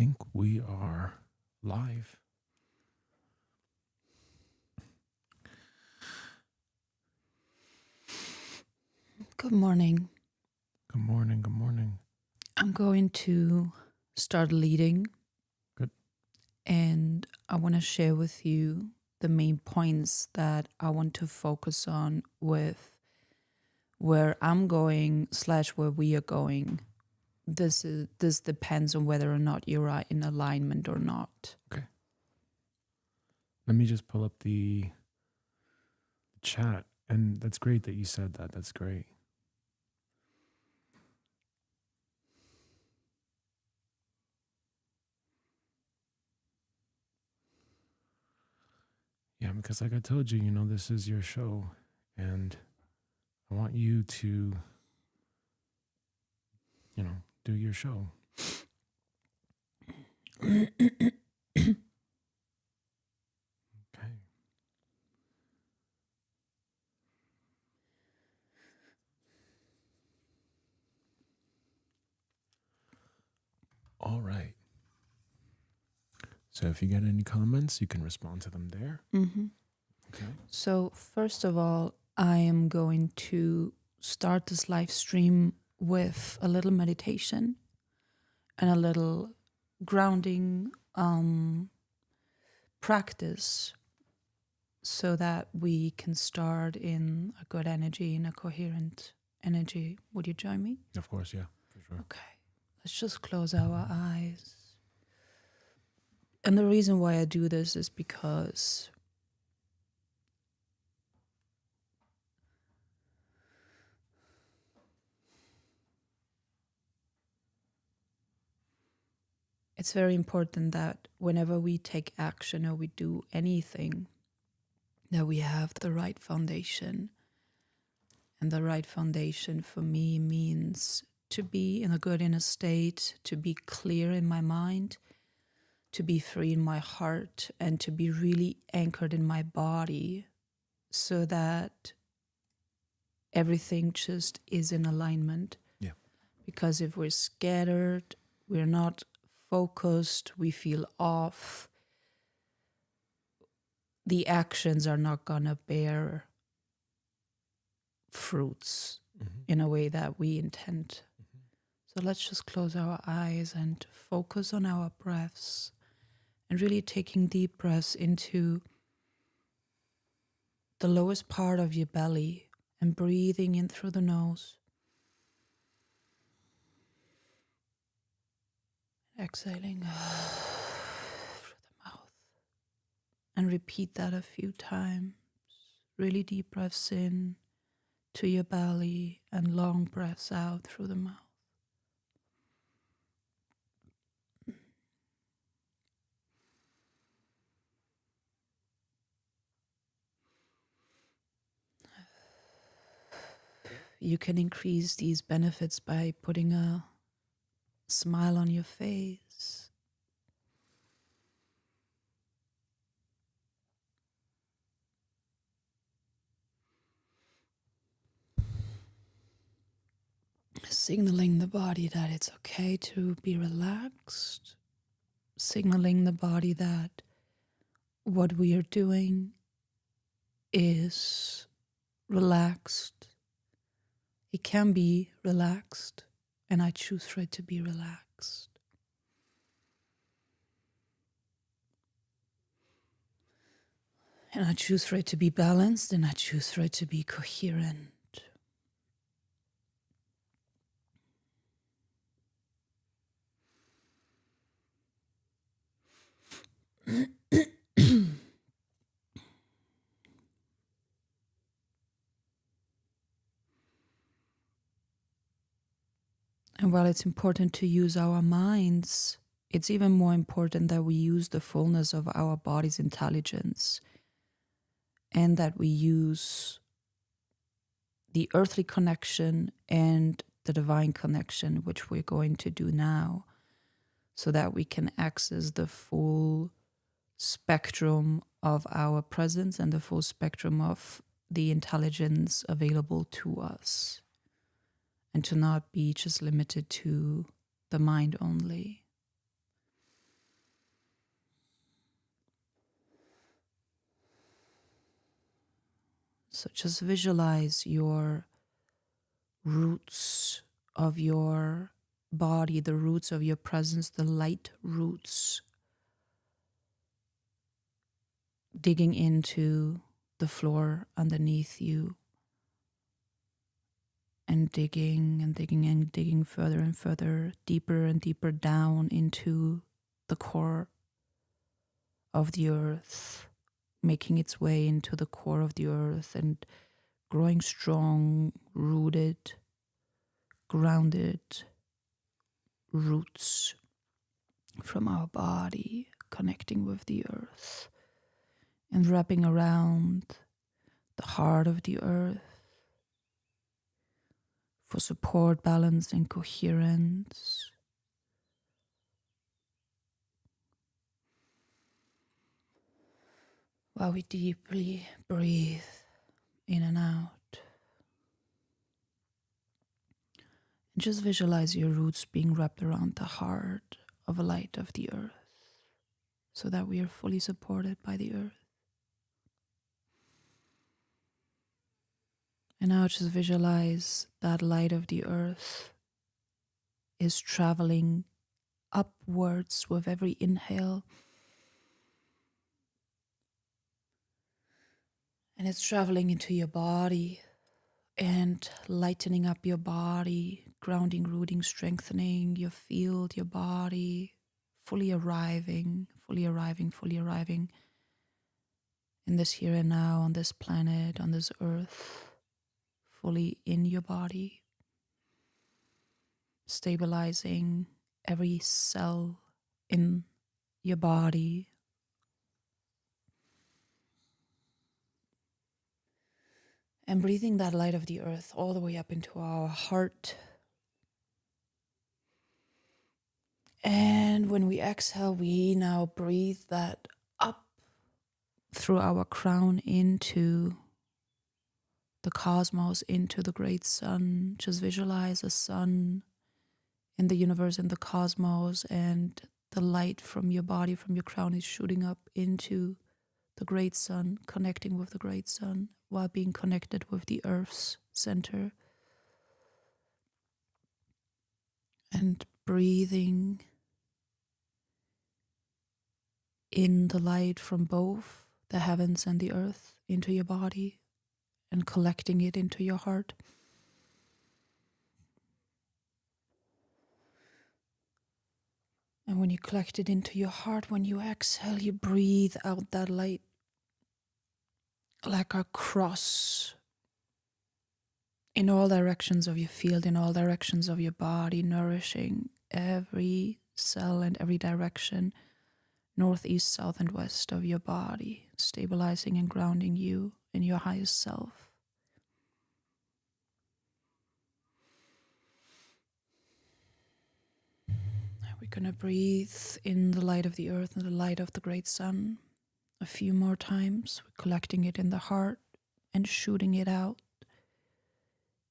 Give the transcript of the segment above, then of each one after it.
think we are live. Good morning. Good morning. Good morning. I'm going to start leading. Good. And I want to share with you the main points that I want to focus on with where I'm going / where we are going. This depends on whether or not you are in alignment or not. Okay. Let me just pull up the chat. And that's great that you said that. That's great. Yeah, because like I told you, this is your show. And I want you to, do your show. Okay. All right. So if you get any comments, you can respond to them there. Mm-hmm. Okay. So first of all, I am going to start this live stream with a little meditation and a little grounding practice so that we can start in a good energy, in a coherent energy. Would you join me? Of course, yeah, for sure. Okay, let's just close our eyes. And the reason why I do this is because it's very important that whenever we take action or we do anything, that we have the right foundation. And the right foundation for me means to be in a good inner state, to be clear in my mind, to be free in my heart, and to be really anchored in my body so that everything just is in alignment. Yeah. Because if we're scattered, we're not focused, we feel off, the actions are not gonna bear fruits in a way that we intend. So let's just close our eyes and focus on our breaths and really taking deep breaths into the lowest part of your belly and breathing in through the nose. Exhaling through the mouth. And repeat that a few times. Really deep breaths in to your belly and long breaths out through the mouth. You can increase these benefits by putting a smile on your face. Signaling the body that it's okay to be relaxed. Signaling the body that what we are doing is relaxed. It can be relaxed, and I choose for it to be relaxed. And I choose for it to be balanced, and I choose for it to be coherent. And while it's important to use our minds, it's even more important that we use the fullness of our body's intelligence and that we use the earthly connection and the divine connection, which we're going to do now, so that we can access the full spectrum of our presence and the full spectrum of the intelligence available to us, and to not be just limited to the mind only. So just visualize your roots of your body, the roots of your presence, the light roots digging into the floor underneath you and digging and digging and digging further and further, deeper and deeper down into the core of the earth, making its way into the core of the earth and growing strong, rooted, grounded roots from our body, connecting with the earth and wrapping around the heart of the earth for support, balance, and coherence. While we deeply breathe in and out. And just visualize your roots being wrapped around the heart of a light of the earth so that we are fully supported by the earth. And now just visualize that light of the earth is traveling upwards with every inhale. And it's traveling into your body and lightening up your body, grounding, rooting, strengthening your field, your body, fully arriving in this here and now, on this planet, on this earth, fully in your body, stabilizing every cell in your body. And breathing that light of the earth all the way up into our heart. And when we exhale, we now breathe that up through our crown into the cosmos, into the great sun. Just visualize a sun in the universe, in the cosmos, and the light from your body, from your crown is shooting up into the great sun, connecting with the great sun while being connected with the earth's center. And breathing in the light from both the heavens and the earth into your body and collecting it into your heart. And when you collect it into your heart, when you exhale, you breathe out that light like a cross in all directions of your field, in all directions of your body, nourishing every cell and every direction, north, east, south, and west of your body, stabilizing and grounding you in your highest self. We're going to breathe in the light of the earth and the light of the great sun a few more times. We're collecting it in the heart and shooting it out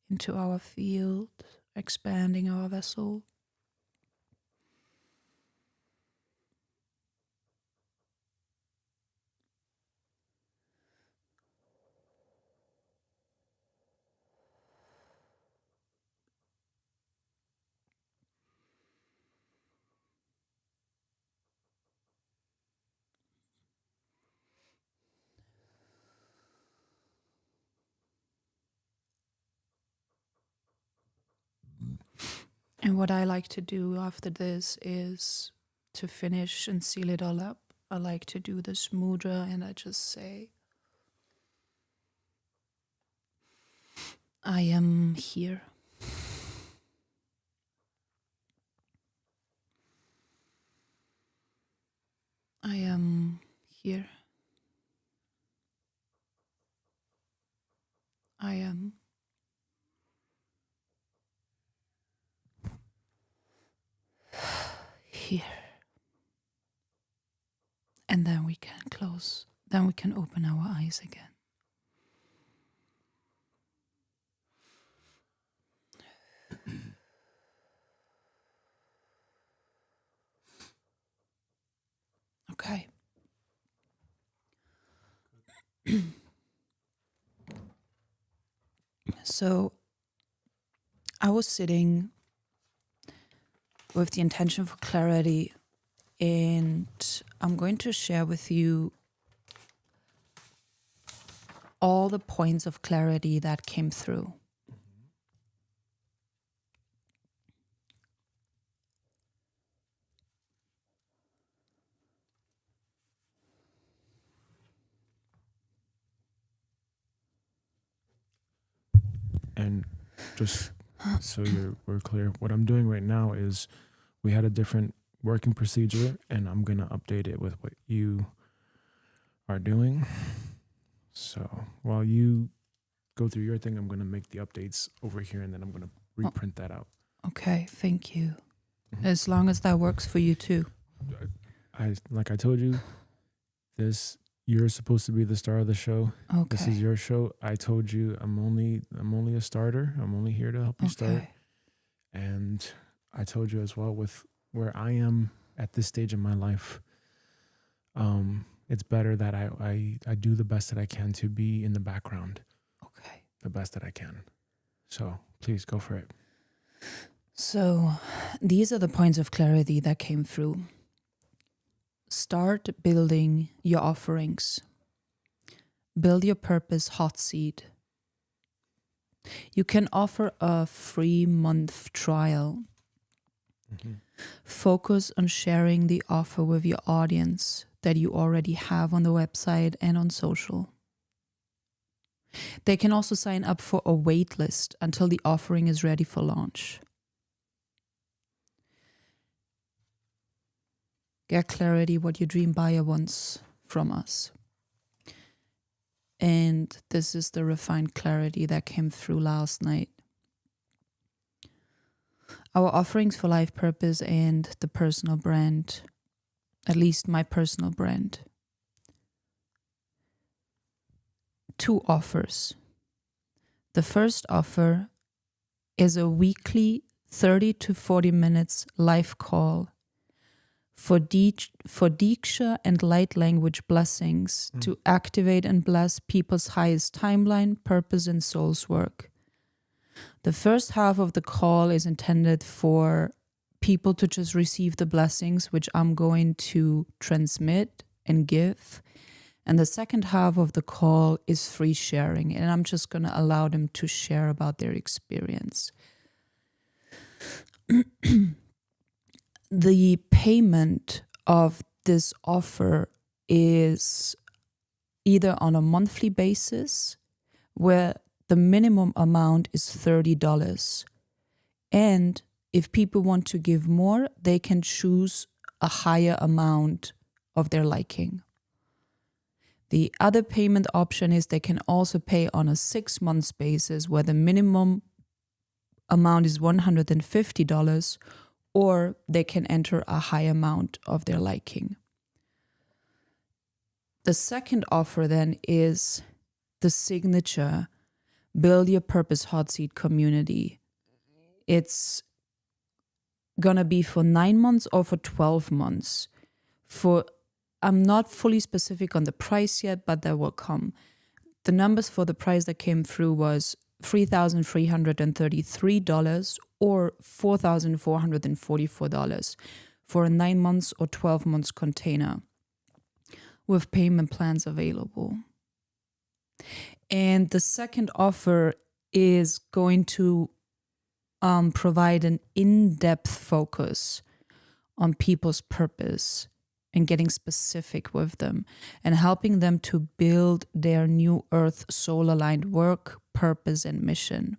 into our field, expanding our vessel. And what I like to do after this is to finish and seal it all up. I like to do this mudra and I just say, I am here. I am here. I am here. And then we can close, then we can open our eyes again. Okay. So I was sitting with the intention for clarity, and I'm going to share with you all the points of clarity that came through. And just so we're clear, what I'm doing right now is we had a different working procedure, and I'm going to update it with what you are doing. So while you go through your thing, I'm going to make the updates over here, and then I'm going to reprint that out. Okay, thank you. As long as that works for you too. Like I told you, you're supposed to be the star of the show. Okay. This is your show. I told you I'm only a starter. I'm only here to help you start. And I told you as well, with where I am at this stage in my life, it's better that I do the best that I can to be in the background. Okay. The best that I can. So please go for it. So these are the points of clarity that came through. Start building your offerings. Build your purpose hot seat. You can offer a free month trial. Focus on sharing the offer with your audience that you already have on the website and on social. They can also sign up for a wait list until the offering is ready for launch. Get clarity what your dream buyer wants from us. And this is the refined clarity that came through last night. Our offerings for life purpose and the personal brand, at least my personal brand. 2 offers. The first offer is a weekly 30 to 40 minutes live call for Diksha and light language blessings to activate and bless people's highest timeline, purpose, and soul's work. The first half of the call is intended for people to just receive the blessings, which I'm going to transmit and give. And the second half of the call is free sharing, and I'm just going to allow them to share about their experience. The payment of this offer is either on a monthly basis, where the minimum amount is $30. And if people want to give more, they can choose a higher amount of their liking. The other payment option is they can also pay on a 6 months basis, where the minimum amount is $150, or they can enter a high amount of their liking. The second offer then is the signature Build Your Purpose Hot Seat community. It's gonna be for 9 months or for 12 months. I'm not fully specific on the price yet, but that will come. The numbers for the price that came through was $3,333 or $4,444 for a 9 months or 12 months container with payment plans available. And the second offer is going to provide an in-depth focus on people's purpose and getting specific with them and helping them to build their new earth soul aligned work, purpose, and mission.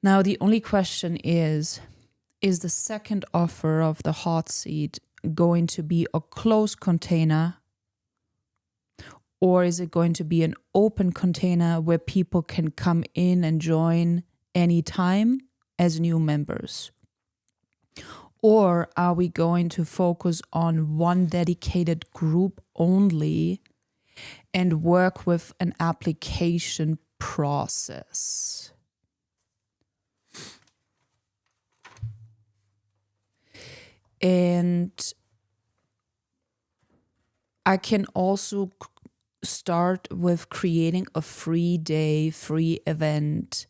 Now, the only question is the second offer of the hot seat going to be a closed container, or is it going to be an open container where people can come in and join anytime as new members? Or are we going to focus on one dedicated group only and work with an application process? And I can also start with creating a free day, free event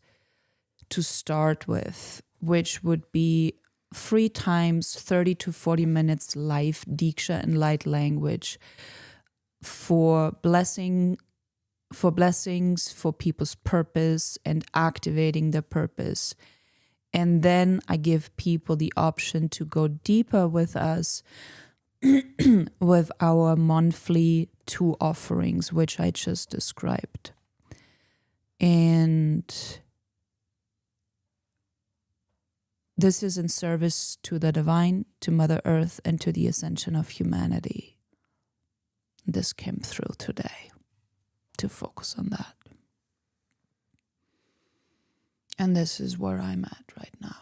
to start with, which would be free times 30 to 40 minutes live Diksha and light language for blessings, for people's purpose and activating their purpose. And then I give people the option to go deeper with us with our monthly 2 offerings, which I just described. And this is in service to the divine, to Mother Earth, and to the ascension of humanity. This came through today to focus on that. And this is where I'm at right now.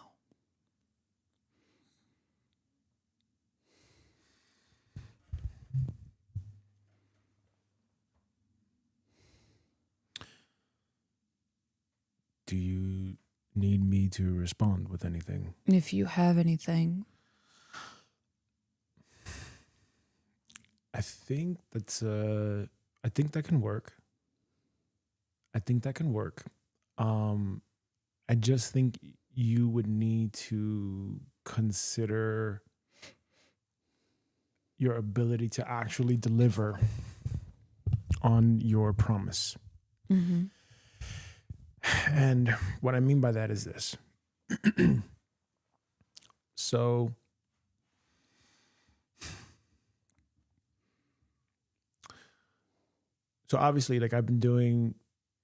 Do you need me to respond with anything? If you have anything. I think I think that can work. I just think you would need to consider your ability to actually deliver on your promise. Mm-hmm. And what I mean by that is this. So obviously, like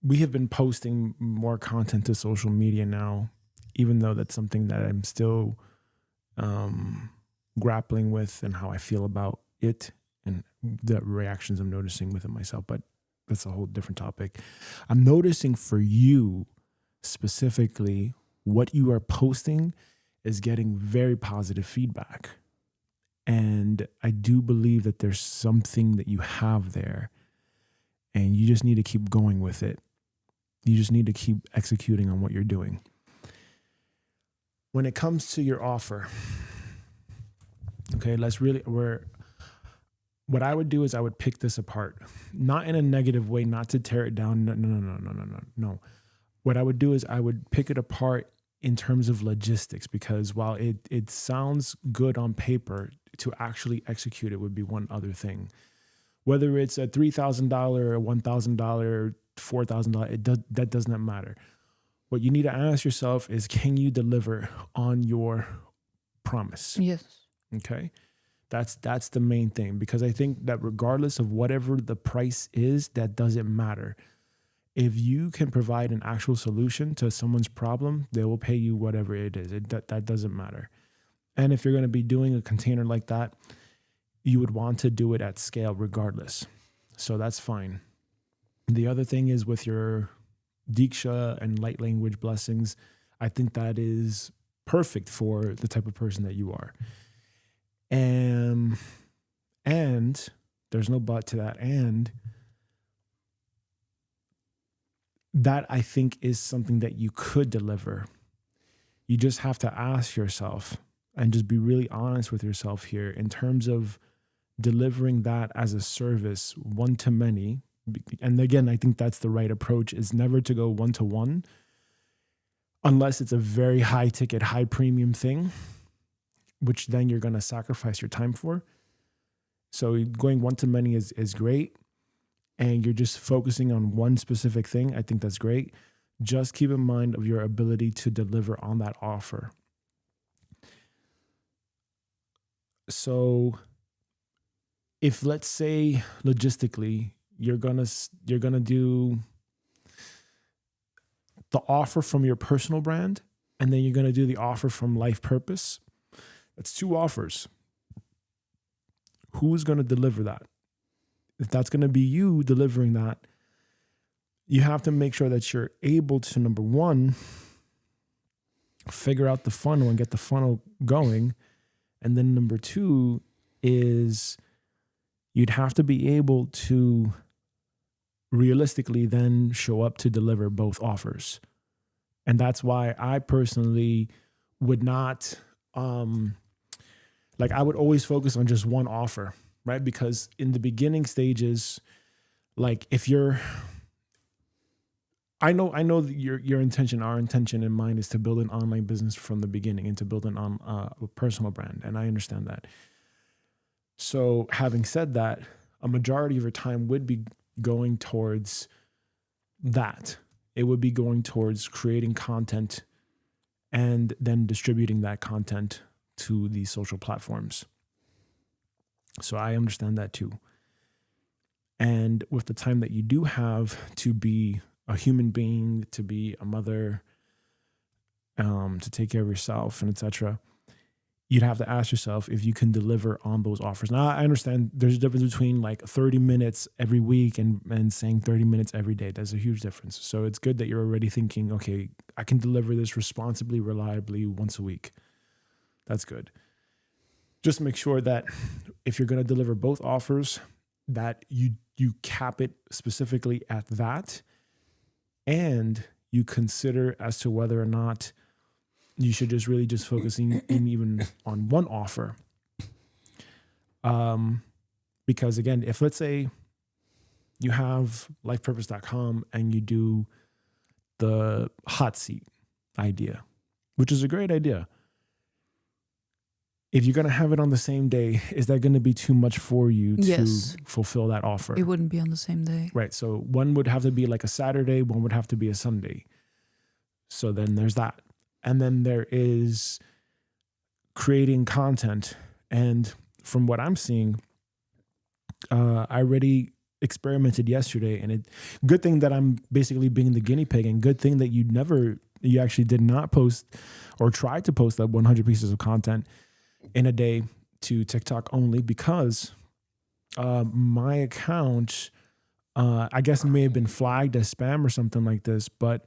we have been posting more content to social media now, even though that's something that I'm still grappling with and how I feel about it and the reactions I'm noticing within myself. But that's a whole different topic. I'm noticing for you specifically, what you are posting is getting very positive feedback. And I do believe that there's something that you have there, and you just need to keep going with it. You just need to keep executing on what you're doing. When it comes to your offer, okay, what I would do is I would pick this apart, not in a negative way, not to tear it down. No. What I would do is I would pick it apart in terms of logistics, because while it sounds good on paper, to actually execute it would be one other thing. Whether it's a $3,000 or $1,000, $4,000, that does not matter. What you need to ask yourself is, can you deliver on your promise? Yes. Okay. That's the main thing, because I think that regardless of whatever the price is, that doesn't matter. If you can provide an actual solution to someone's problem, they will pay you whatever it is. That doesn't matter. And if you're going to be doing a container like that, you would want to do it at scale regardless. So that's fine. The other thing is with your Diksha and light language blessings, I think that is perfect for the type of person that you are. And there's no but to that. And that, I think, is something that you could deliver. You just have to ask yourself and just be really honest with yourself here in terms of delivering that as a service, one to many. And again, I think that's the right approach, is never to go one to one unless it's a very high ticket, high premium thing, which then you're going to sacrifice your time for. So going one to many is great. And you're just focusing on one specific thing. I think that's great. Just keep in mind of your ability to deliver on that offer. So if, let's say, logistically, you're gonna do the offer from your personal brand, and then you're gonna do the offer from Life Purpose, that's 2 offers. Who's gonna deliver that? If that's gonna be you delivering that, you have to make sure that you're able to, number one, figure out the funnel and get the funnel going. And then number 2 is you'd have to be able to realistically then show up to deliver both offers. And that's why I personally would not, I would always focus on just one offer, right? Because in the beginning stages, like if you're, I know that your intention, our intention in mind is to build an online business from the beginning and to build a personal brand. And I understand that. So having said that, a majority of your time would be going towards that. It would be going towards creating content and then distributing that content to these social platforms. So I understand that too. And with the time that you do have to be a human being, to be a mother, to take care of yourself and etc., you'd have to ask yourself if you can deliver on those offers. Now, I understand there's a difference between like 30 minutes every week and saying 30 minutes every day. There's a huge difference. So it's good that you're already thinking, okay, I can deliver this responsibly, reliably once a week. That's good. Just make sure that if you're going to deliver both offers, that you cap it specifically at that, and you consider as to whether or not you should just really just focusing in even on one offer. Because again, if let's say you have lifepurpose.com and you do the hot seat idea, which is a great idea. If you're going to have it on the same day, is that going to be too much for you to fulfill that offer? It wouldn't be on the same day. Right. So one would have to be like a Saturday, one would have to be a Sunday. So then there's that. And then there is creating content. And from what I'm seeing, I already experimented yesterday, and good thing that I'm basically being the guinea pig, and good thing that you actually did not post or try to post that 100 pieces of content in a day to TikTok only, because my account, I guess, may have been flagged as spam or something like this, but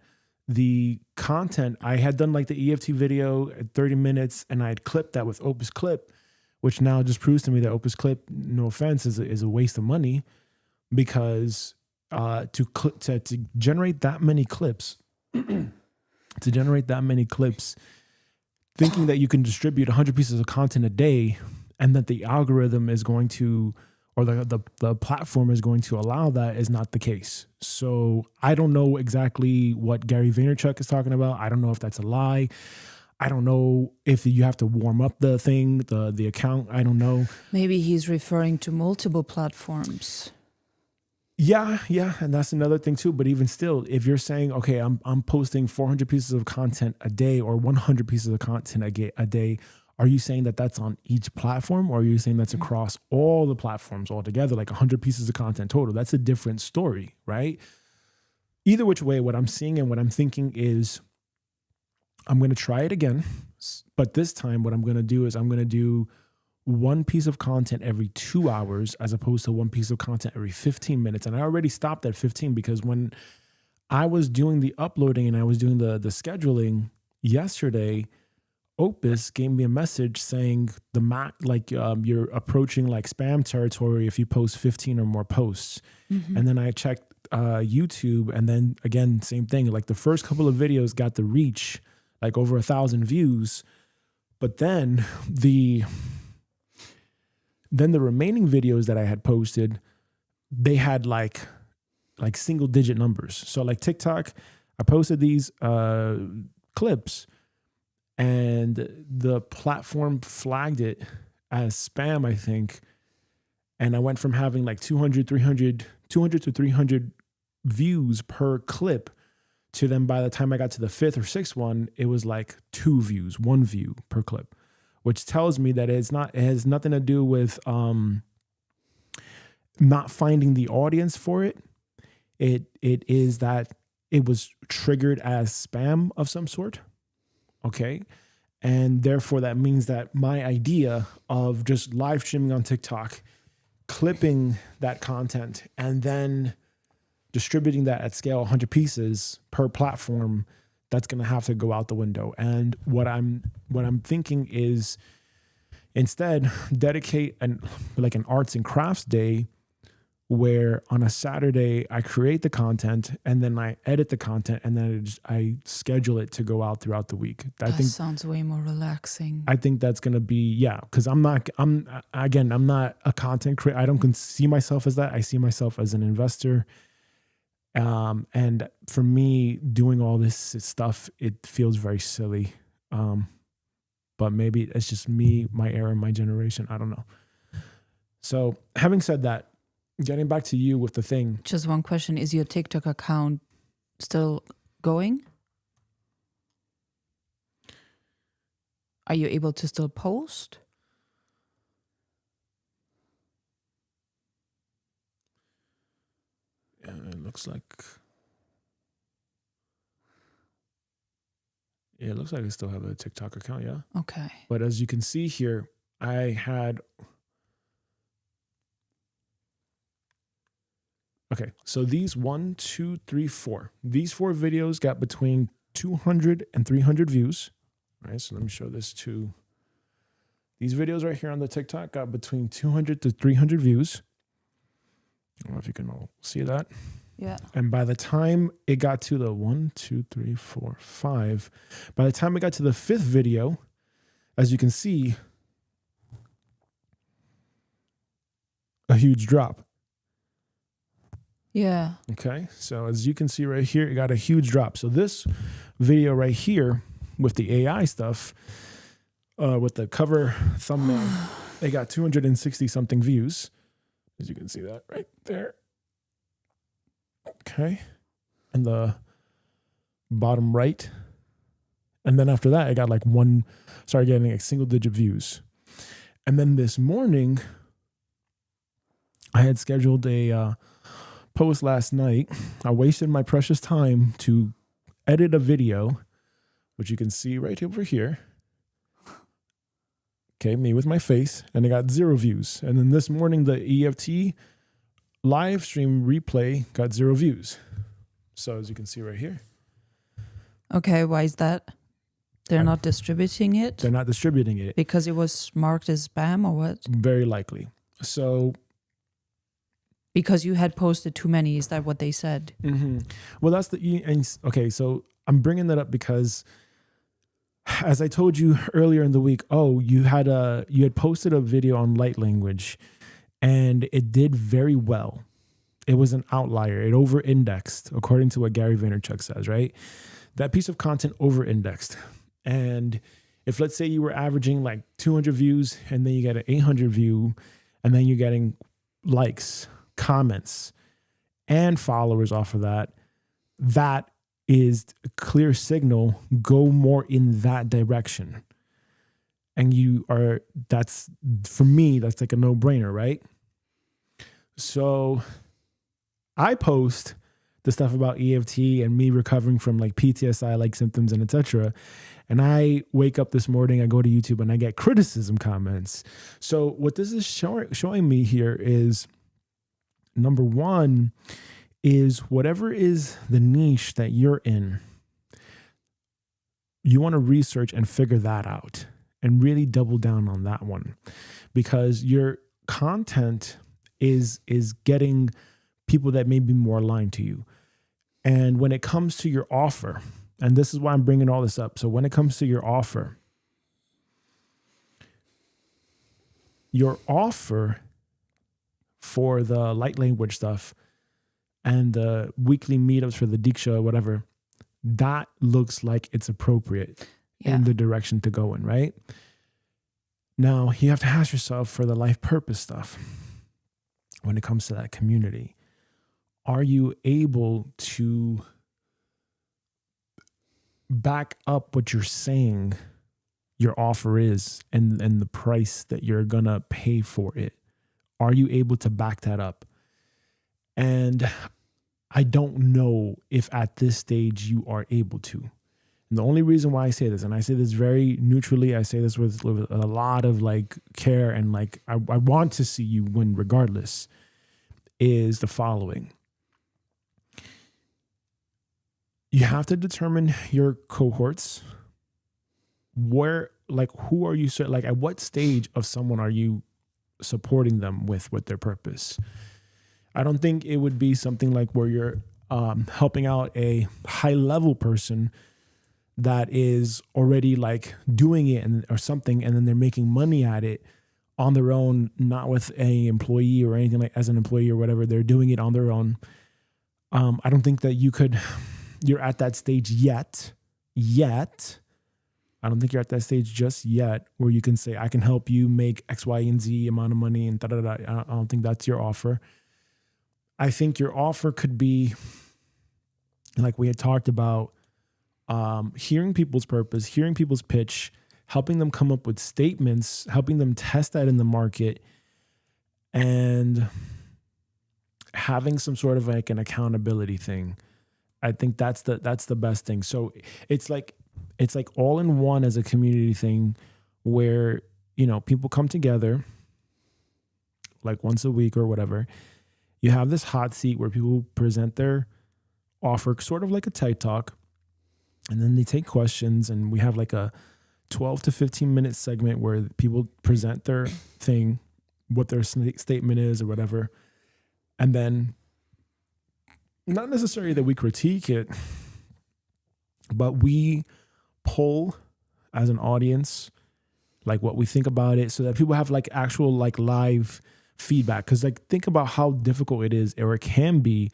the content, I had done like the EFT video at 30 minutes and I had clipped that with Opus Clip, which now just proves to me that Opus Clip, no offense, is a waste of money, because to generate that many clips, thinking that you can distribute 100 pieces of content a day and that the algorithm is going to, or the platform is going to allow that, is not the case. So I don't know exactly what Gary Vaynerchuk is talking about. I don't know if that's a lie. I don't know if you have to warm up the thing, the account. I don't know. Maybe he's referring to multiple platforms. Yeah, and that's another thing too. But even still, if you're saying, okay, I'm posting 400 pieces of content a day or 100 pieces of content a day, are you saying that that's on each platform, or are you saying that's across all the platforms altogether, like 100 pieces of content total? That's a different story, right? Either which way, what I'm seeing and what I'm thinking is I'm going to try it again, but this time what I'm going to do is I'm going to do one piece of content every 2 hours as opposed to one piece of content every 15 minutes. And I already stopped at 15 because when I was doing the uploading and I was doing the scheduling yesterday, Opus gave me a message saying you're approaching like spam territory if you post 15 or more posts. Mm-hmm. And then I checked YouTube, and then again, same thing. Like the first couple of videos got the reach, like over 1,000 views, but then the remaining videos that I had posted, they had like single digit numbers. So like TikTok, I posted these clips, and the platform flagged it as spam, I think. And I went from having like 200 to 300 views per clip to then by the time I got to the 5th or 6th one, it was like 2 views, 1 view per clip, which tells me that it has nothing to do with not finding the audience for it. It is that it was triggered as spam of some sort. Okay. And therefore that means that my idea of just live streaming on TikTok, clipping that content, and then distributing that at scale, 100 pieces per platform, that's going to have to go out the window. And what I'm thinking is instead dedicate an arts and crafts day where on a Saturday I create the content and then I edit the content and then I schedule it to go out throughout the week. That sounds way more relaxing. I think that's going to be, because I'm not a content creator. I don't see myself as that. I see myself as an investor. And for me, doing all this stuff, it feels very silly. But maybe it's just me, my era, my generation. I don't know. So having said that, getting back to you with the thing. Just one question. Is your TikTok account still going? Are you able to still post? Yeah, it looks like I still have a TikTok account, yeah. Okay. But as you can see here, I had... Okay, so these 4. These 4 videos got between 200 and 300 views. All right, so let me show this to... These videos right here on the TikTok got between 200 to 300 views. I don't know if you can all see that. Yeah. And by the time it got to the 1, 2, 3, 4, 5, by the time it got to the 5th video, as you can see, a huge drop. Yeah. Okay, so as you can see right here, it got a huge drop. So this video right here with the AI stuff, with the cover thumbnail, it got 260 something views. As you can see that right there. Okay, and the bottom right. And then after that, it got started getting like single digit views. And then this morning, I had scheduled a post last night. I wasted my precious time to edit a video, which you can see right over here. Okay, me with my face, and it got 0 views. And then this morning, the EFT live stream replay got 0 views. So as you can see right here. Okay, why is that? They're not distributing it? They're not distributing it. Because it was marked as spam or what? Very likely. So... Because you had posted too many, is that what they said? Mm-hmm. Well, that's okay. So I'm bringing that up because, as I told you earlier in the week, you had posted a video on light language, and it did very well. It was an outlier. It over-indexed, according to what Gary Vaynerchuk says. Right, that piece of content over-indexed, and if let's say you were averaging like 200 views, and then you get an 800 view, and then you're getting likes, comments, and followers off of that, that is a clear signal. Go more in that direction. And that's, for me, that's like a no-brainer, right? So I post the stuff about EFT and me recovering from like PTSD-like symptoms and etc. And I wake up this morning, I go to YouTube, and I get criticism comments. So what this is showing me here is, number one, is whatever is the niche that you're in, you want to research and figure that out and really double down on that one, because your content is getting people that may be more aligned to you. And when it comes to your offer, and this is why I'm bringing all this up. So when it comes to your offer for the light language stuff and the weekly meetups for the Diksha or whatever, that looks like it's appropriate in the direction to go in, right? Now, you have to ask yourself for the life purpose stuff when it comes to that community. Are you able to back up what you're saying your offer is and the price that you're going to pay for it? Are you able to back that up? And I don't know if at this stage you are able to. And the only reason why I say this, and I say this very neutrally, I say this with a lot of like care and like I want to see you win regardless, is the following. You have to determine your cohorts. Who are you, like at what stage of someone are you supporting them with their purpose? I don't think it would be something like where you're helping out a high level person that is already like doing it or something, and then they're making money at it on their own, not with a employee or anything, like as an employee or whatever. They're doing it on their own. I don't think that you're at that stage yet. I don't think you're at that stage just yet where you can say, I can help you make X, Y, and Z amount of money and da-da-da. I don't think that's your offer. I think your offer could be, like we had talked about, hearing people's purpose, hearing people's pitch, helping them come up with statements, helping them test that in the market, and having some sort of like an accountability thing. I think that's the best thing. So it's like all in one as a community thing where, people come together like once a week or whatever. You have this hot seat where people present their offer, sort of like a TED Talk, and then they take questions, and we have like a 12 to 15 minute segment where people present their thing, what their statement is or whatever. And then not necessarily that we critique it, but we poll as an audience, like what we think about it, so that people have like actual like live feedback. Cause like think about how difficult it is, or it can be,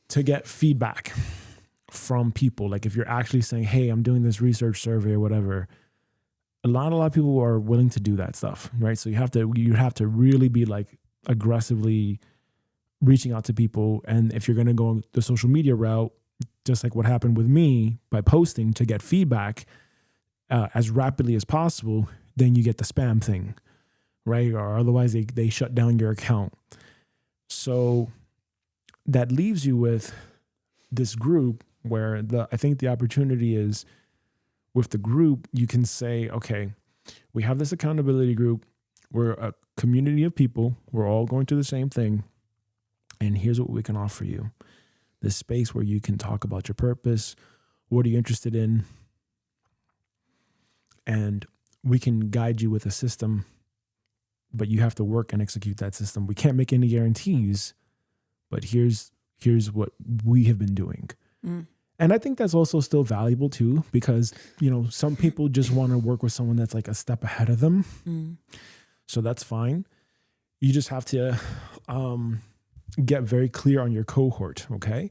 to get feedback from people. Like if you're actually saying, hey, I'm doing this research survey or whatever, a lot of people are willing to do that stuff, right? So you have to really be like aggressively reaching out to people. And if you're going to go the social media route, just like what happened with me, by posting to get feedback as rapidly as possible, then you get the spam thing, right? Or otherwise they shut down your account. So that leaves you with this group where I think the opportunity is, with the group, you can say, okay, we have this accountability group. We're a community of people. We're all going through the same thing. And here's what we can offer you. This space where you can talk about your purpose. What are you interested in? And we can guide you with a system, but you have to work and execute that system. We can't make any guarantees, but here's what we have been doing. And I think that's also still valuable too, because, some people just want to work with someone that's like a step ahead of them. So that's fine. You just have to get very clear on your cohort, okay?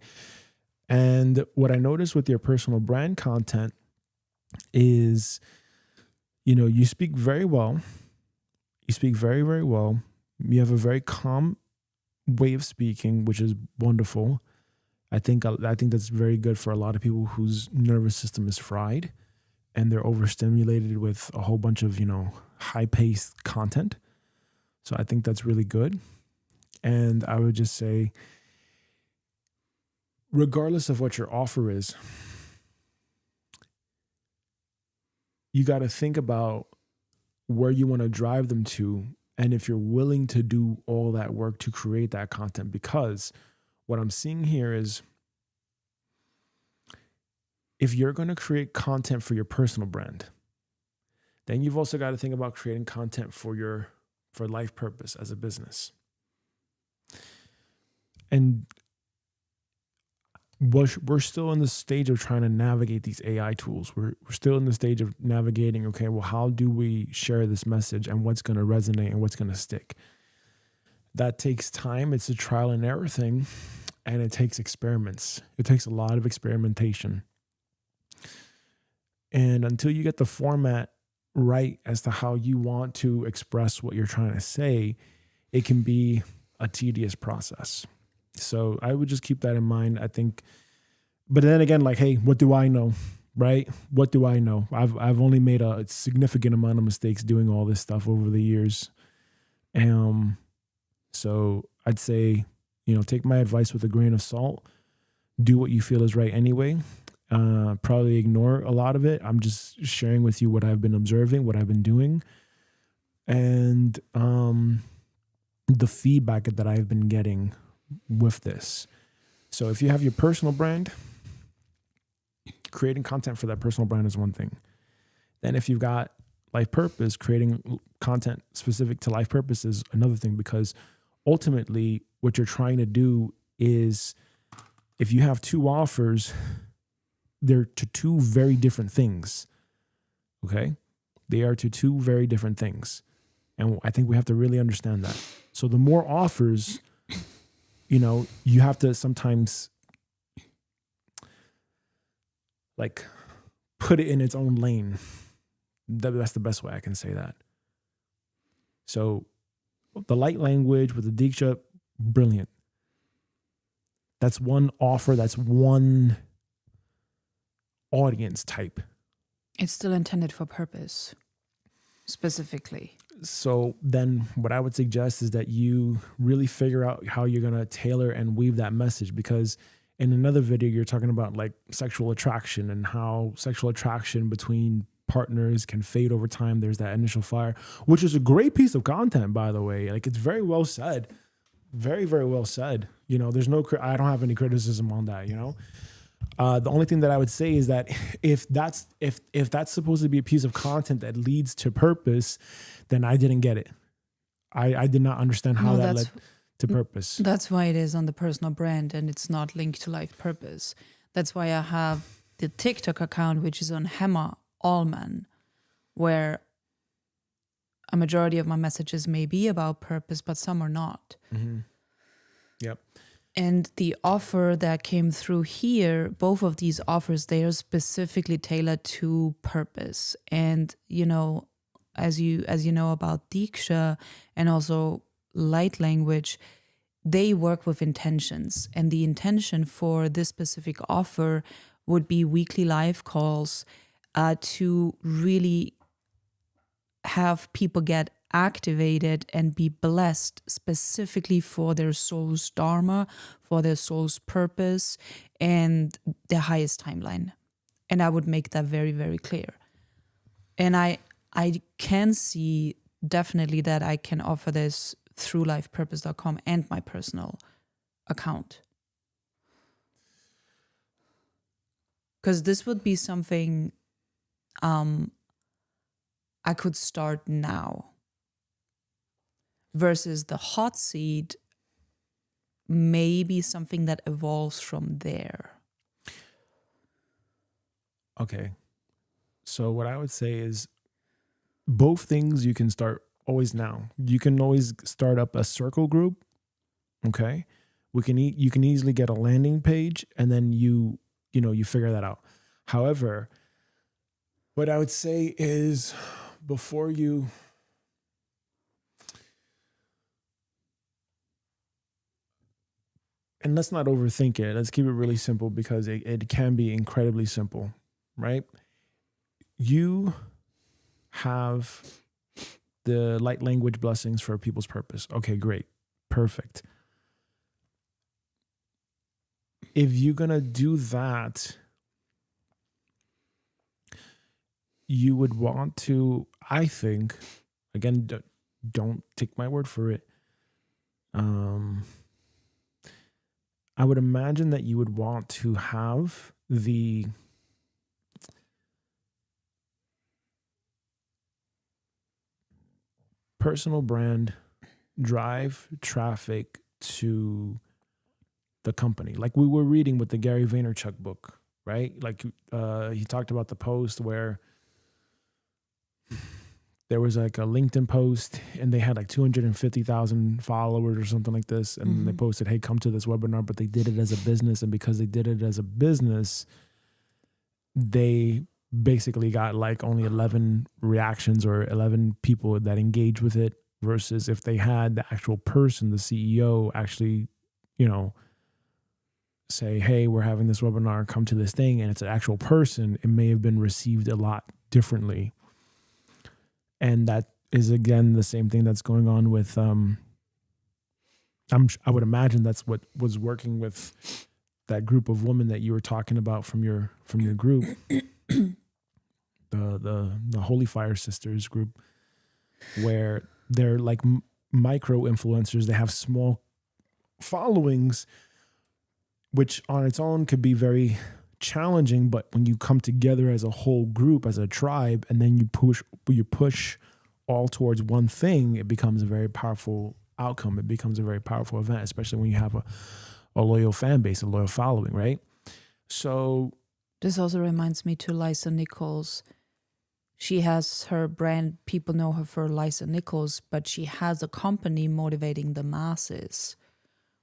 And what I noticed with your personal brand content is, you speak very well. You speak very, very well. You have a very calm way of speaking, which is wonderful. I think that's very good for a lot of people whose nervous system is fried and they're overstimulated with a whole bunch of, high-paced content. So I think that's really good. And I would just say, regardless of what your offer is, you got to think about where you want to drive them to, and if you're willing to do all that work to create that content. Because what I'm seeing here is, if you're going to create content for your personal brand, then you've also got to think about creating content for life purpose as a business. And we're still in the stage of trying to navigate these AI tools. We're still in the stage of navigating, okay, well, how do we share this message and what's going to resonate and what's going to stick? That takes time. It's a trial and error thing, and it takes experiments. It takes a lot of experimentation. And until you get the format right as to how you want to express what you're trying to say, it can be a tedious process. So I would just keep that in mind, I think. But then again, like, hey, what do I know, right? What do I know? I've only made a significant amount of mistakes doing all this stuff over the years. So I'd say, take my advice with a grain of salt. Do what you feel is right anyway. Probably ignore a lot of it. I'm just sharing with you what I've been observing, what I've been doing, and the feedback that I've been getting with this. So if you have your personal brand, creating content for that personal brand is one thing. Then if you've got life purpose, creating content specific to life purpose is another thing, because ultimately what you're trying to do is, if you have two offers, they're to two very different things. Okay? They are to two very different things. And I think we have to really understand that. So the more offers, you have to sometimes like put it in its own lane. That's the best way I can say that. So the light language with the Diksha, brilliant. That's one offer. That's one audience type. It's still intended for purpose, specifically. So then what I would suggest is that you really figure out how you're going to tailor and weave that message, because in another video, you're talking about like sexual attraction and how sexual attraction between partners can fade over time. There's that initial fire, which is a great piece of content, by the way. Like, it's very well said. Very, very well said. There's I don't have any criticism on that, The only thing that I would say is that if that's supposed to be a piece of content that leads to purpose, then I didn't get it. I did not understand how that led to purpose. That's why it is on the personal brand and it's not linked to life purpose. That's why I have the TikTok account, which is on Hema Allman, where a majority of my messages may be about purpose, but some are not. Mm-hmm. Yep. And the offer that came through here, both of these offers, they are specifically tailored to purpose. And, as you know about Diksha and also light language, they work with intentions. And the intention for this specific offer would be weekly live calls to really have people get activated and be blessed specifically for their soul's dharma, for their soul's purpose, and the highest timeline. And I would make that very, very clear. And I can see definitely that I can offer this through lifepurpose.com and my personal account. Because this would be something I could start now. Versus the hot seat may be something that evolves from there. Okay. So what I would say is both things you can start always now. You can always start up a circle group. Okay. You can easily get a landing page and then you figure that out. However, what I would say is before you and let's not overthink it. Let's keep it really simple because it can be incredibly simple, right? You have the light language blessings for people's purpose. Okay, great. Perfect. If you're going to do that, you would want to, I think, again, don't take my word for it. I would imagine that you would want to have the personal brand drive traffic to the company. Like we were reading with the Gary Vaynerchuk book, right? Like he talked about the post where there was like a LinkedIn post and they had like 250,000 followers or something like this. And they posted, hey, come to this webinar, but they did it as a business. And because they did it as a business, they basically got like only 11 reactions or 11 people that engaged with it versus if they had the actual person, the CEO actually, say, hey, we're having this webinar, come to this thing. And it's an actual person. It may have been received a lot differently. And that is, again, the same thing that's going on with, I would imagine that's what was working with that group of women that you were talking about from your group, the Holy Fire Sisters group, where they're like micro influencers. They have small followings, which on its own could be very challenging, but when you come together as a whole group, as a tribe, and then you push all towards one thing, it becomes a very powerful outcome, it becomes a very powerful event, especially when you have a loyal fan base, a loyal following, right? So This also reminds me to Lisa Nichols. She has her brand, people know her for Lisa Nichols, but she has a company motivating the masses,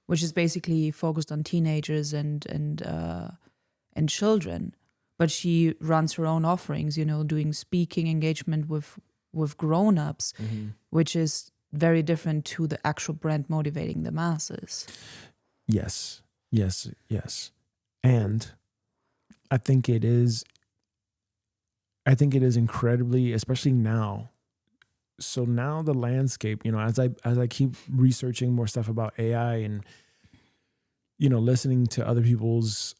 which is basically focused on teenagers and children. But she runs her own offerings, doing speaking engagement with grown-ups, which is very different to the actual brand motivating the masses. yes. And I think it is incredibly, especially now. So now the landscape, as I keep researching more stuff about AI and, listening to other people's,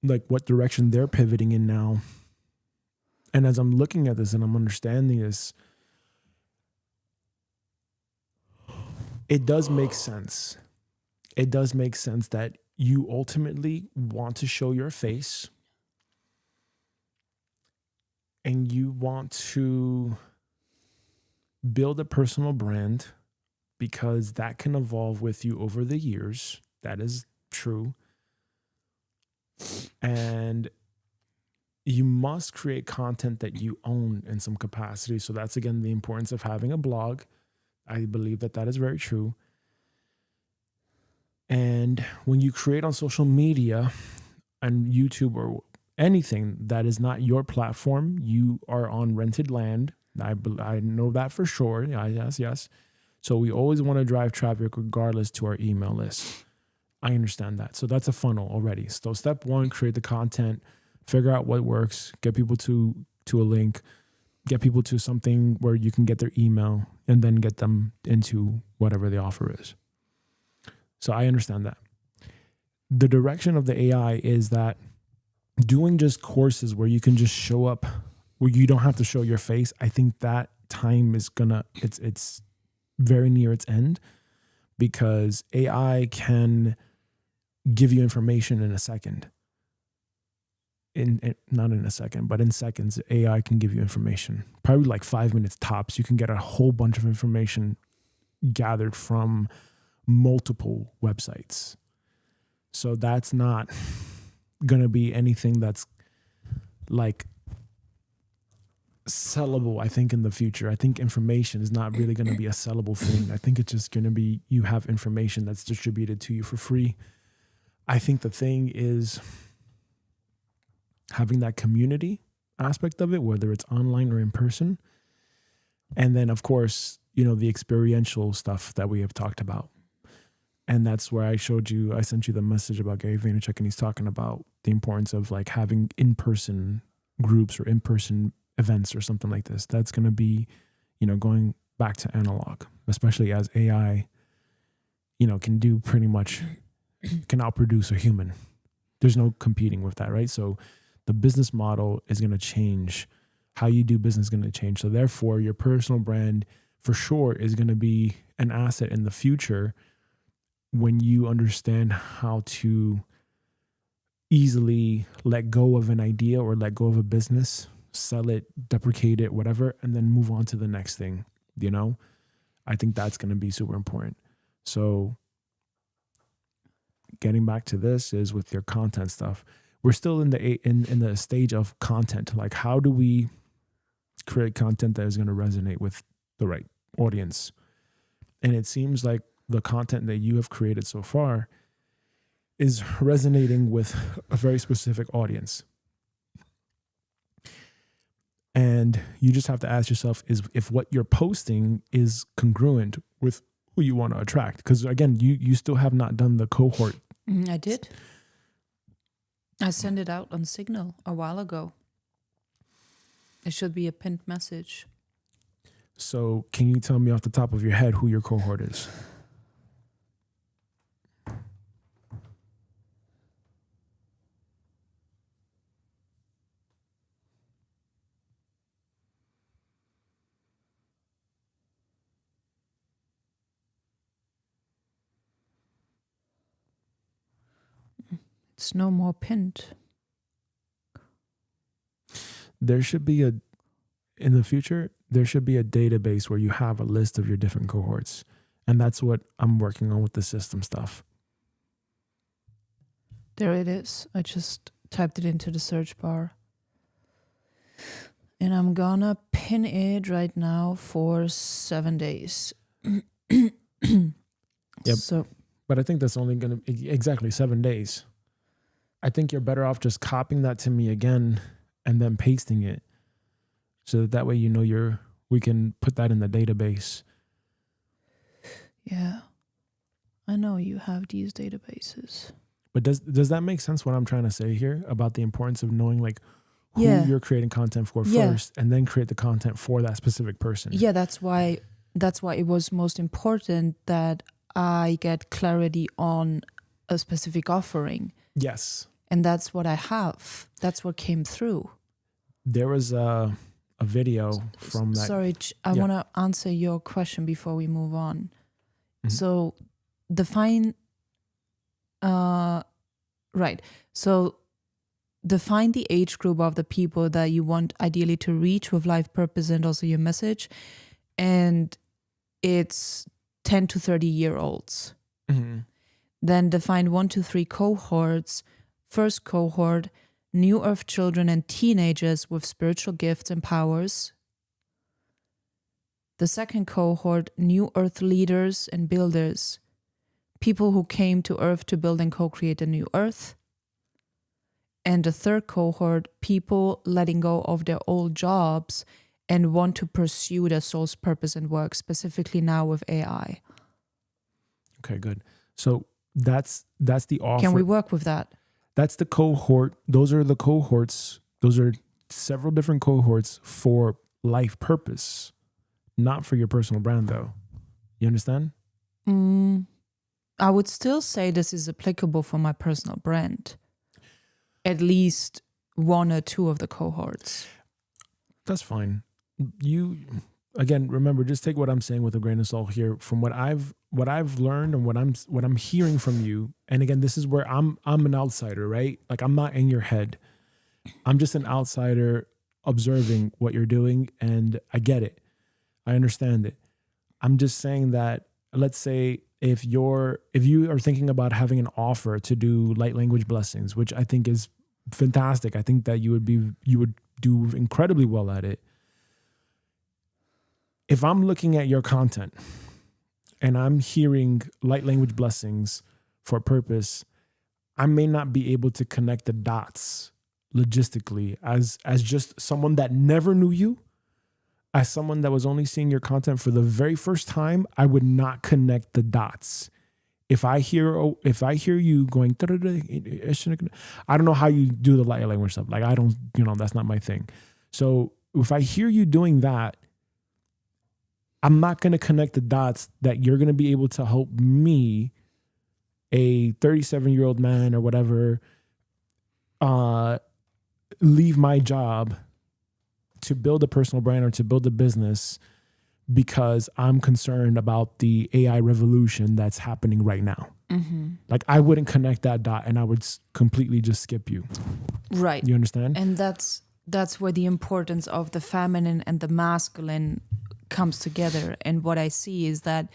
like what direction they're pivoting in now. And as I'm looking at this and I'm understanding this, it does make sense. It does make sense that you ultimately want to show your face and you want to build a personal brand because that can evolve with you over the years. That is true. And you must create content that you own in some capacity. So that's, again, the importance of having a blog. I believe that is very true. And when you create on social media and YouTube or anything that is not your platform, you are on rented land. I know that for sure. Yes. So we always want to drive traffic regardless to our email list. I understand that. So that's a funnel already. So step one, create the content, figure out what works, get people to a link, get people to something where you can get their email, and then get them into whatever the offer is. So I understand that. The direction of the AI is that doing just courses where you can just show up, where you don't have to show your face, I think that time is it's very near its end, because AI can give you information in a second. Not in a second, but in seconds, AI can give you information. Probably like 5 minutes tops. You can get a whole bunch of information gathered from multiple websites. So that's not going to be anything that's like sellable, I think, in the future. I think information is not really going to be a sellable thing. I think it's just going to be, you have information that's distributed to you for free. I think the thing is having that community aspect of it, whether it's online or in person. And then, of course, the experiential stuff that we have talked about. And that's where I sent you the message about Gary Vaynerchuk, and he's talking about the importance of like having in-person groups or in-person events or something like this. That's going to be, going back to analog, especially as AI, can do pretty much, can outproduce a human. There's no competing with that, right? So the business model is going to change. How you do business is going to change. So therefore, your personal brand for sure is going to be an asset in the future when you understand how to easily let go of an idea or let go of a business, sell it, deprecate it, whatever, and then move on to the next thing. I think that's going to be super important. So getting back to this is with your content stuff. We're still in the stage of content. Like, how do we create content that is going to resonate with the right audience? And it seems like the content that you have created so far is resonating with a very specific audience. And you just have to ask yourself if what you're posting is congruent with who you want to attract. Because again, you still have not done the cohort. I did. I sent it out on Signal a while ago. It should be a pinned message. So can you tell me off the top of your head who your cohort is? It's no more pinned. There should be in the future, there should be a database where you have a list of your different cohorts. And that's what I'm working on with the system stuff. There it is. I just typed it into the search bar. And I'm gonna pin it right now for 7 days. Yep. So, But I think that's only going to be exactly 7 days. I think you're better off just copying that to me again and then pasting it. So that way, we can put that in the database. yeah. I know you have these databases. But does that make sense what I'm trying to say here about the importance of knowing like who Yeah. you're creating content for Yeah. first and then create the content for that specific person? Yeah, that's why it was most important that I get clarity on a specific offering. Yes. And that's what I have. That's what came through. There was a video from that. Sorry, I Yeah. want to answer your question before we move on. Mhm. So define So define the age group of the people that you want ideally to reach with life purpose and also your message. And it's 10 to 30-year-olds. Mhm. Then define 1 to 3 cohorts. First cohort, New Earth children and teenagers with spiritual gifts and powers. The second cohort, New Earth leaders and builders, people who came to Earth to build and co-create a new Earth. And the third cohort, people letting go of their old jobs and want to pursue their soul's purpose and work, specifically now with AI. Okay, good. So that's the offer. Can we work with that? That's the cohort. Those are the cohorts. Those are several different cohorts for life purpose, not for your personal brand, though. You understand? I would still say this is applicable for my personal brand. At least 1 or 2 of the cohorts. That's fine. You, again, remember, just take what I'm saying with a grain of salt here. From what I've learned and what I'm hearing from you. And again, this is where I'm an outsider, right? Like I'm not in your head. I'm just an outsider observing what you're doing, and I get it. I understand it. I'm just saying that, let's say if you are thinking about having an offer to do light language blessings, which I think is fantastic. I think that you would do incredibly well at it. If I'm looking at your content and I'm hearing light language blessings for purpose, I may not be able to connect the dots logistically as just someone that never knew you. As someone that was only seeing your content for the very first time, I would not connect the dots. If I hear you going, I don't know how you do the light language stuff. Like I don't, that's not my thing. So if I hear you doing that, I'm not going to connect the dots that you're going to be able to help me, a 37-year-old man or whatever, leave my job to build a personal brand or to build a business because I'm concerned about the AI revolution that's happening right now. Mm-hmm. Like I wouldn't connect that dot and I would completely just skip you. Right. You understand? And that's where the importance of the feminine and the masculine comes together. And what I see is that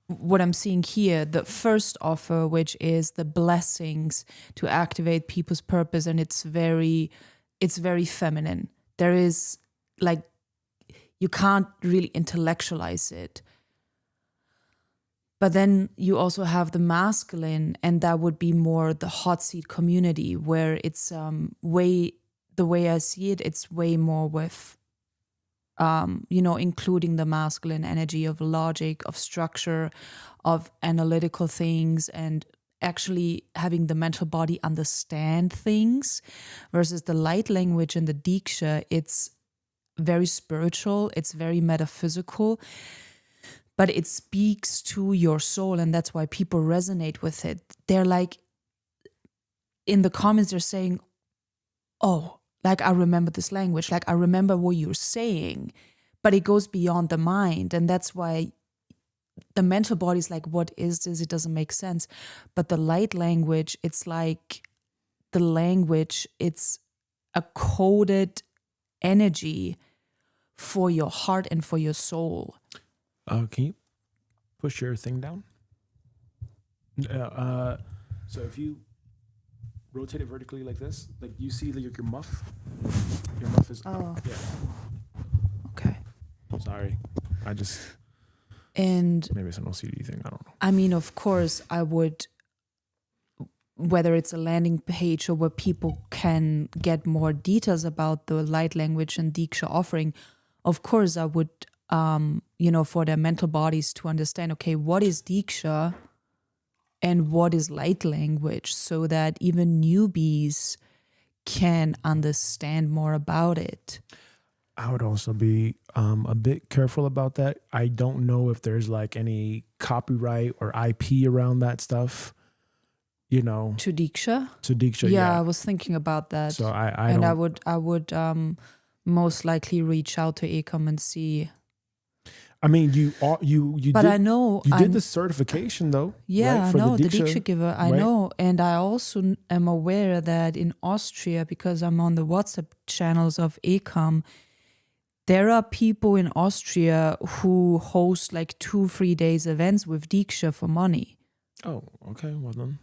what I'm seeing here, the first offer, which is the blessings to activate people's purpose, and it's very feminine. There is like, you can't really intellectualize it. But then you also have the masculine, and that would be more the hot seat community, where it's the way I see it, it's way more with, including the masculine energy of logic, of structure, of analytical things, and actually having the mental body understand things, versus the light language and the Diksha. It's very spiritual, it's very metaphysical, but it speaks to your soul, and that's why people resonate with it. They're like, in the comments, they're saying, oh, like I remember this language, like I remember what you're saying, but it goes beyond the mind. And that's why the mental body is like, what is this? It doesn't make sense. But the light language, it's like the language, it's a coded energy for your heart and for your soul. Can push your thing down. So if you rotate it vertically like this, like you see like your muff. Your muff is Oh. yeah. Okay. Sorry, I just And maybe it's an OCD thing. I don't know. I mean, of course, I would, whether it's a landing page or where people can get more details about the light language and Diksha offering, of course, I would, for their mental bodies to understand, okay, what is Diksha and what is light language, so that even newbies can understand more about it. I would also be a bit careful about that. I don't know if there's like any copyright or IP around that stuff. You know, To Diksha? to Diksha. Yeah, Yeah. I was thinking about that. So I and don't. I would most likely reach out to Ecom and see. I mean, you But did, I know you I did the certification though. yeah, right? I For know the the Diksha giver. I right? know, and I also am aware that in Austria, because I'm on the WhatsApp channels of Ecom, there are people in Austria who host like 2-3 days events with Diksha for money. Oh, okay. Well then,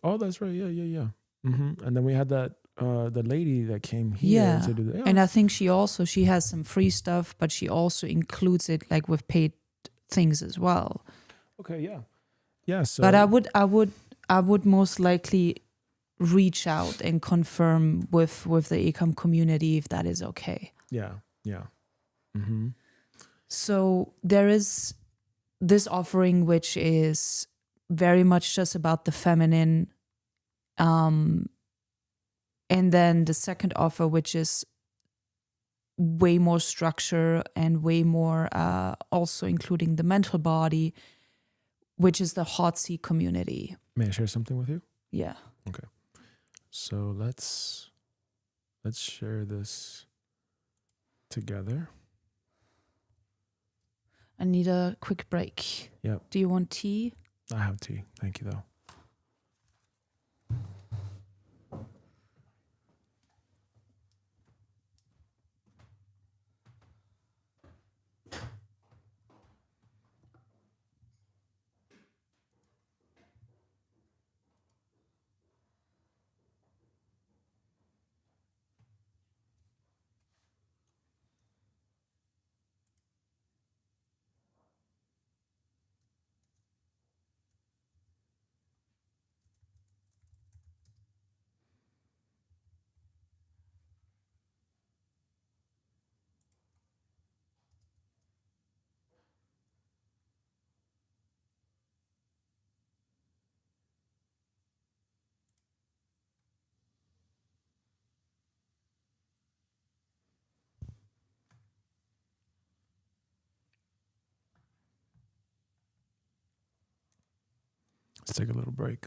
oh, that's right. Yeah. And then we had that the lady that came here Yeah. to do that. Yeah. And I think she has some free stuff, but she also includes it like with paid things as well. Okay. Yeah. Yeah. So, But I would most likely reach out and confirm with the Ecom community if that is okay. yeah. Mm-hmm. So there is this offering which is very much just about the feminine, and then the second offer which is way more structure and way more also including the mental body, which is the hot seat community. May I share something with you? Yeah. So let's share this together. I need a quick break. Yep. Do you want tea? I have tea. Thank you though. Let's take a little break.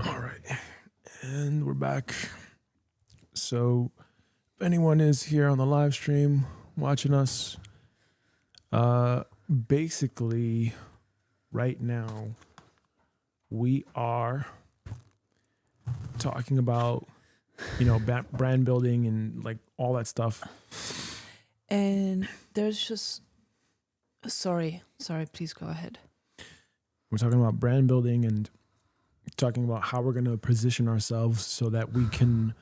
All right. And we're back. So, if anyone is here on the live stream watching us, basically, right now, we are talking about, brand building and like all that stuff. And there's just sorry, please go ahead. We're talking about brand building and talking about how we're going to position ourselves so that we can,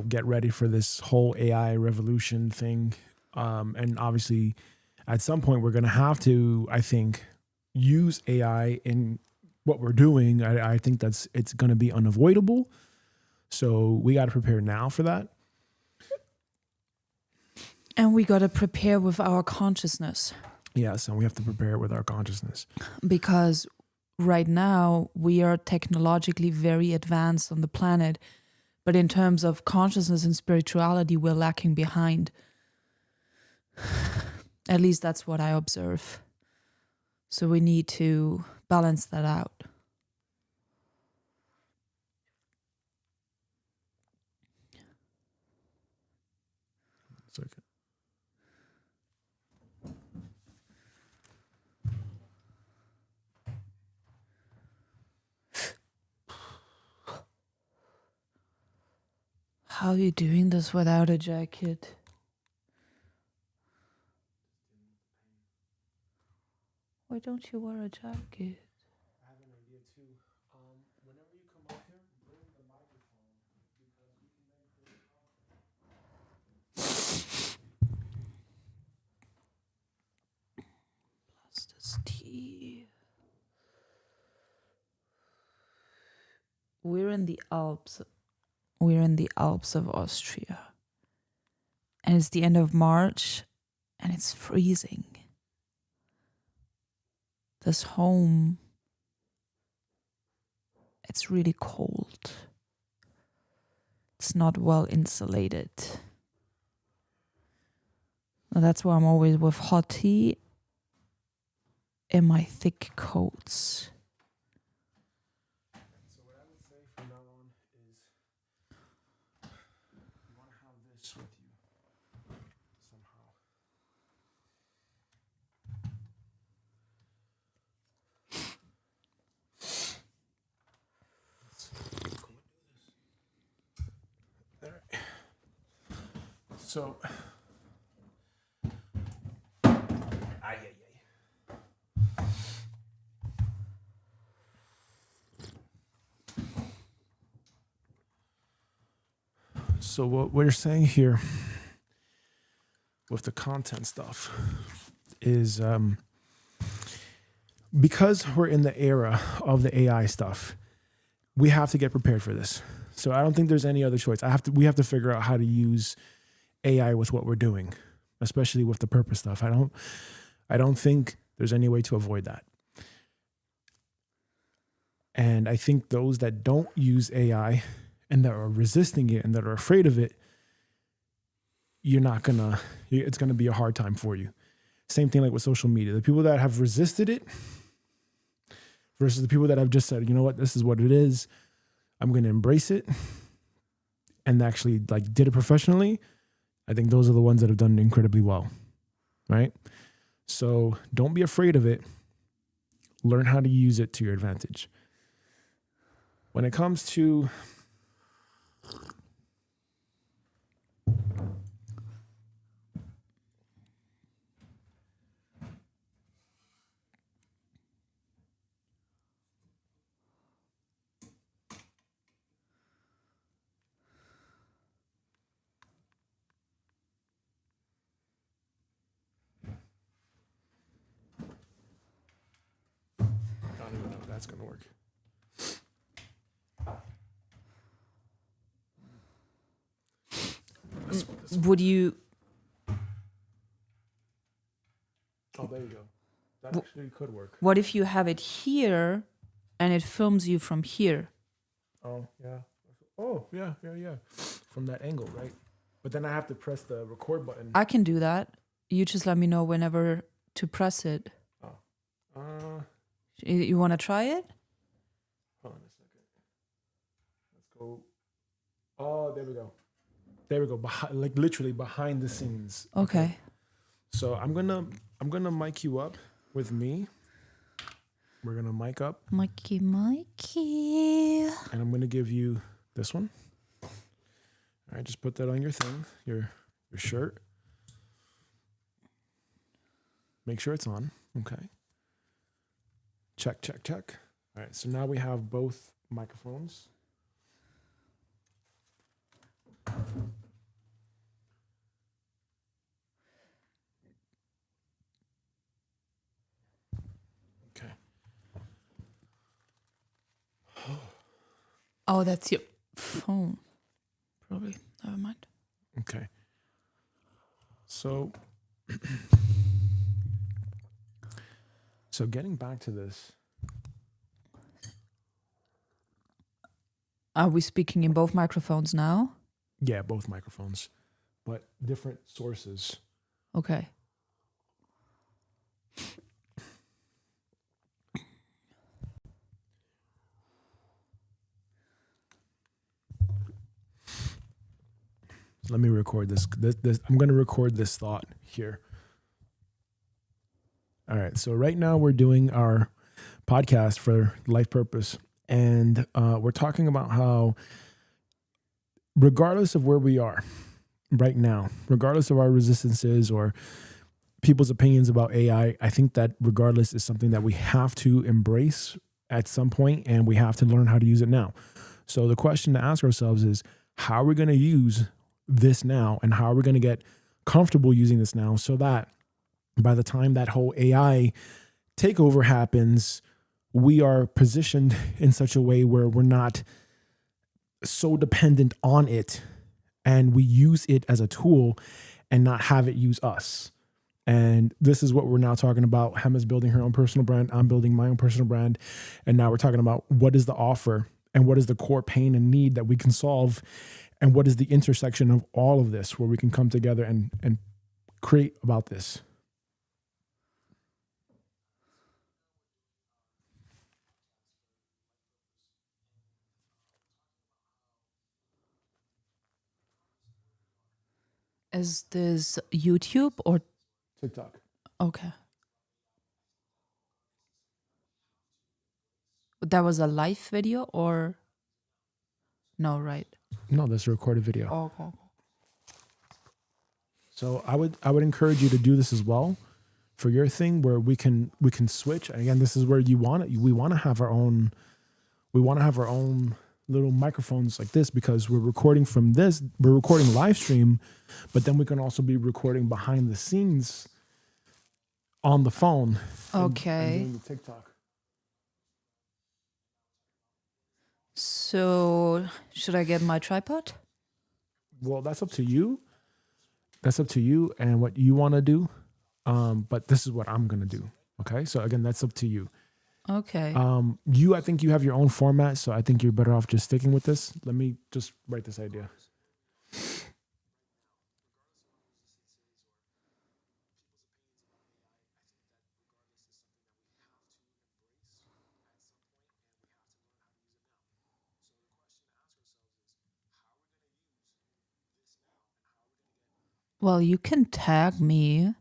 get ready for this whole AI revolution thing. And obviously, at some point, we're going to have to, I think, use AI in what we're doing. I think it's going to be unavoidable. So we got to prepare now for that. And we got to prepare with our consciousness. Yes, and we have to prepare with our consciousness. Because right now we are technologically very advanced on the planet, but in terms of consciousness and spirituality, we're lacking behind. At least that's what I observe. So we need to balance that out. Second. How are you doing this without a jacket? Why don't you wear a jacket? I have an idea too. Whenever you come up here, bring the microphone because we can then hear Plus this tea. We're in the Alps. We're in the Alps of Austria. And it's the end of March and it's freezing. This home, it's really cold. It's not well insulated. Now that's why I'm always with hot tea and my thick coats. So what I would say from now on is you want to have this with you somehow. All right. So, So what we're saying here with the content stuff is because we're in the era of the AI stuff, we have to get prepared for this. So I don't think there's any other choice. We have to figure out how to use AI with what we're doing, especially with the purpose stuff. I don't think there's any way to avoid that. And I think those that don't use AI and that are resisting it and that are afraid of it, it's gonna be a hard time for you. Same thing like with social media. The people that have resisted it versus the people that have just said, you know what, this is what it is. I'm gonna embrace it and actually like did it professionally. I think those are the ones that have done incredibly well, right? So don't be afraid of it. Learn how to use it to your advantage. When it comes to I don't even know if that's gonna work. Would you? Oh, there you go. That actually could work. What if you have it here and it films you from here? Oh, yeah. Oh, yeah. From that angle, right? But then I have to press the record button. I can do that. You just let me know whenever to press it. Oh. You want to try it? Hold on a Oh, there we go. There we go. Like literally behind the scenes. Okay. So I'm gonna mic you up with me. We're gonna mic up, Mikey. and I'm gonna give you this one. All right, just put that on your thing, your shirt. Make sure it's on. Okay. Check, check, check. All right, so now we have both microphones. Okay. Oh, that's your phone. Probably. Never mind. Okay. So, so getting back to this. Are we speaking in both microphones now? Yeah, both microphones, but different sources. Okay. Let me record this. I'm going to record this thought here. All right. So right now we're doing our podcast for Life Purpose, and we're talking about how, regardless of where we are right now, regardless of our resistances or people's opinions about AI, I think that regardless is something that we have to embrace at some point, and we have to learn how to use it now. So the question to ask ourselves is, how are we going to use this now, and how are we going to get comfortable using this now, so that by the time that whole AI takeover happens, we are positioned in such a way where we're not so dependent on it, and we use it as a tool and not have it use us. And this is what we're now talking about. Hema's building her own personal brand. I'm building my own personal brand. And now we're talking about what is the offer and what is the core pain and need that we can solve, and what is the intersection of all of this where we can come together and create about this. Is this YouTube or TikTok. okay? That was a live video or no? Right. No, that's a recorded video. Okay. So I would encourage you to do this as well for your thing, where we can switch. And again, this is where we want to have our own little microphones like this, because we're recording from this, we're recording live stream, but then we can also be recording behind the scenes on the phone. Okay. And doing the TikTok. So should I get my tripod? Well, that's up to you. That's up to you and what you want to do. But this is what I'm gonna do. Okay. So again, that's up to you. Okay. I think you have your own format, so I think you're better off just sticking with this. Let me just write this idea. Well, you can tag me.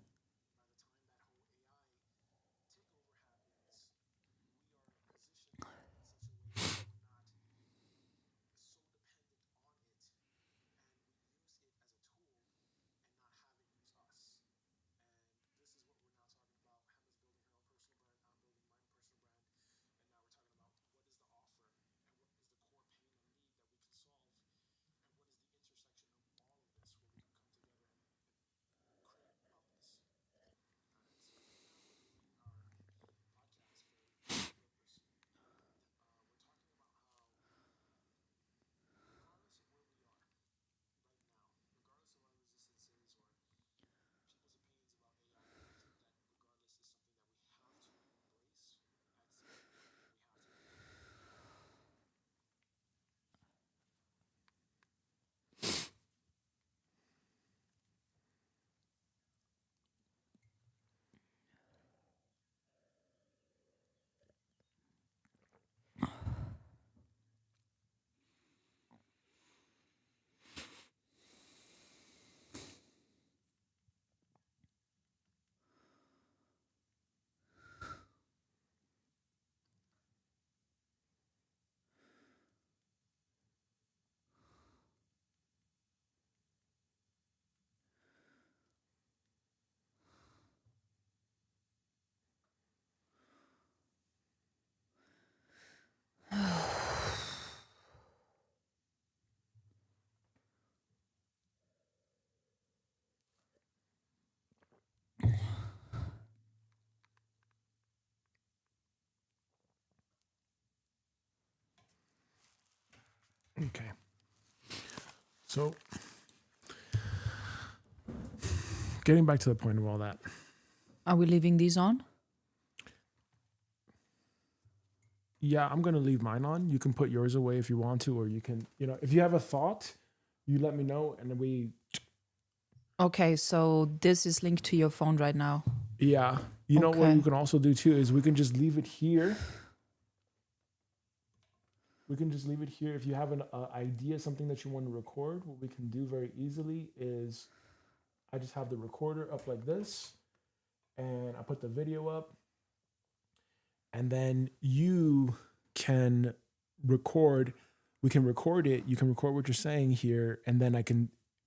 Okay. So, getting back to the point of all that. Are we leaving these on? Yeah, I'm going to leave mine on. You can put yours away if you want to, or you can, if you have a thought, you let me know and then we. Okay, so this is linked to your phone right now. Yeah. You know what Okay. we can also do too is we can just leave it here. We can just leave it here. If you have an idea, something that you want to record, what we can do very easily is I just have the recorder up like this and I put the video up. And then you can record, we can record it. You can record what you're saying here. And then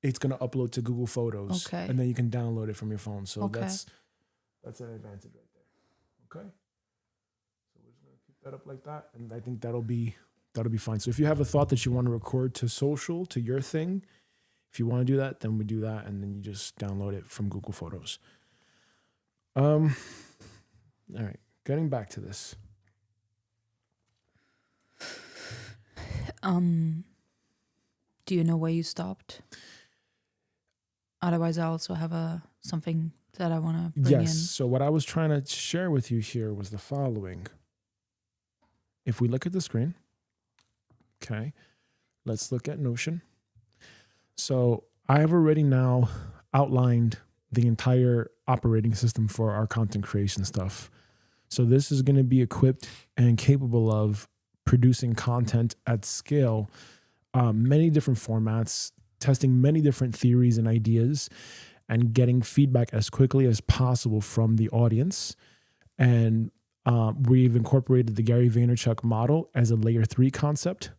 it's going to upload to Google Photos. Okay. And then you can download it from your phone. So Okay. that's an advantage right there. Okay. So we're just going to keep that up like that. And I think that'll be fine. So if you have a thought that you want to record to social, to your thing, if you want to do that, then we do that. And then you just download it from Google Photos. All right. Getting back to this. Do you know where you stopped? Otherwise, I also have something that I want to bring in. Yes. So what I was trying to share with you here was the following. If we look at the screen, okay, let's look at Notion. So I have already now outlined the entire operating system for our content creation stuff. So this is going to be equipped and capable of producing content at scale, many different formats, testing many different theories and ideas, and getting feedback as quickly as possible from the audience. And we've incorporated the Gary Vaynerchuk model as a layer 3 concept.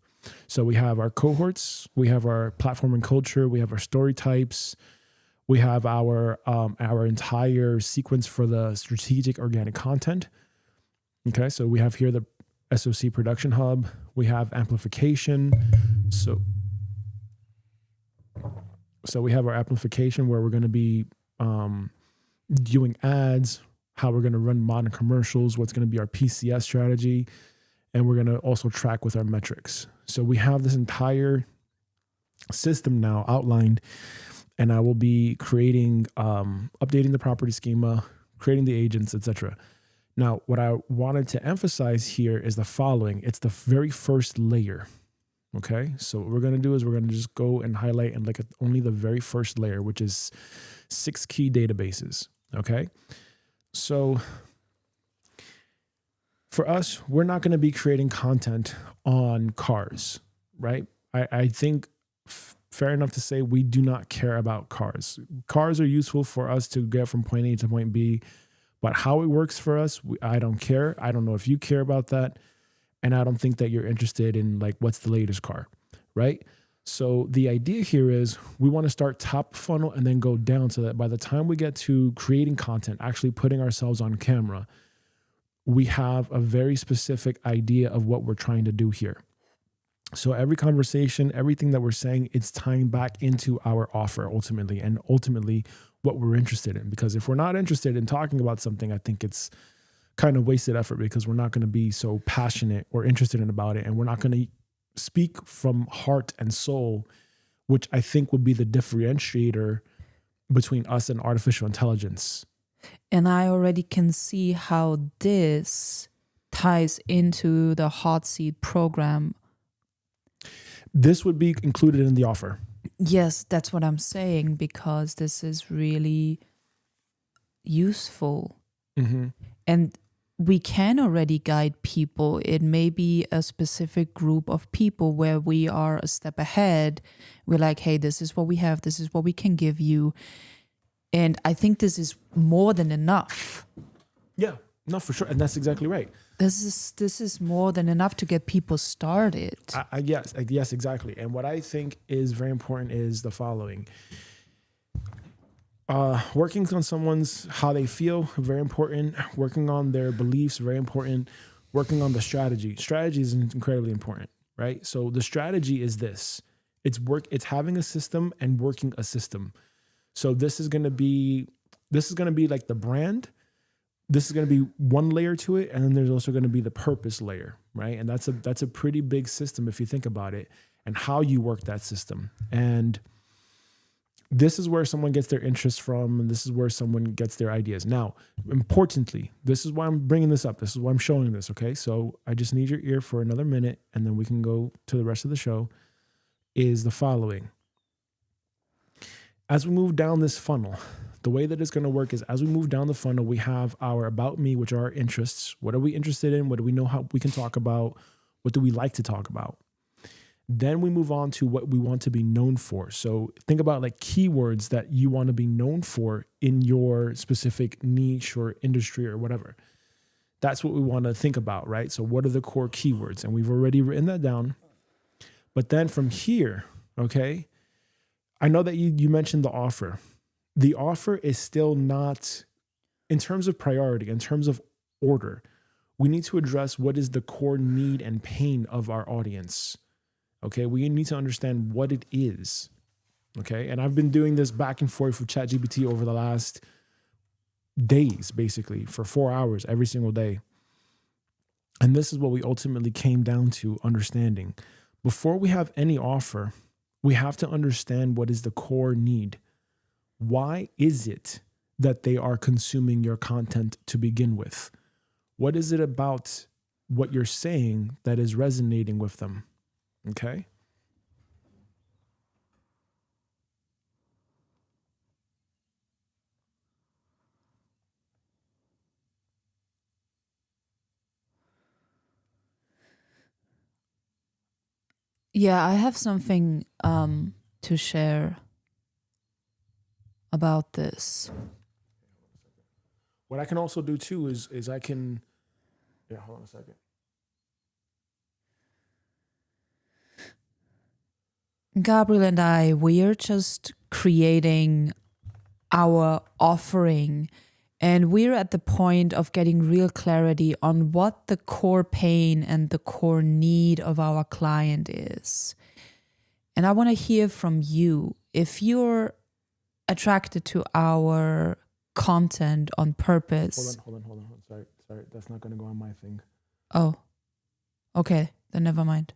So we have our cohorts, we have our platform and culture, we have our story types, we have our entire sequence for the strategic organic content. Okay, so we have here the SOC production hub. We have amplification. So we have our amplification where we're going to be doing ads, how we're going to run modern commercials, what's going to be our PCS strategy, and we're going to also track with our metrics. So we have this entire system now outlined, and I will be creating, updating the property schema, creating the agents, etc. Now, what I wanted to emphasize here is the following. It's the very first layer. Okay, so what we're going to do is we're going to just go and highlight and look at only the very first layer, which is 6 key databases. Okay, so for us, we're not going to be creating content on cars, right? I think fair enough to say we do not care about cars. Cars are useful for us to get from point A to point B, but how it works for us, I don't care. I don't know if you care about that. And I don't think that you're interested in like, what's the latest car, right? So the idea here is we want to start top funnel and then go down so that by the time we get to creating content, actually putting ourselves on camera, we have a very specific idea of what we're trying to do here. So every conversation, everything that we're saying, it's tying back into our offer ultimately, and ultimately what we're interested in. Because if we're not interested in talking about something, I think it's kind of wasted effort because we're not going to be so passionate or interested in about it. And we're not going to speak from heart and soul, which I think would be the differentiator between us and artificial intelligence. And I already can see how this ties into the hot seat program. This would be included in the offer. Yes, that's what I'm saying, because this is really useful. Mm-hmm. And we can already guide people. It may be a specific group of people where we are a step ahead. We're like, hey, this is what we have. This is what we can give you. And I think this is more than enough. Yeah, no, for sure. And that's exactly right. This is more than enough to get people started. Yes, exactly. And what I think is very important is the following. Working on someone's, how they feel, very important. Working on their beliefs, very important. Working on the strategy. Strategy is incredibly important, right? So the strategy is this. It's having a system and working a system. So this is going to be like the brand. This is going to be one layer to it. And then there's also going to be the purpose layer, right? And that's a pretty big system if you think about it. and how you work that system. And this is where someone gets their interest from, and this is where someone gets their ideas. Now, importantly, this is why I'm bringing this up. This is why I'm showing this, okay? So I just need your ear for another minute, and then we can go to the rest of the show, is the following. As we move down this funnel, the way that it's going to work is as we move down the funnel, we have our about me, which are our interests. What are we interested in? What do we know how we can talk about? What do we like to talk about? Then we move on to what we want to be known for. So think about like keywords that you want to be known for in your specific niche or industry or whatever. That's what we want to think about, right? So what are the core keywords? And we've already written that down. But then from here, okay, I know that you mentioned the offer. The offer is still not, in terms of priority, in terms of order, we need to address what is the core need and pain of our audience. Okay, we need to understand what it is. Okay, and I've been doing this back and forth with ChatGPT over the last days, basically, for 4 hours every single day. And this is what we ultimately came down to understanding. Before we have any offer, we have to understand what is the core need. Why is it that they are consuming your content to begin with? What is it about what you're saying that is resonating with them? Okay. Yeah, I have something to share about this. What I can also do too is I can, hold on a second. Gabriel and I, we're just creating our offering, and we're at the point of getting real clarity on what the core pain and the core need of our client is. And I want to hear from you if you're attracted to our content on purpose. Hold on. Sorry. That's not going to go on my thing. Oh, okay. Then never mind.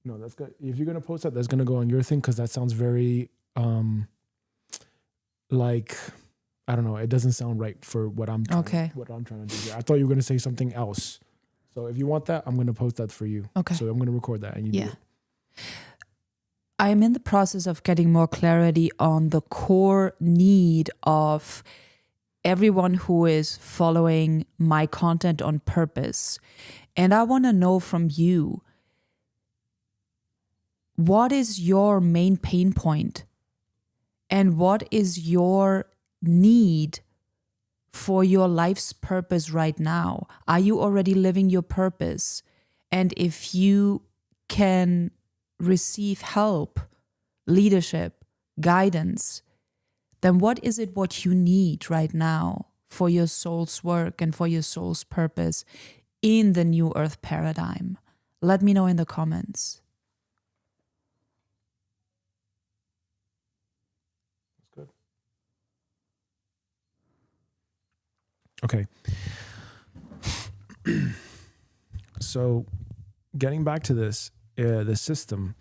No, that's good. If you're going to post that, that's going to go on your thing, because that sounds very, like, I don't know. It doesn't sound right for what I'm trying to do here. I thought you were going to say something else. So if you want that, I'm going to post that for you. Okay. So I'm going to record that and you do it. I'm in the process of getting more clarity on the core need of everyone who is following my content on purpose. And I want to know from you, what is your main pain point? And what is your need for your life's purpose right now? Are you already living your purpose? And if you can receive help, leadership, guidance, then what is it what you need right now for your soul's work and for your soul's purpose in the new earth paradigm? Let me know in the comments. That's good. Okay. So getting back to this, the system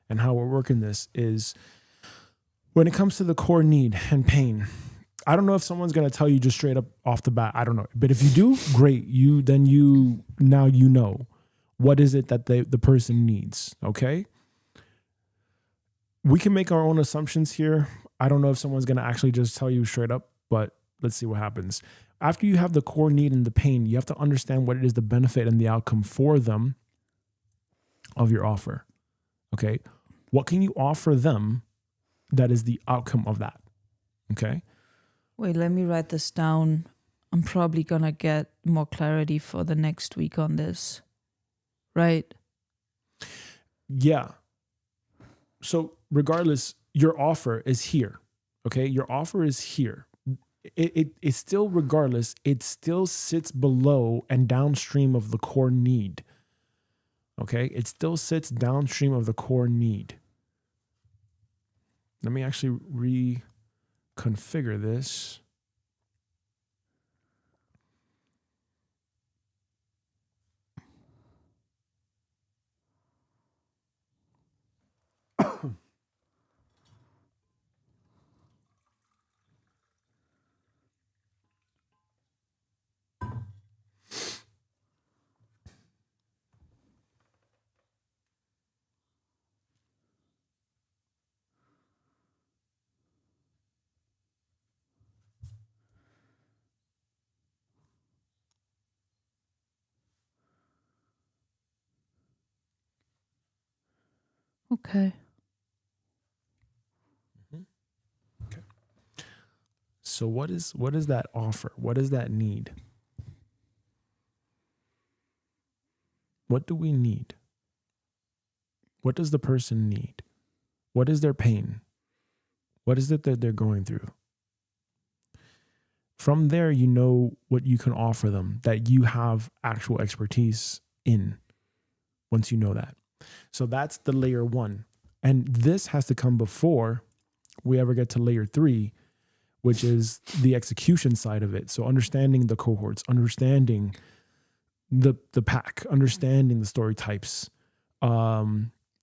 and how we're working this is when it comes to the core need and pain. I don't know if someone's going to tell you just straight up off the bat. I don't know. But if you do, great. Now you know what is it that the person needs. Okay. We can make our own assumptions here. I don't know if someone's going to actually just tell you straight up, but let's see what happens. After you have the core need and the pain, you have to understand what it is, the benefit and the outcome for them of your offer. Okay. What can you offer them that is the outcome of that? Okay. Wait, let me write this down. I'm probably going to get more clarity for the next week on this. Right? Yeah. So regardless, your offer is here. Okay. Your offer is here. It still, regardless, it still sits below and downstream of the core need. Okay. It still sits downstream of the core need. Let me actually reconfigure this. Okay. So what is that offer? What is that need? What do we need? What does the person need? What is their pain? What is it that they're going through? From there, you know what you can offer them, that you have actual expertise in once you know that. So that's the layer 1. And this has to come before we ever get to layer 3, which is the execution side of it. So understanding the cohorts, understanding the pack, understanding the story types.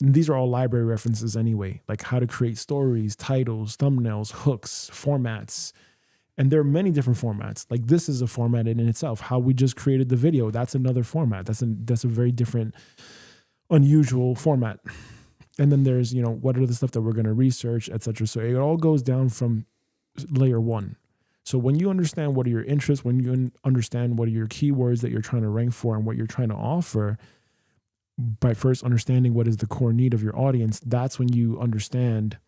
These are all library references anyway, like how to create stories, titles, thumbnails, hooks, formats. And there are many different formats. Like this is a format in itself. How we just created the video, that's another format. That's a very different, unusual format. And then there's, what are the stuff that we're going to research, etc. So it all goes down from layer 1. So when you understand what are your interests, when you understand what are your keywords that you're trying to rank for and what you're trying to offer, by first understanding what is the core need of your audience, that's when you understand,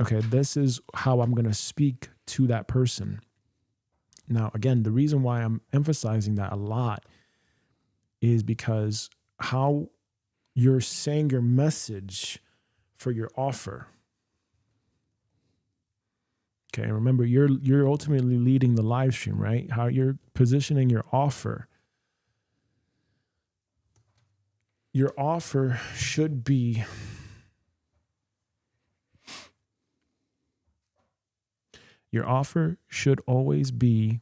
okay, this is how I'm going to speak to that person. Now, again, the reason why I'm emphasizing that a lot is because how you're saying your message for your offer. Okay, and remember, you're ultimately leading the live stream, right? How you're positioning your offer. Your offer should be always be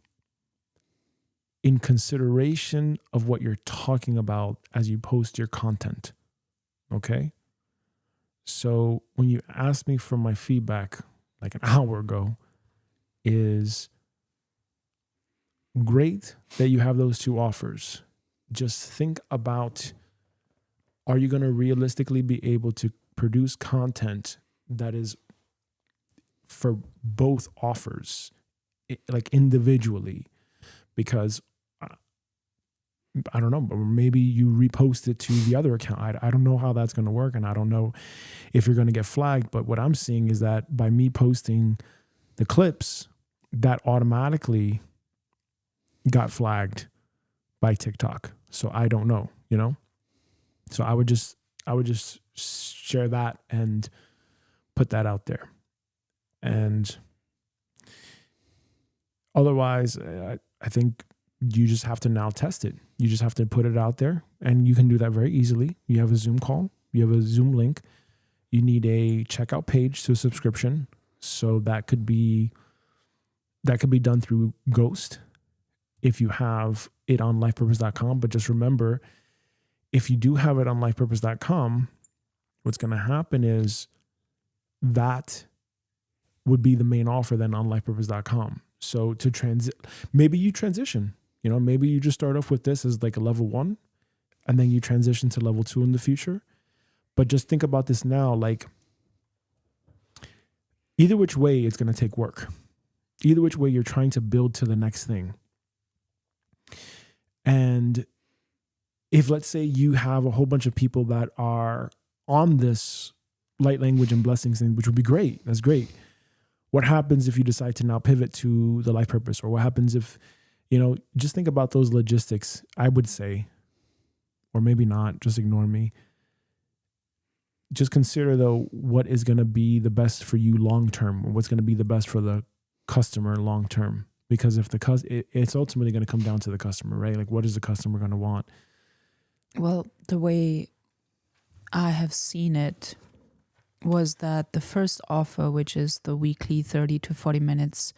in consideration of what you're talking about as you post your content. Okay? So when you asked me for my feedback like an hour ago, is great that you have those 2 offers. Just think about, are you going to realistically be able to produce content that is for both offers, like individually? Because I don't know, maybe you repost it to the other account. I don't know how that's going to work, and I don't know if you're going to get flagged. But what I'm seeing is that by me posting the clips, that automatically got flagged by TikTok. So I don't know, So I would just share that and put that out there. And otherwise, I think you just have to now test it. You just have to put it out there, and you can do that very easily. You have a Zoom call, you have a Zoom link, you need a checkout page to a subscription. So that could be done through Ghost if you have it on lifepurpose.com. But just remember, if you do have it on lifepurpose.com, what's going to happen is that would be the main offer then on lifepurpose.com. So maybe you transition, maybe you just start off with this as like a level 1, and then you transition to level 2 in the future. But just think about this now, like either which way, it's going to take work. Either which way, you're trying to build to the next thing. And if, let's say, you have a whole bunch of people that are on this light language and blessings thing, which would be great. That's great. What happens if you decide to now pivot to the life purpose? Or what happens if, just think about those logistics, I would say, or maybe not, just ignore me. Just consider, though, what is going to be the best for you long term, or what's going to be the best for the customer long term. Because if it's ultimately going to come down to the customer, right? Like, what is the customer going to want? Well, the way I have seen it was that the first offer, which is the weekly 30 to 40 minutes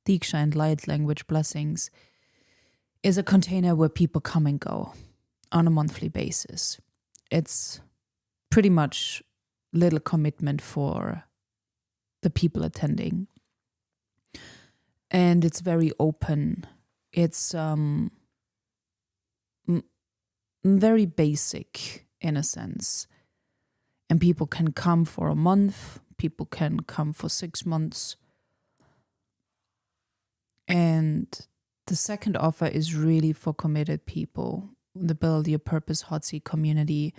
Diksha and light language blessings, is a container where people come and go on a monthly basis. It's pretty much little commitment for the people attending. And it's very open. It's very basic in a sense. And people can come for a month. People can come for 6 months. And the second offer is really for committed people. The Build Your Purpose Hot Seat community.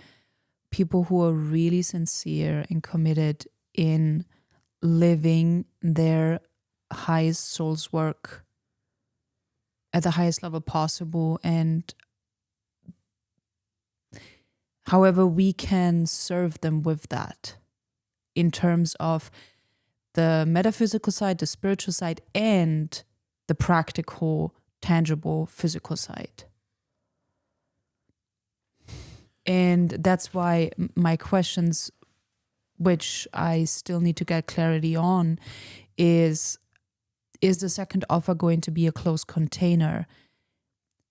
people who are really sincere and committed in living their highest soul's work at the highest level possible. And however we can serve them with that in terms of the metaphysical side, the spiritual side, and the practical, tangible, physical side. And that's why my questions, which I still need to get clarity on, is the second offer going to be a closed container?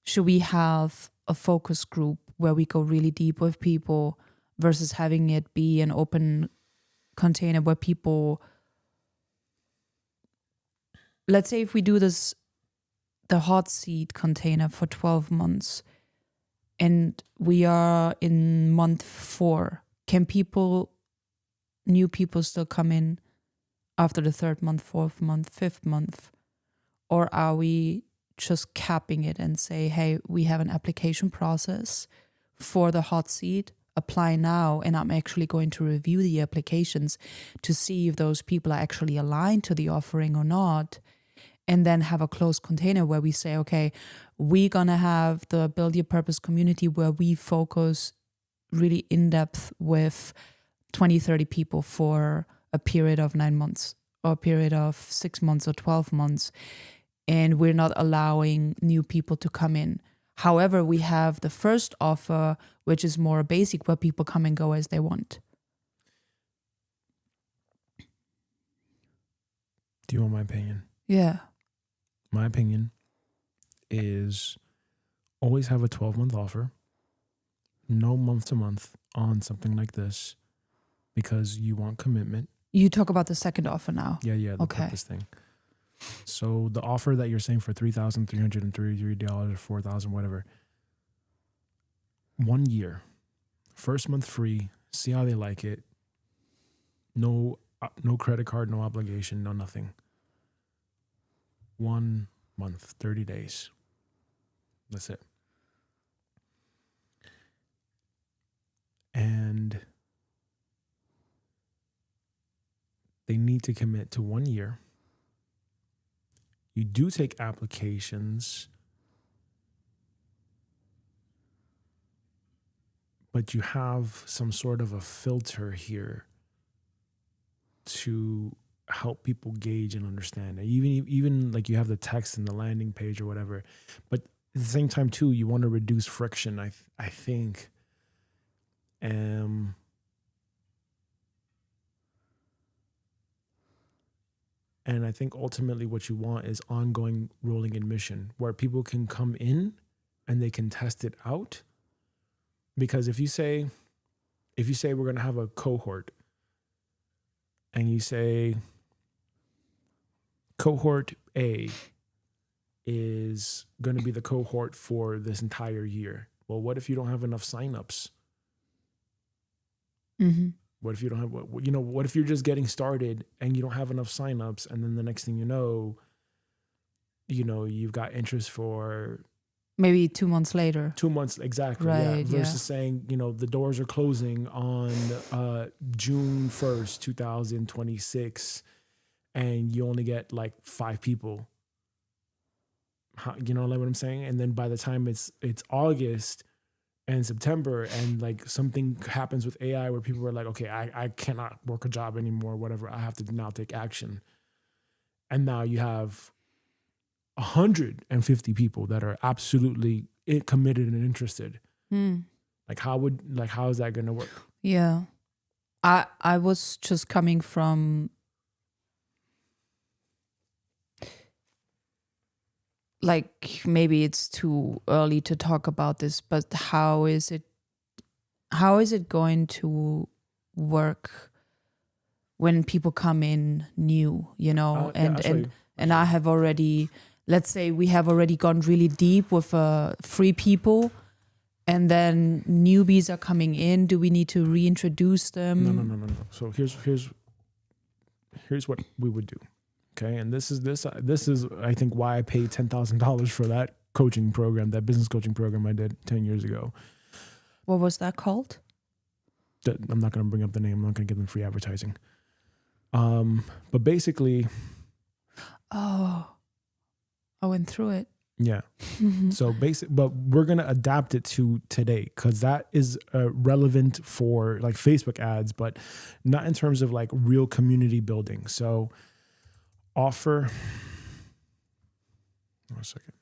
Should we have a focus group where we go really deep with people versus having it be an open container where people, let's say if we do this, the hot seat container for 12 months and we are in month 4, can new people still come in after the 3rd month, 4th month, 5th month? Or are we just capping it and say, hey, we have an application process for the hot seat, apply now, and I'm actually going to review the applications to see if those people are actually aligned to the offering or not, and then have a closed container where we say, okay, we're gonna have the Build Your Purpose community where we focus really in depth with 20, 30 people for a period of 9 months or a period of 6 months or 12 months. And we're not allowing new people to come in. However, we have the first offer, which is more basic, where people come and go as they want. Do you want my opinion? Yeah. My opinion is always have a 12-month offer, no month to month on something like this, because you want commitment. You talk about the second offer now. Yeah, the Okay. purpose thing. So the offer that you're saying for $3,333 or $4,000, whatever, 1 year, first month free, see how they like it. No credit card, no obligation, no nothing. 1 month, 30 days. That's it. And they need to commit to 1 year. You do take applications, but you have some sort of a filter here to help people gauge and understand. Even like you have the text and the landing page or whatever, but at the same time too, you want to reduce friction. I think, and I think ultimately what you want is ongoing rolling admission where people can come in and they can test it out. Because if you say we're going to have a cohort and you say cohort A is going to be the cohort for this entire year. Well, what if you don't have enough signups? Mm-hmm. What if you don't have, what if you're just getting started and you don't have enough signups, and then the next thing you know, you've got interest for maybe 2 months later. 2 months, exactly. Right, yeah. Versus saying, the doors are closing on June 1st, 2026, and you only get like 5 people. You know what I'm saying? And then by the time it's August and September, and like something happens with AI where people are like, okay, I cannot work a job anymore, whatever. I have to now take action. And now you have 150 people that are absolutely committed and interested. Like how is that going to work? Yeah. I was just coming from like, maybe it's too early to talk about this, but how is it going to work when people come in new, and I have already, let's say we have already gone really deep with 3 people, and then newbies are coming in. Do we need to reintroduce them? No. So here's what we would do. Okay, and this is I think why I paid $10,000 for that coaching program, that business coaching program I did 10 years ago. What was that called? I'm not going to bring up the name. I'm not going to give them free advertising. But basically, Oh, I went through it. yeah. So but we're going to adapt it to today because that is relevant for like Facebook ads, but not in terms of like real community building. So offer, 1 second.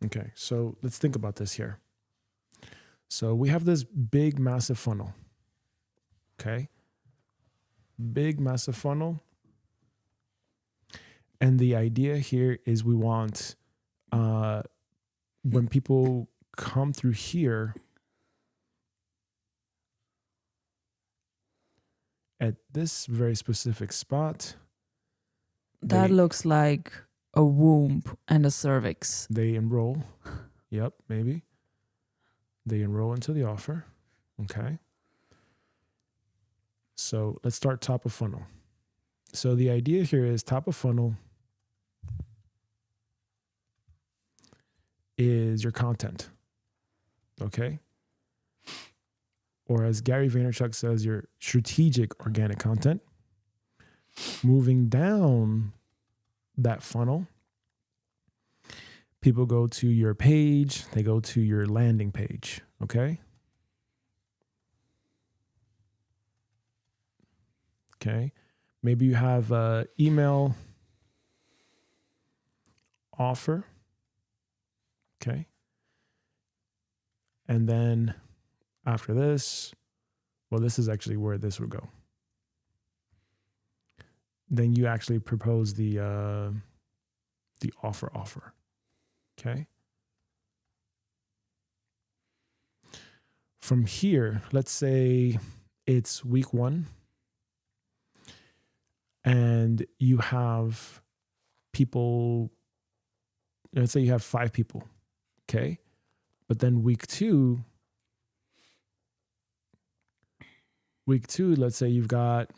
Okay, so let's think about this here. So we have this big, massive funnel. Okay. Big, massive funnel. And the idea here is we want, when people come through here at this very specific spot, That looks like a womb and a cervix. they enroll. Yep, maybe. They enroll into the offer. Okay. So let's start top of funnel. So the idea here is top of funnel is your content. Okay. Or as Gary Vaynerchuk says, your strategic organic content. Moving down that funnel, people go to your page, they go to your landing page. Okay. Okay. Maybe you have an email offer. Okay. And then after this, well, this is actually where this would go. Then you actually propose the offer. Okay. From here, let's say it's week 1 and you have people, let's say you have 5 people. Okay. But then week 2, let's say you've got,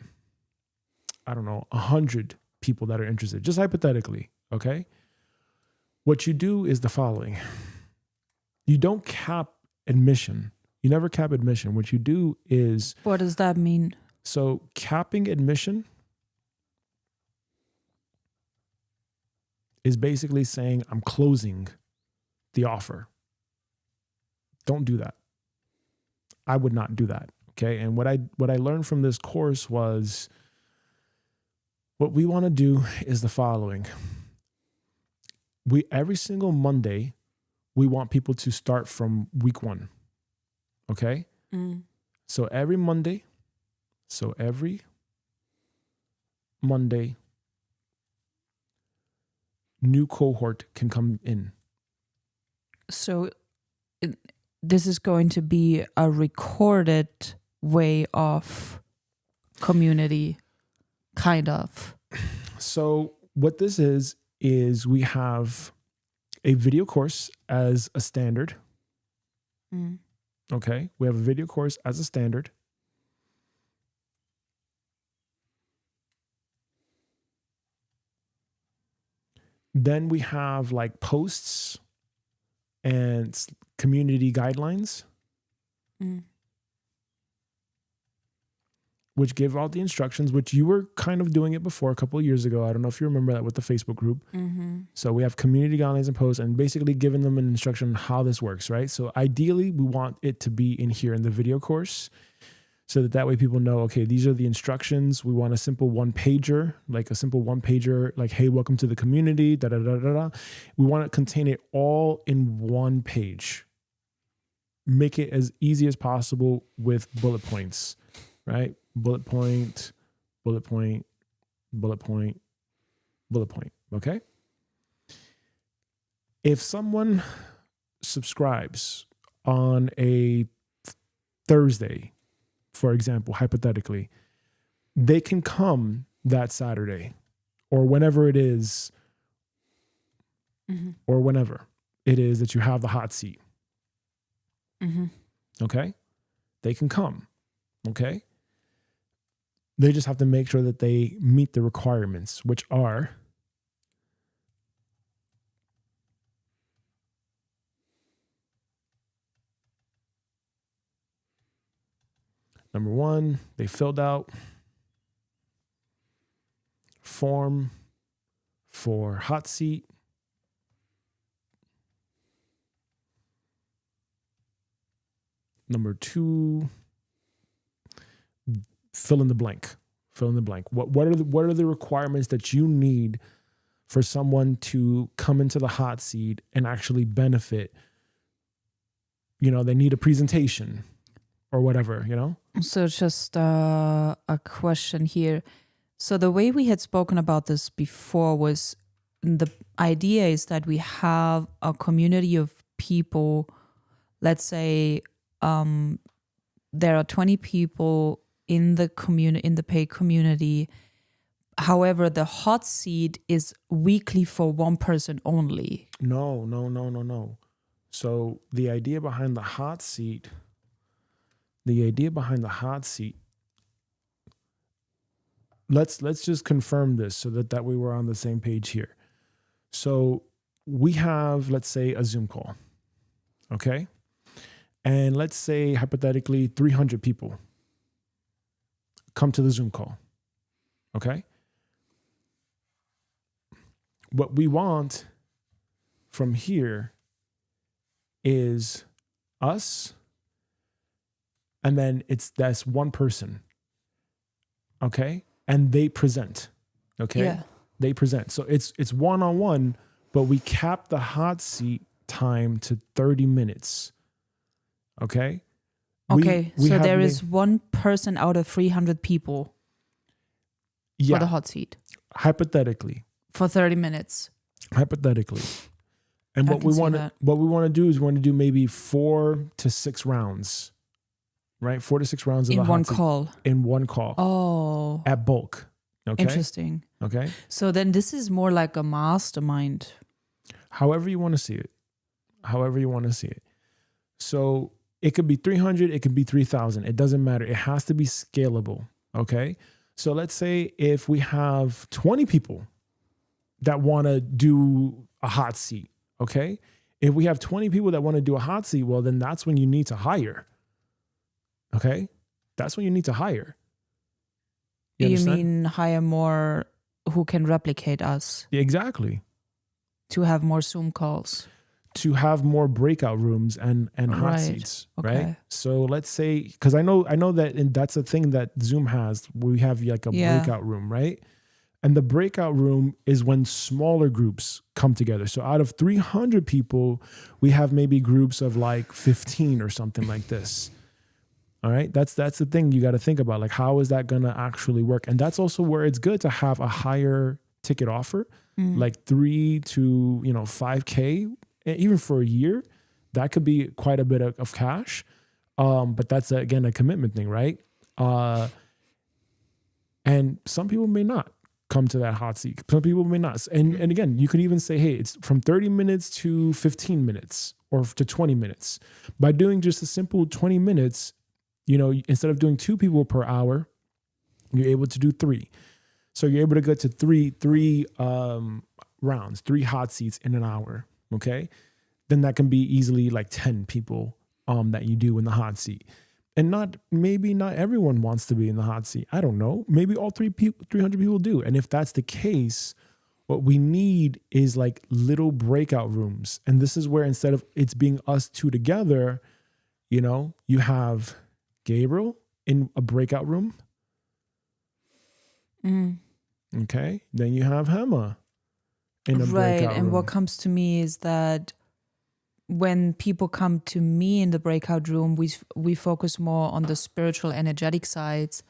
I don't know, 100 people that are interested, just hypothetically. Okay. What you do is the following. You don't cap admission. You never cap admission. What you do is... What does that mean? So capping admission is basically saying I'm closing the offer. Don't do that. I would not do that. Okay. And what I learned from this course was what we want to do is the following. Every single Monday, we want people to start from week 1. Okay. So every Monday, new cohort can come in. So this is going to be a recorded way of community, kind of. So what this is we have a video course as a standard. Okay. We have a video course as a standard. Then we have like posts and community guidelines, which give all the instructions, which you were kind of doing it before a couple of years ago. I don't know if you remember that with the Facebook group. So we have community guidelines and posts and basically giving them an instruction on how this works, right? So ideally, we want it to be in here in the video course so that way people know, okay, these are the instructions. We want a simple one-pager, like, hey, welcome to the community, da-da-da-da-da. We want to contain it all in one page. Make it as easy as possible with bullet points, right? Bullet point, bullet point, bullet point, bullet point. Okay. If someone subscribes on a Thursday, for example, hypothetically, they can come that Saturday or whenever it is, or whenever it is that you have the hot seat. Okay. They can come. Okay. They just have to make sure that they meet the requirements, which are number one, they filled out form for hot seat. Number two, fill in the blank. Fill in the blank. What are the requirements that you need for someone to come into the hot seat and actually benefit? You know, they need a presentation or whatever, you know? So just a question here. So the way we had spoken about this before was the idea is that we have a community of people. Let's say there are 20 people in the paid community. However, the hot seat is weekly for one person only. No. So the idea behind the hot seat, let's just confirm this so that we were on the same page here. So we have, let's say, a Zoom call, okay? And let's say hypothetically 300 people come to the Zoom call, okay? What we want from here is us, and then that's one person, okay? And they present, okay? Yeah. They present. So it's one-on-one, but we cap the hot seat time to 30 minutes, okay? Okay, so there is one person out of 300 people for the hot seat. Hypothetically. For 30 minutes. Hypothetically. And what we want to do is we want to do maybe 4 to 6 rounds, right? 4 to 6 rounds of in a hot one seat call. In one call. Oh. At bulk. Okay. Interesting. Okay. So then this is more like a mastermind. However you want to see it. So it could be 300, it could be 3,000. It doesn't matter. It has to be scalable. Okay. So let's say if we have 20 people that want to do a hot seat. Okay. If we have 20 people that want to do a hot seat, well, then that's when you need to hire. Okay. That's when you need to hire. You mean hire more who can replicate us? Exactly. To have more Zoom calls. To have more breakout rooms and hot seats, okay. right? So let's say, because I know that that's a thing that Zoom has. We have like a breakout room, right? And the breakout room is when smaller groups come together. So out of 300 people, we have maybe groups of like 15 or something like this. All right. That's the thing you got to think about. Like, how is that going to actually work? And that's also where it's good to have a higher ticket offer, like 3 to 5K, even for a year. That could be quite a bit of cash. But that's again a commitment thing, right? And some people may not come to that hot seat. Some people may not. And again, you could even say, hey, it's from 30 minutes to 15 minutes or to 20 minutes. By doing just a simple 20 minutes, instead of doing 2 people per hour, you're able to do 3. So you're able to get to three rounds, 3 hot seats in an hour. Okay. Then that can be easily like 10 people that you do in the hot seat. And maybe not everyone wants to be in the hot seat. I don't know. Maybe all 300 people do. And if that's the case, what we need is like little breakout rooms. And this is where instead of it's being us 2 together, you have Gabriel in a breakout room. Okay. Then you have Hema in a breakout room. And what comes to me is that when people come to me in the breakout room, we focus more on the spiritual, energetic sides.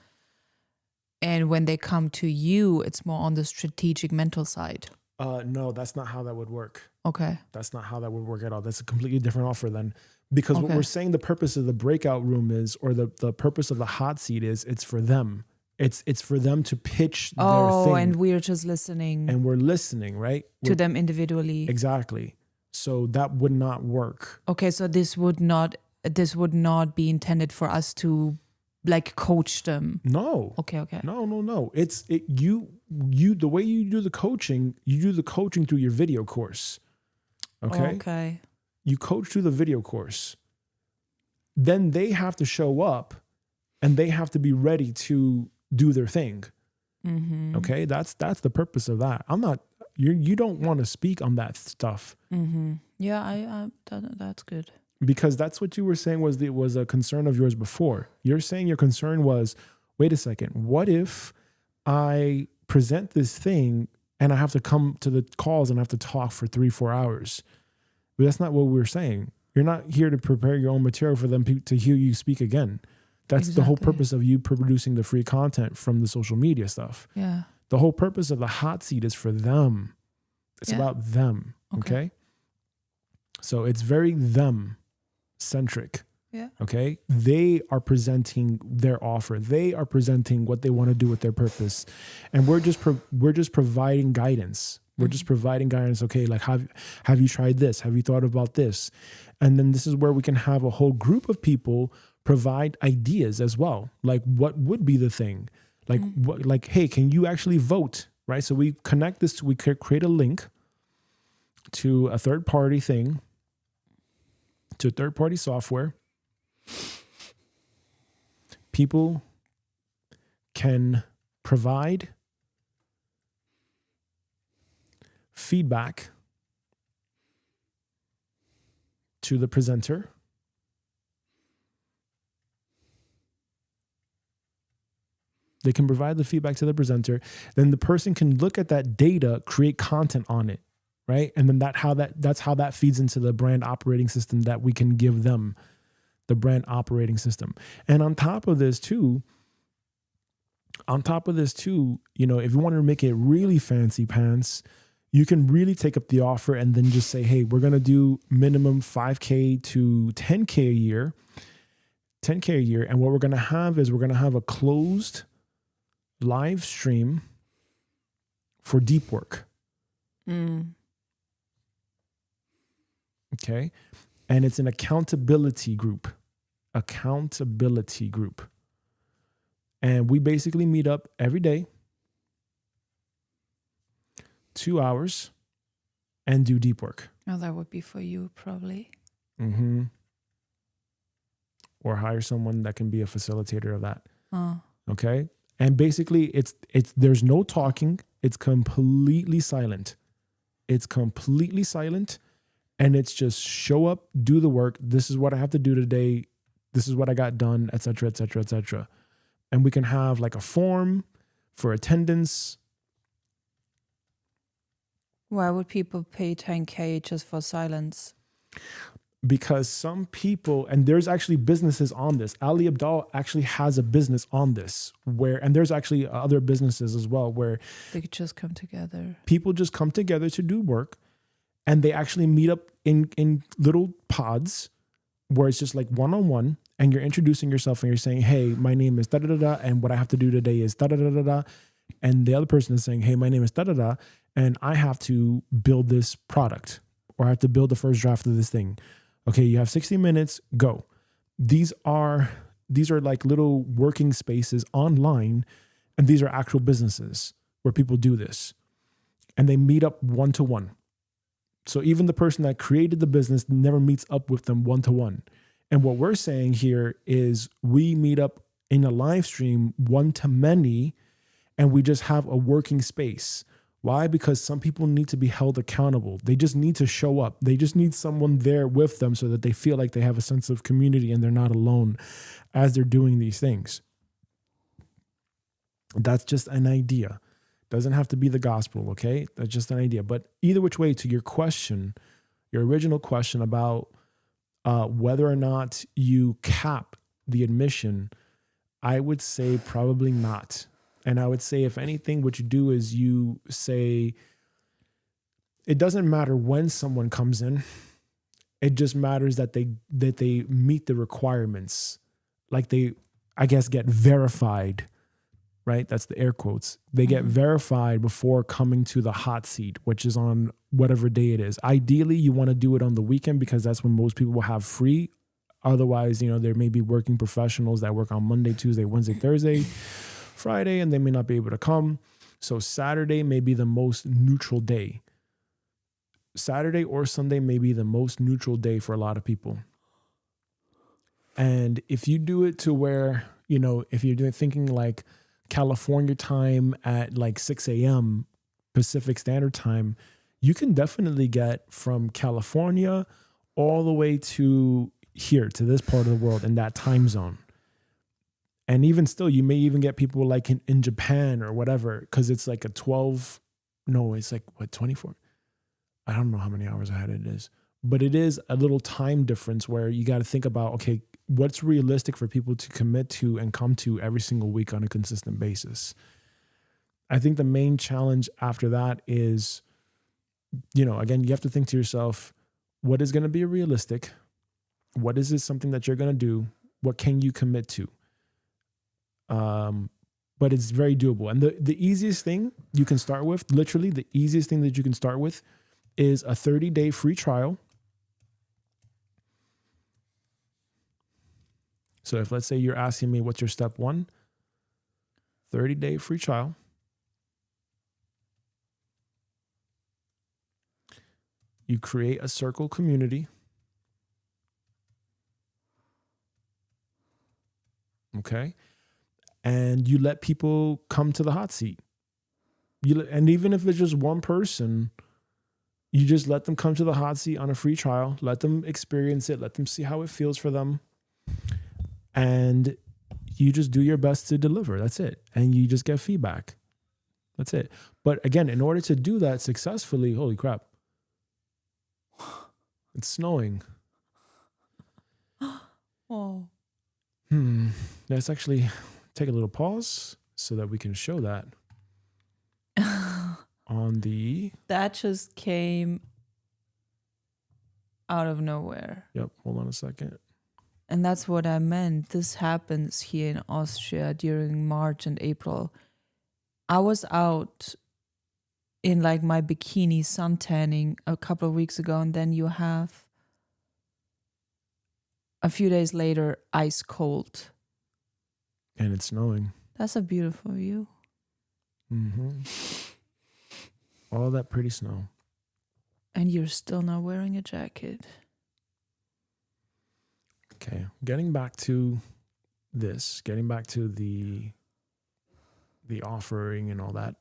And when they come to you, it's more on the strategic, mental side. No, that's not how that would work. Okay. That's not how that would work at all. That's a completely different offer then. Because what we're saying the purpose of the breakout room is, or the purpose of the hot seat is, it's for them. It's for them to pitch their thing. Oh, and we're just listening. And we're listening, right? To them individually. Exactly. So that would not work. Okay, so this would not be intended for us to like coach them. No. Okay. No. You the way you do the coaching through your video course. Okay. You coach through the video course. Then they have to show up and they have to be ready to do their thing. Mm-hmm. Okay. That's the purpose of that. You don't want to speak on that stuff. Mm-hmm. Yeah, that's good. Because that's what you were saying was a concern of yours before. You're saying your concern was, wait a second, what if I present this thing and I have to come to the calls and I have to talk for 3-4 hours? But that's not what we're saying. You're not here to prepare your own material for them to hear you speak again. That's the whole purpose of you producing the free content from the social media stuff. Yeah. The whole purpose of the hot seat is for them. It's about them. Okay. So it's very them centric. Yeah. Okay. They are presenting their offer. They are presenting what they want to do with their purpose. And we're just providing guidance. We're just providing guidance. Okay. Like, have you tried this? Have you thought about this? And then this is where we can have a whole group of people provide ideas as well. Like, what would be the thing? Like, like, hey, can you actually vote? Right. So we connect this, we create a link to a third party thing, to third party software. People can provide feedback to the presenter. They can provide the feedback to the presenter. Then the person can look at that data, create content on it, right? And then that's how that feeds into the brand operating system that we can give them, the brand operating system. And on top of this too, you know, if you want to make it really fancy pants, you can really take up the offer and then just say, hey, we're going to do minimum 5K to 10K a year. And what we're going to have is we're going to have a closed live stream for deep work. Okay. And it's an accountability group. And we basically meet up every day, 2 hours, and do deep work. Oh, that would be for you probably. Mm-hmm. Or hire someone that can be a facilitator of that. Okay. And basically it's there's no talking. It's completely silent. And it's just show up, do the work. This is what I have to do today. This is what I got done, et cetera, et cetera, et cetera. And we can have like a form for attendance. Why would people pay 10K just for silence? Because some people, and there's actually businesses on this. Ali Abdaal actually has a business on this and there's actually other businesses as well where they could just come together. People just come together to do work, and they actually meet up in little pods where it's just like one-on-one, and you're introducing yourself and you're saying, hey, my name is da-da-da-da, and what I have to do today is da-da-da-da-da. And the other person is saying, hey, my name is da-da-da, and I have to build this product, or I have to build the first draft of this thing. Okay, you have 60 minutes, go. These are like little working spaces online, and these are actual businesses where people do this. And they meet up one-to-one. So even the person that created the business never meets up with them one-to-one. And what we're saying here is we meet up in a live stream one-to-many, and we just have a working space. Why? Because some people need to be held accountable. They just need to show up. They just need someone there with them so that they feel like they have a sense of community and they're not alone as they're doing these things. That's just an idea. Doesn't have to be the gospel, okay? That's just an idea. But either which way, to your question, your original question about whether or not you cap the admission, I would say probably not. And I would say, if anything, what you do is you say, it doesn't matter when someone comes in. It just matters that they meet the requirements. Like they, I guess, get verified, right? That's the air quotes. They get verified before coming to the hot seat, which is on whatever day it is. Ideally, you want to do it on the weekend because that's when most people will have free Otherwise, there may be working professionals that work on Monday, Tuesday, Wednesday, Thursday, Friday, and they may not be able to come. So Saturday may be the most neutral day. Saturday or Sunday may be the most neutral day for a lot of people. And if you do it to where, if you're thinking like California time at like 6 a.m. Pacific Standard Time, you can definitely get from California all the way to here, to this part of the world in that time zone. And even still, you may even get people like in Japan or whatever, because it's like it's like 24? I don't know how many hours ahead it is, but it is a little time difference where you got to think about, okay, what's realistic for people to commit to and come to every single week on a consistent basis. I think the main challenge after that is, again, you have to think to yourself, what is going to be realistic? What is something that you're going to do? What can you commit to? But it's very doable. And the easiest thing you can start with, literally the easiest thing that you can start with, is a 30-day free trial. So if, let's say you're asking me what's your step one, 30-day free trial. You create a circle community. Okay. And you let people come to the hot seat. And even if it's just one person, you just let them come to the hot seat on a free trial. Let them experience it. Let them see how it feels for them. And you just do your best to deliver. That's it. And you just get feedback. That's it. But again, in order to do that successfully, holy crap, it's snowing. Oh. Let's actually take a little pause so that we can show that on the... That just came out of nowhere. Yep, hold on a second. And that's what I meant. This happens here in Austria during March and April. I was out in like my bikini suntanning a couple of weeks ago, and then you have a few days later ice cold. And it's snowing. That's a beautiful view. Mm-hmm. All that pretty snow. And you're still not wearing a jacket. Okay, getting back to this, getting back to the offering and all that.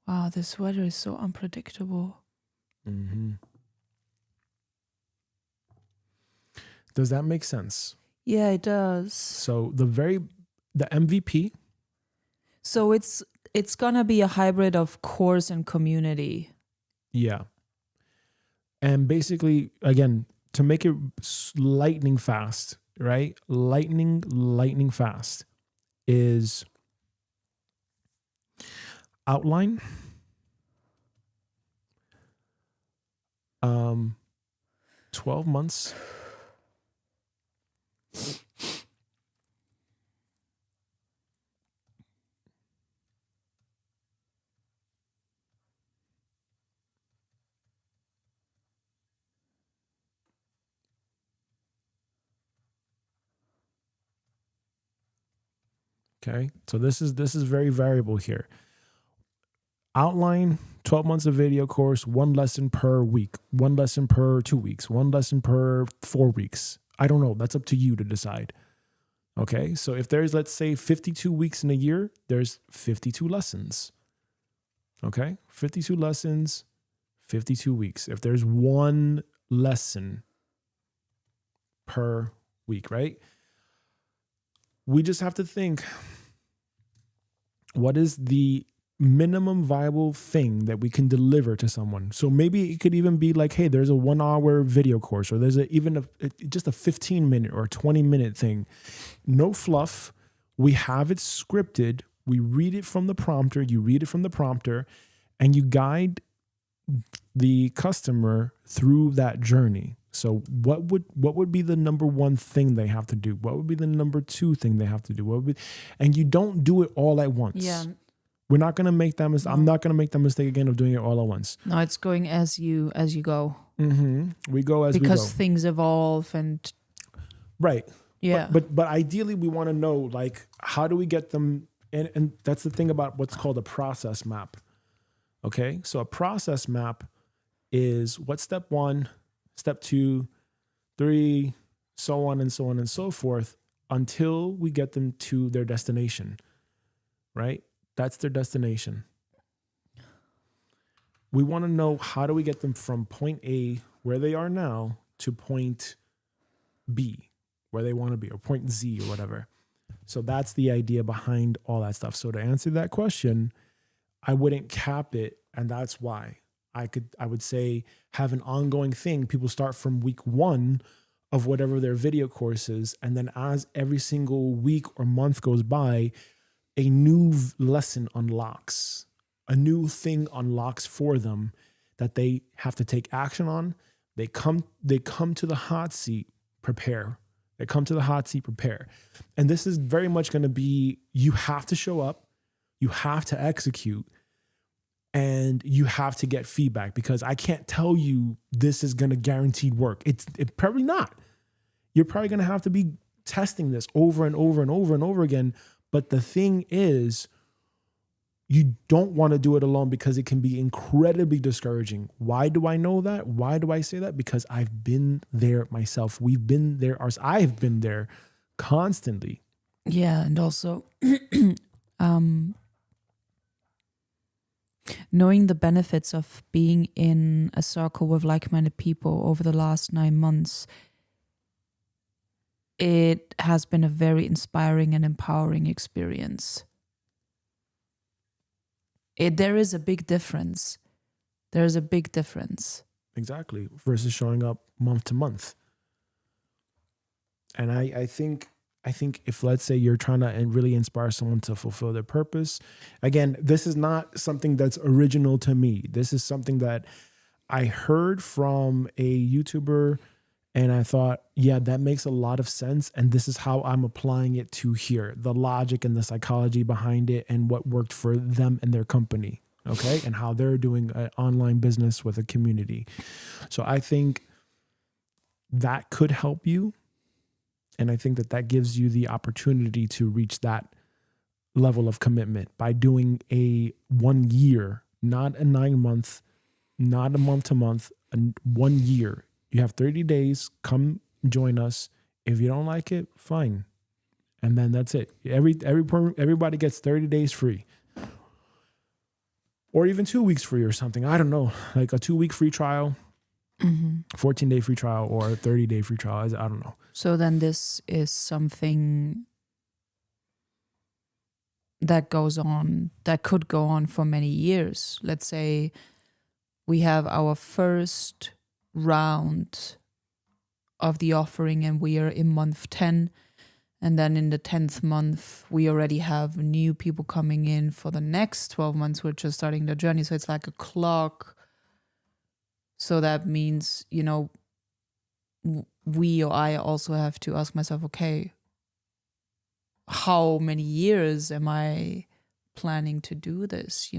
Wow, this weather is so unpredictable. Mm-hmm. Does that make sense? Yeah, it does. So the MVP. So it's gonna be a hybrid of course and community. Yeah. And basically, again, to make it lightning fast, right? Lightning fast is outline, 12 months. Okay, so this is very variable here. Outline, 12 months of video course, 1 lesson per week, 1 lesson per 2 weeks, 1 lesson per 4 weeks. I don't know. That's up to you to decide. Okay, so if there's, let's say, 52 weeks in a year, there's 52 lessons. Okay, 52 lessons, 52 weeks. If there's 1 lesson per week, right? We just have to think, what is the minimum viable thing that we can deliver to someone? So maybe it could even be like, hey, there's a 1 hour video course, or there's just a 15-minute or a 20-minute thing. No fluff. We have it scripted. We read it from the prompter. You read it from the prompter, and you guide the customer through that journey. So what would be the number 1 thing they have to do? What would be the number 2 thing they have to do? And you don't do it all at once. Yeah. We're not going to make that mistake. I'm not going to make the mistake again of doing it all at once. No, it's going as you go. We go as because we go. things evolve and Right. yeah. But ideally we want to know, like, how do we get them? And that's the thing about what's called a process map. Okay. So a process map is what step 1, step 2, 3, so on and so on and so forth until we get them to their destination, right? That's their destination. We want to know, how do we get them from point A, where they are now, to point B, where they want to be, or point Z or whatever. So that's the idea behind all that stuff. So to answer that question, I wouldn't cap it. And that's why I would say have an ongoing thing. People start from week 1 of whatever their video course is. And then as every single week or month goes by, a new lesson unlocks, a new thing unlocks for them that they have to take action on. They come to the hot seat, prepare. They come to the hot seat, prepare. And this is very much going to be, you have to show up, you have to execute, and you have to get feedback, because I can't tell you this is going to guaranteed work. It's probably not. You're probably going to have to be testing this over and over and over and over again. But the thing is, you don't want to do it alone, because it can be incredibly discouraging. Why do I know that? Why do I say that? Because I've been there myself. We've been there. I've been there constantly. Yeah. And also knowing the benefits of being in a circle with like-minded people over the last 9 months, it has been a very inspiring and empowering experience. There is a big difference. There is a big difference. Exactly. Versus showing up month to month. And I think if, let's say, you're trying to really inspire someone to fulfill their purpose, again, this is not something that's original to me. This is something that I heard from a YouTuber, and I thought, yeah, that makes a lot of sense. And this is how I'm applying it to here, the logic and the psychology behind it and what worked for them and their company. Okay. And how they're doing an online business with a community. So I think that could help you. And I think that gives you the opportunity to reach that level of commitment by doing a 1 year, not a 9 month, not a month to month, 1 year. You have 30 days. Come join us. If you don't like it, fine. And then that's it. Everybody gets 30 days free. Or even 2 weeks free or something. I don't know. Like a 2-week free trial, 14-day free trial, or a 30-day free trial. I don't know. So then this is something that could go on for many years. Let's say we have our first round of the offering and we are in month 10, and then in the 10th month we already have new people coming in for the next 12 months, which are starting the journey. So it's like a clock. So that means, we or I also have to ask myself, okay, how many years am I planning to do this,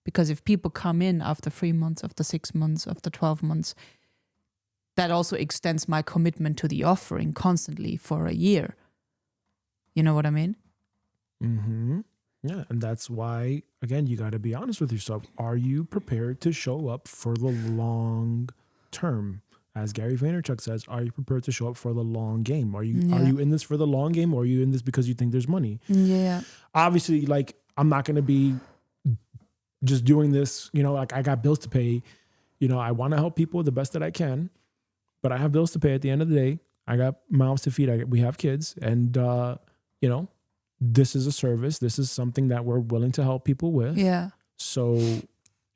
Because if people come in after 3 months, after 6 months, after 12 months, that also extends my commitment to the offering constantly for a year. You know what I mean? Mm-hmm. Yeah. And that's why, again, you got to be honest with yourself. Are you prepared to show up for the long term? As Gary Vaynerchuk says, are you prepared to show up for the long game? Are you in this for the long game, or are you in this because you think there's money? Yeah. Obviously, like, I'm not going to be just doing this, like, I got bills to pay. I want to help people the best that I can, but I have bills to pay at the end of the day. I got mouths to feed. We have kids, and, this is a service. This is something that we're willing to help people with. Yeah. So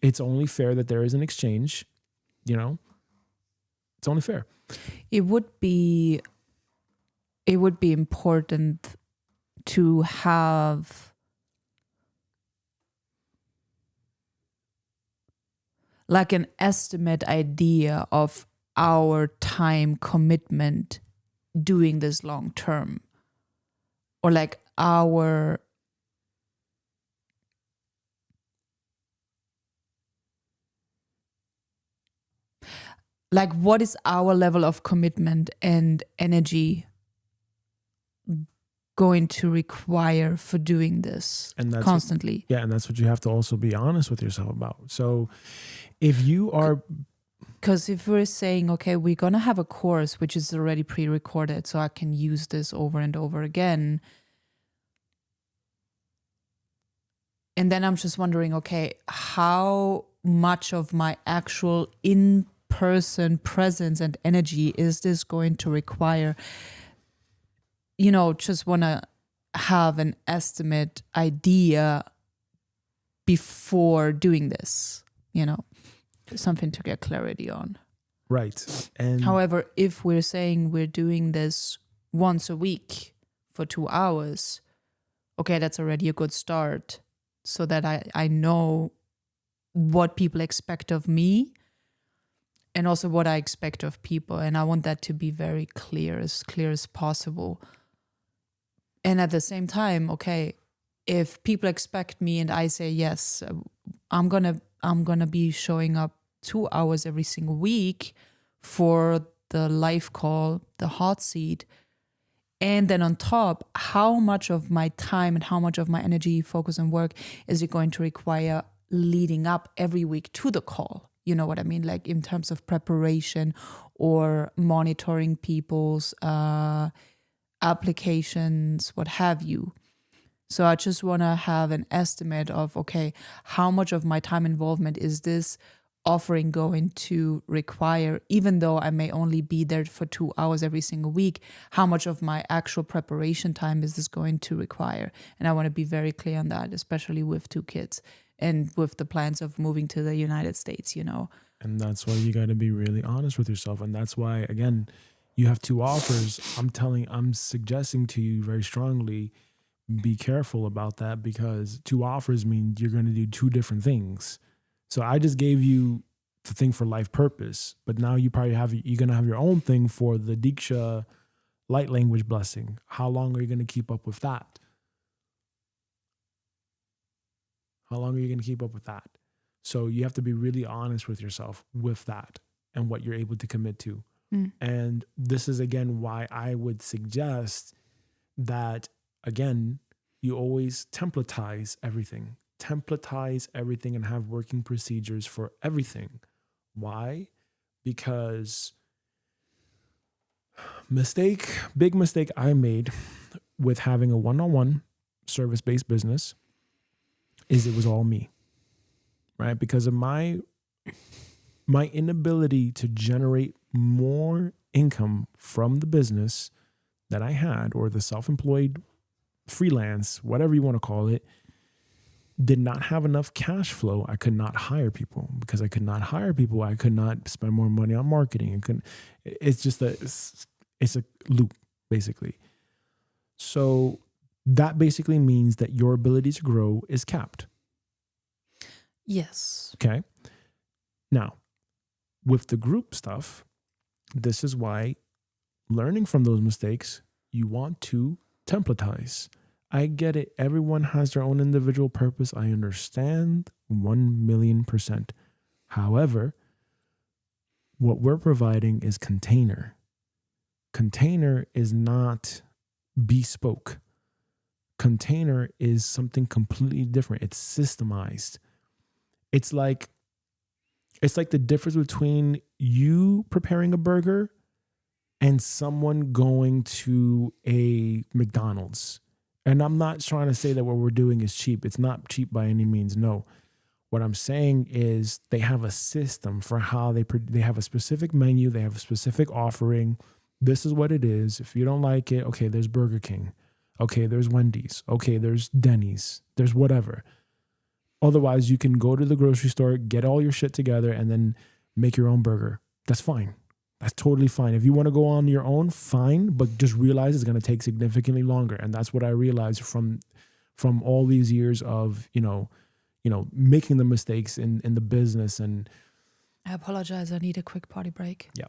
it's only fair that there is an exchange, It's only fair. It would be important to have like an estimate idea of our time commitment doing this long term, or like our like what is our level of commitment and energy going to require for doing this And that's constantly? and that's what you have to also be honest with yourself about. So if you are, Because if we're saying, okay, we're going to have a course which is already pre-recorded so I can use this over and over again. And then I'm just wondering, okay, how much of my actual in-person presence and energy is this going to require? Just want to have an estimate idea before doing this, something to get clarity on. right. And However, if we're saying we're doing this once a week for 2 hours, okay, that's already a good start so that I know what people expect of me and also what I expect of people. And I want that to be very clear as possible. And at the same time, okay, if people expect me and I say, yes, I'm gonna be showing up 2 hours every single week for the live call, the hot seat. And then on top, how much of my time and how much of my energy, focus, and work is it going to require leading up every week to the call? You know what I mean? Like in terms of preparation or monitoring people's applications, what have you. So I just want to have an estimate of, okay, how much of my time involvement is this offering going to require, even though I may only be there for 2 hours every single week, how much of my actual preparation time is this going to require? And I want to be very clear on that, especially with 2 kids and with the plans of moving to the United States, And that's why you got to be really honest with yourself. And that's why, again, you have 2 offers. I'm suggesting to you very strongly, be careful about that, because 2 offers mean you're going to do 2 different things. So I just gave you the thing for life purpose, but now you're going to have your own thing for the Diksha light language blessing. How long are you going to keep up with that? How long are you going to keep up with that? So you have to be really honest with yourself with that and what you're able to commit to. And this is, again, why I would suggest that, again, you always templatize everything. Templatize everything and have working procedures for everything. Why? Because big mistake I made with having a one-on-one service-based business is it was all me, right? Because of my inability to generate more income from the business that I had, or the self-employed freelance, whatever you want to call it, did not have enough cash flow. I could not hire people. Because I could not hire people, I could not spend more money on marketing. It's just it's a loop, basically. So that basically means that your ability to grow is capped. Yes. Okay. Now, with the group stuff, this is why, learning from those mistakes, you want to templatize. I get it. Everyone has their own individual purpose. I understand 1,000,000%. However, what we're providing is container. Container is not bespoke. Container is something completely different. It's systemized. It's like the difference between you preparing a burger and someone going to a McDonald's. And I'm not trying to say that what we're doing is cheap. It's not cheap by any means. No. What I'm saying is they have a system for how they have a specific menu. They have a specific offering. This is what it is. If you don't like it, okay, there's Burger King. Okay, there's Wendy's. Okay, there's Denny's. There's whatever. Otherwise, you can go to the grocery store, get all your shit together, and then make your own burger. That's fine. That's totally fine. If you want to go on your own, fine, but just realize it's going to take significantly longer. And that's what I realized from all these years of, making the mistakes in the business. And I apologize. I need a quick potty break. yeah.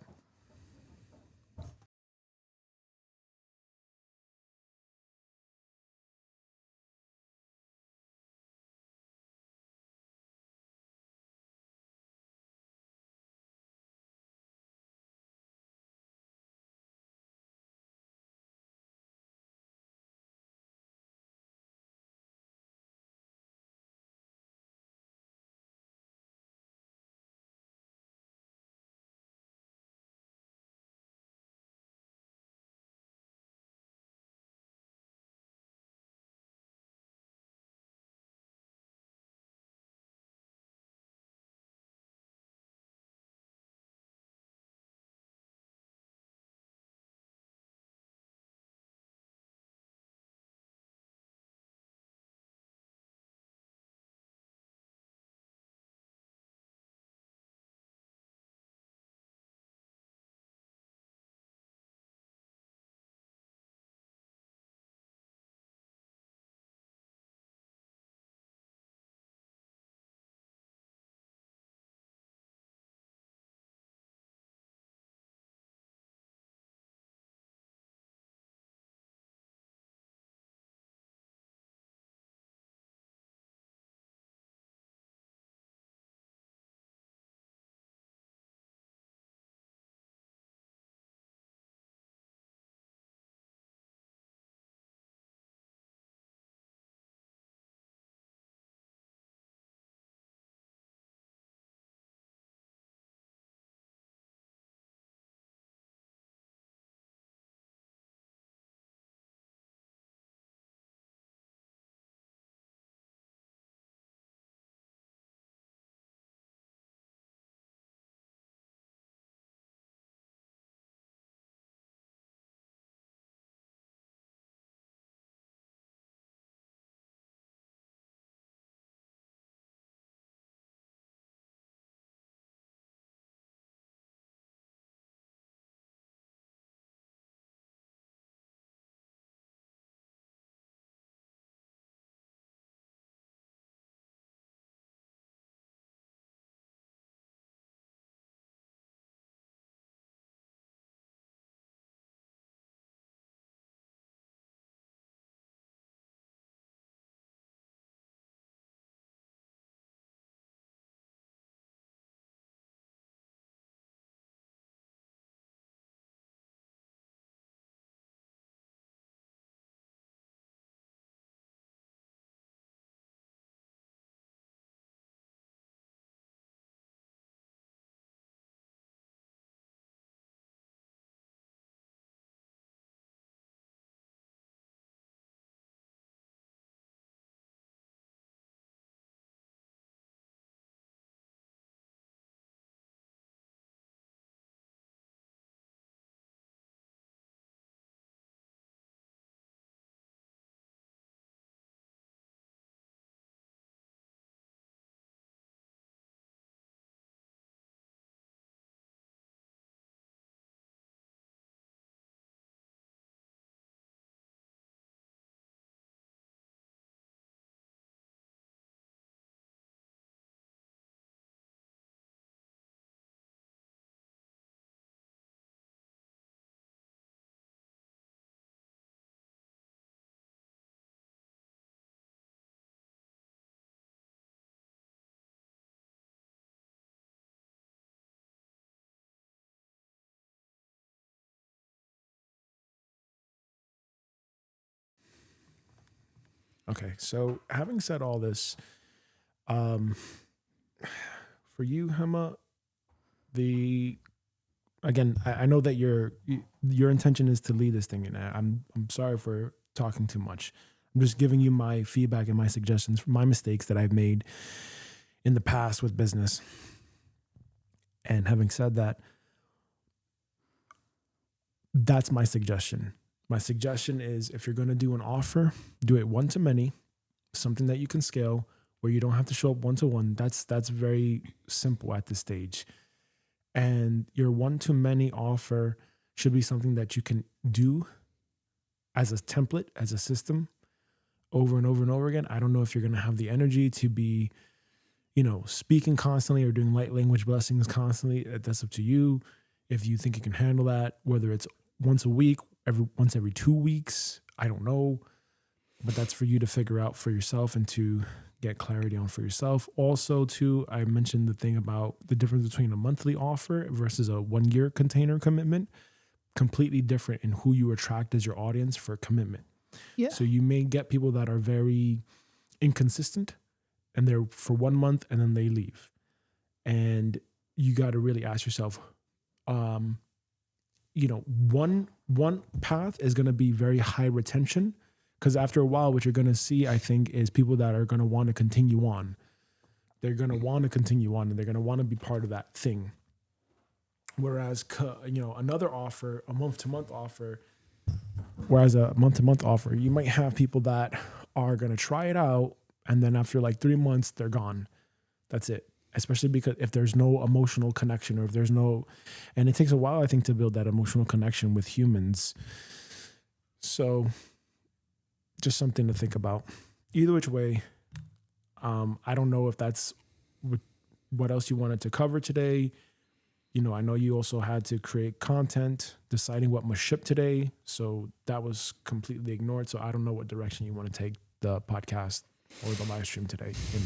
Okay. So having said all this, um, for you, Hema, the again, I know that your intention is to lead this thing, and I'm sorry for talking too much. I'm just giving you my feedback and my suggestions for my mistakes that I've made in the past with business. And having said that, that's my suggestion. My suggestion is if you're going to do an offer, do it one to many, something that you can scale where you don't have to show up one to one. That's very simple at this stage. And your one to many offer should be something that you can do as a template, as a system over and over and over again. I don't know if you're going to have the energy to be, speaking constantly or doing light language blessings constantly. That's up to you. If you think you can handle that, whether it's once a week, once every 2 weeks, I don't know, but that's for you to figure out for yourself and to get clarity on for yourself. Also, too, I mentioned the thing about the difference between a monthly offer versus a 1 year container commitment. Completely different in who you attract as your audience for commitment. Yeah. So you may get people that are very inconsistent and they're for 1 month and then they leave. And you got to really ask yourself, one path is going to be very high retention, because after a while, what you're going to see, I think, is people that are going to want to continue on. They're going to want to continue on and they're going to want to be part of that thing. Whereas, another offer, a month-to-month offer, you might have people that are going to try it out and then after like 3 months, they're gone. That's it. Especially because if there's no emotional connection or if there's no, and it takes a while, I think, to build that emotional connection with humans. So just something to think about. Either which way, I don't know if that's what else you wanted to cover today. I know you also had to create content, deciding what must ship today. So that was completely ignored. So I don't know what direction you want to take the podcast or the live stream today in.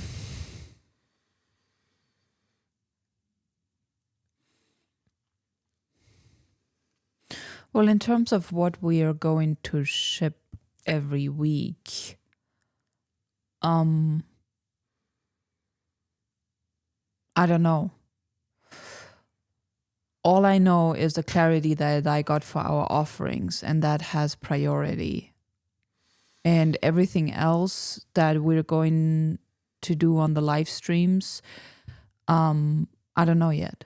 Well, in terms of what we are going to ship every week, I don't know. All I know is the clarity that I got for our offerings, and that has priority. And everything else that we're going to do on the live streams, I don't know yet.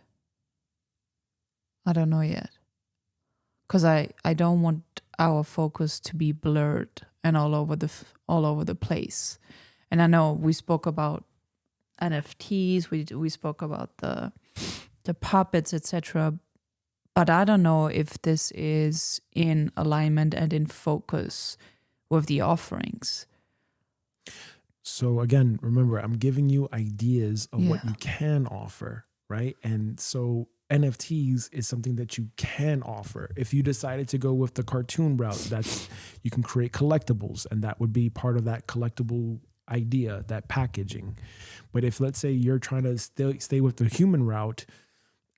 Because I don't want our focus to be blurred and all over the place. And I know we spoke about NFTs, we spoke about the puppets, etc. But I don't know if this is in alignment and in focus with the offerings. So again, remember, I'm giving you ideas of what you can offer, right? And so NFTs is something that you can offer. If you decided to go with the cartoon route, you can create collectibles, and that would be part of that collectible idea, that packaging. But if, let's say, you're trying to stay with the human route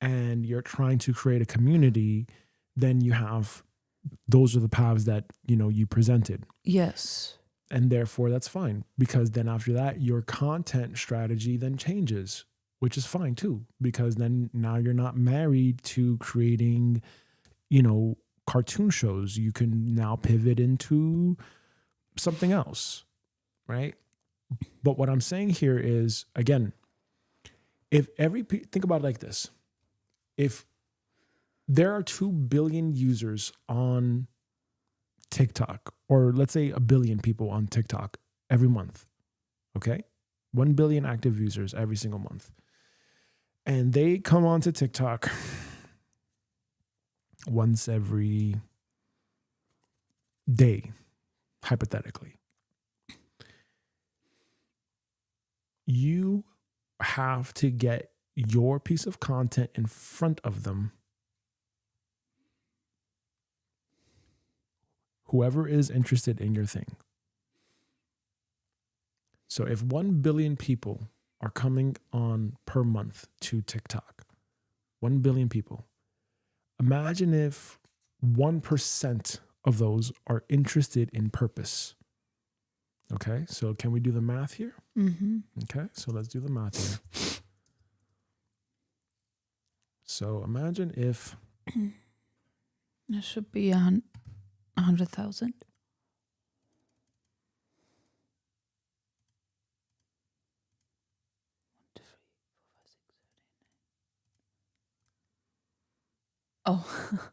and you're trying to create a community, then those are the paths that, you presented. Yes. And therefore that's fine, because then after that, your content strategy then changes, which is fine too, because then now you're not married to creating, cartoon shows. You can now pivot into something else, right? But what I'm saying here is, again, think about it like this. If there are 2 billion users on TikTok, or let's say 1 billion people on TikTok every month, okay? 1 billion active users every single month. And they come onto TikTok once every day, hypothetically. You have to get your piece of content in front of them. Whoever is interested in your thing. So if 1 billion people are coming on per month to TikTok, 1 billion people, imagine if 1% of those are interested in purpose. Okay, so can we do the math here? Mm-hmm. Okay, so let's do the math here. So imagine if It should be 100,000. Oh,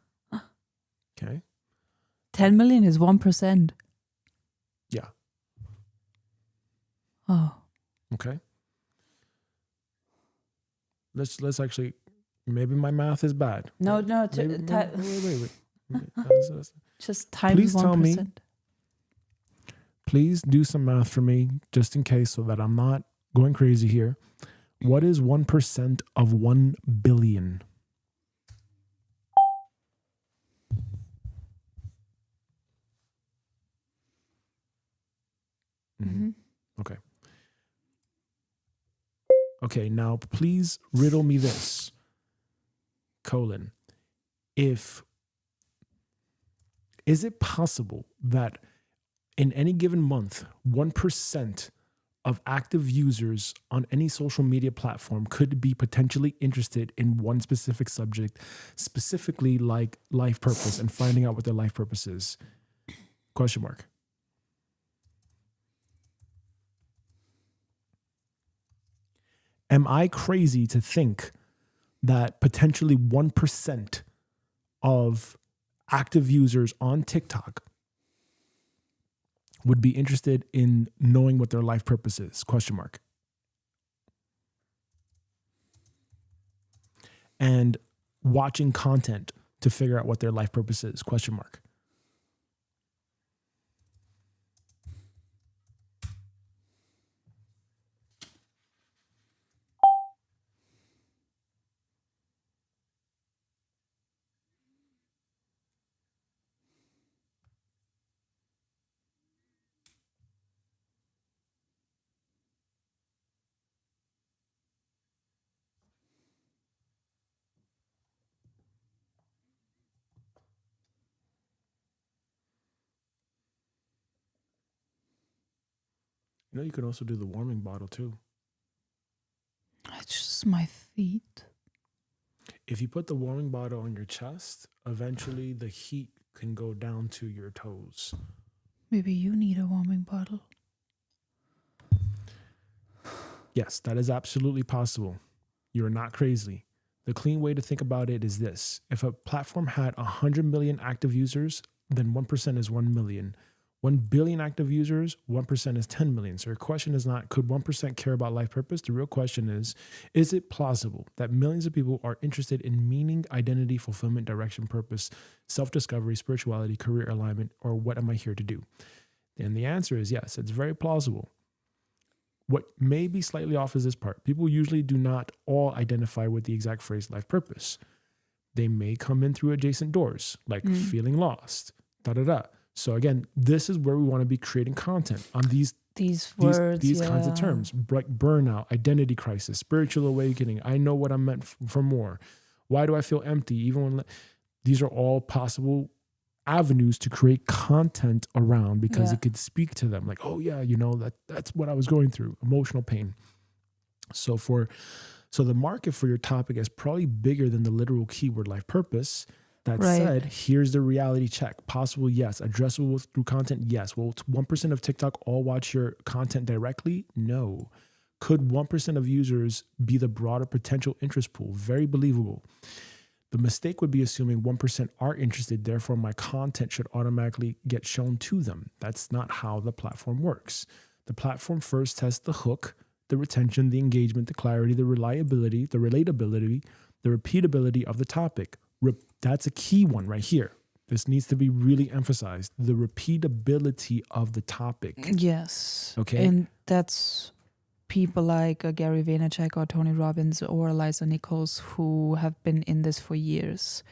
okay, 10 million is 1%. Yeah. Oh, okay. Let's actually, maybe my math is bad. no, Maybe, wait. just times Please 1%. tell me. Please do some math for me, just in case, so that I'm not going crazy here. What is 1% of 1 billion? Mm-hmm. Okay. Okay, now please riddle me this. Is it possible that in any given month, 1% of active users on any social media platform could be potentially interested in one specific subject, specifically like life purpose and finding out what their life purpose is? Question mark. Am I crazy to think that potentially 1% of active users on TikTok would be interested in knowing what their life purpose is? Question mark. And watching content to figure out what their life purpose is? Question mark. You know, you can also do the warming bottle too. It's just my feet. If you put the warming bottle on your chest, eventually the heat can go down to your toes. Maybe you need a warming bottle. Yes, that is absolutely possible. You're not crazy. The clean way to think about it is this. If a platform had 100 million active users, then 1% is 1 million. 1 billion active users, 1% is 10 million. So your question is not, could 1% care about life purpose? The real question is it plausible that millions of people are interested in meaning, identity, fulfillment, direction, purpose, self-discovery, spirituality, career alignment, or what am I here to do? And the answer is yes, it's very plausible. What may be slightly off is this part. People usually do not all identify with the exact phrase life purpose. They may come in through adjacent doors, like feeling lost, So again, this is where we want to be creating content on these words, these kinds of terms, like burnout, identity crisis, spiritual awakening. I know what I'm meant for more. Why do I feel empty? Even when these are all possible avenues to create content around, because it could speak to them like, oh yeah, you know, that's what I was going through, emotional pain. So the market for your topic is probably bigger than the literal keyword life purpose. That said, here's the reality check. Possible, yes. Addressable through content, yes. Will 1% of TikTok all watch your content directly? No. Could 1% of users be the broader potential interest pool? Very believable. The mistake would be assuming 1% are interested, therefore my content should automatically get shown to them. That's not how the platform works. The platform first tests the hook, the retention, the engagement, the clarity, the reliability, the relatability, the repeatability of the topic. That's a key one right here. This needs to be really emphasized. The repeatability of the topic. Yes. Okay. And that's people like Gary Vaynerchuk or Tony Robbins or Eliza Nichols who have been in this for years.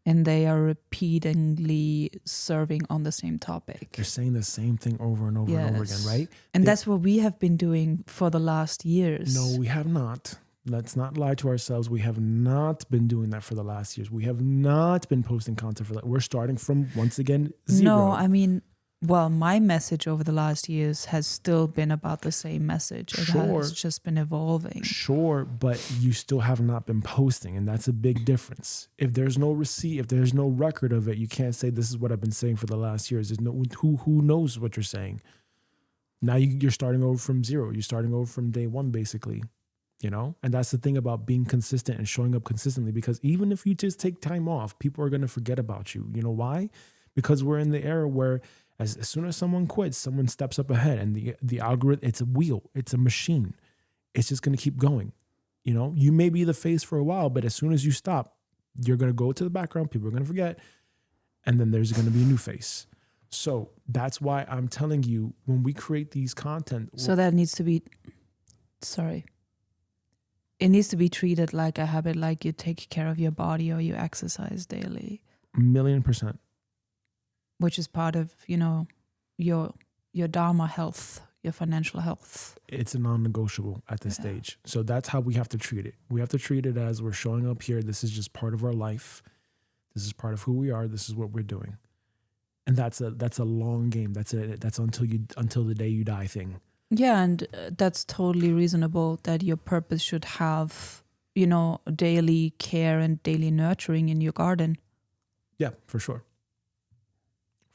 And they are repeatedly serving on the same topic. They're saying the same thing over and over and over again, right? And that's what we have been doing for the last years. No, we have not. Let's not lie to ourselves. We have not been doing that for the last years. We have not been posting content for that. We're starting from, once again, zero. No, I mean, well, my message over the last years has still been about the same message. It Sure. has just been evolving. Sure, but you still have not been posting, and that's a big difference. If there's no receipt, if there's no record of it, you can't say this is what I've been saying for the last years. There's no who knows what you're saying. Now you're starting over from zero. You're starting over from day one, basically. You know, and that's the thing about being consistent and showing up consistently. Because even if you just take time off, people are going to forget about you. You know why? Because we're in the era where as soon as someone quits, someone steps up ahead, and the algorithm, it's a wheel, it's a machine. It's just going to keep going. You know, you may be the face for a while, but as soon as you stop, you're going to go to the background. People are going to forget. And then there's going to be a new face. So that's why I'm telling you, when we create these content. So that needs to be, it needs to be treated like a habit, like you take care of your body or you exercise daily. 1,000,000%. Which is part of, you know, your dharma health, your financial health. It's a non-negotiable at this stage. So that's how we have to treat it. We have to treat it as we're showing up here. This is just part of our life. This is part of who we are. This is what we're doing. And that's a long game. That's until the day you die thing. Yeah, and that's totally reasonable that your purpose should have, you know, daily care and daily nurturing in your garden. Yeah, for sure.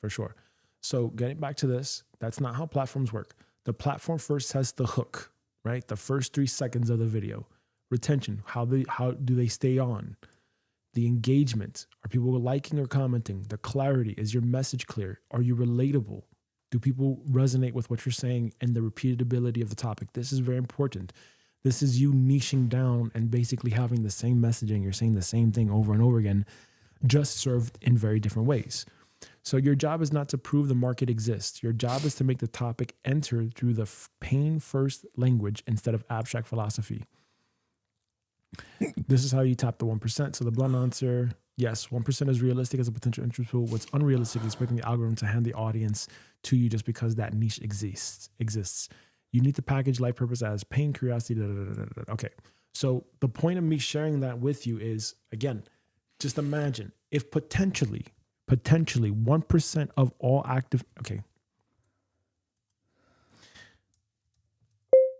For sure. So getting back to this, that's not how platforms work. The platform first has the hook, right? The first 3 seconds of the video. Retention, how do they stay on? The engagement, are people liking or commenting? The clarity, is your message clear? Are you relatable? Do people resonate with what you're saying? And the repeatability of the topic. This is very important. This is you niching down and basically having the same messaging. You're saying the same thing over and over again, just served in very different ways. So your job is not to prove the market exists. Your job is to make the topic enter through the pain first language instead of abstract philosophy. This is how you tap the 1%. So the blunt answer, yes, 1% is realistic as a potential interest pool. What's unrealistic is expecting the algorithm to hand the audience to you just because that niche exists. You need to package life purpose as pain, curiosity, Okay. So the point of me sharing that with you is, again, just imagine if potentially 1% of all active, okay.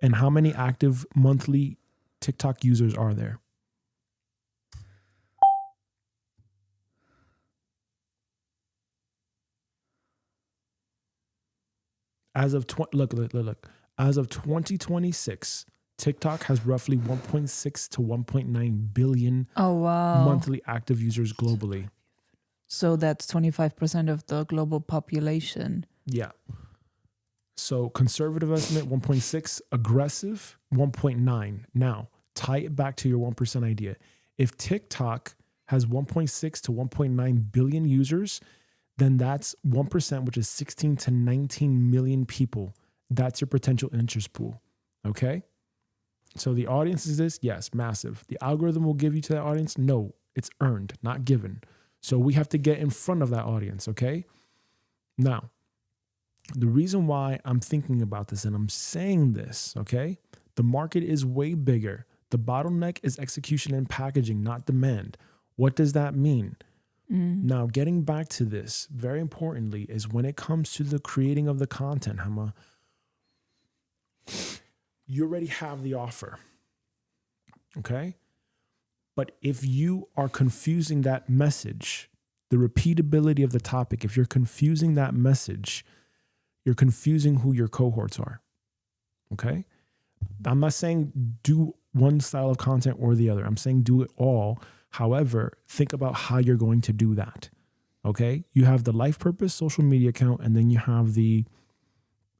And how many active monthly TikTok users are there? As of look. As of 2026, TikTok has roughly 1.6 to 1.9 billion monthly active users globally. So that's 25% of the global population. Yeah. So conservative estimate 1.6, aggressive 1.9. Now, tie it back to your 1% idea. If TikTok has 1.6 to 1.9 billion users, then that's 1%, which is 16 to 19 million people. That's your potential interest pool. Okay? So the audience is this? Yes, massive. The algorithm will give you to that audience? No, it's earned, not given. So we have to get in front of that audience, okay? Now, the reason why I'm thinking about this and I'm saying this, okay? The market is way bigger. The bottleneck is execution and packaging, not demand. What does that mean? Now, getting back to this, very importantly, is when it comes to the creating of the content, Hema, you already have the offer, okay? But if you are confusing that message, the repeatability of the topic, if you're confusing that message, you're confusing who your cohorts are, okay? I'm not saying do one style of content or the other. I'm saying do it all. However, think about how you're going to do that, okay? You have the life purpose social media account, and then you have the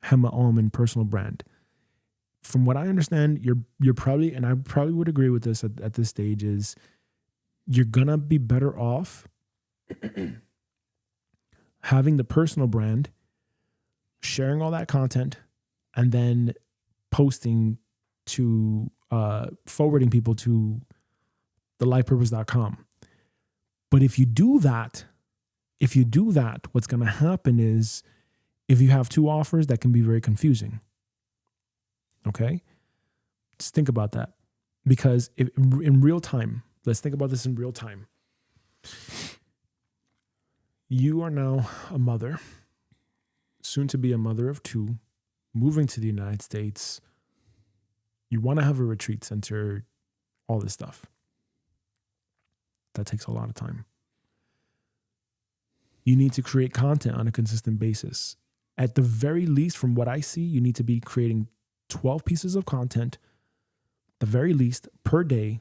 Hema Almond personal brand. From what I understand, you're probably, and I probably would agree with this at this stage, is you're gonna be better off having the personal brand, sharing all that content, and then posting to forwarding people to thelifepurpose.com. But if you do that, what's gonna happen is if you have two offers, that can be very confusing. Okay, just think about that, because if, in real time, let's think about this in real time. You are now a mother. soon to be a mother of two, moving to the United States. You want to have a retreat center, all this stuff. That takes a lot of time. You need to create content on a consistent basis. At the very least, from what I see, you need to be creating 12 pieces of content, the very least, per day,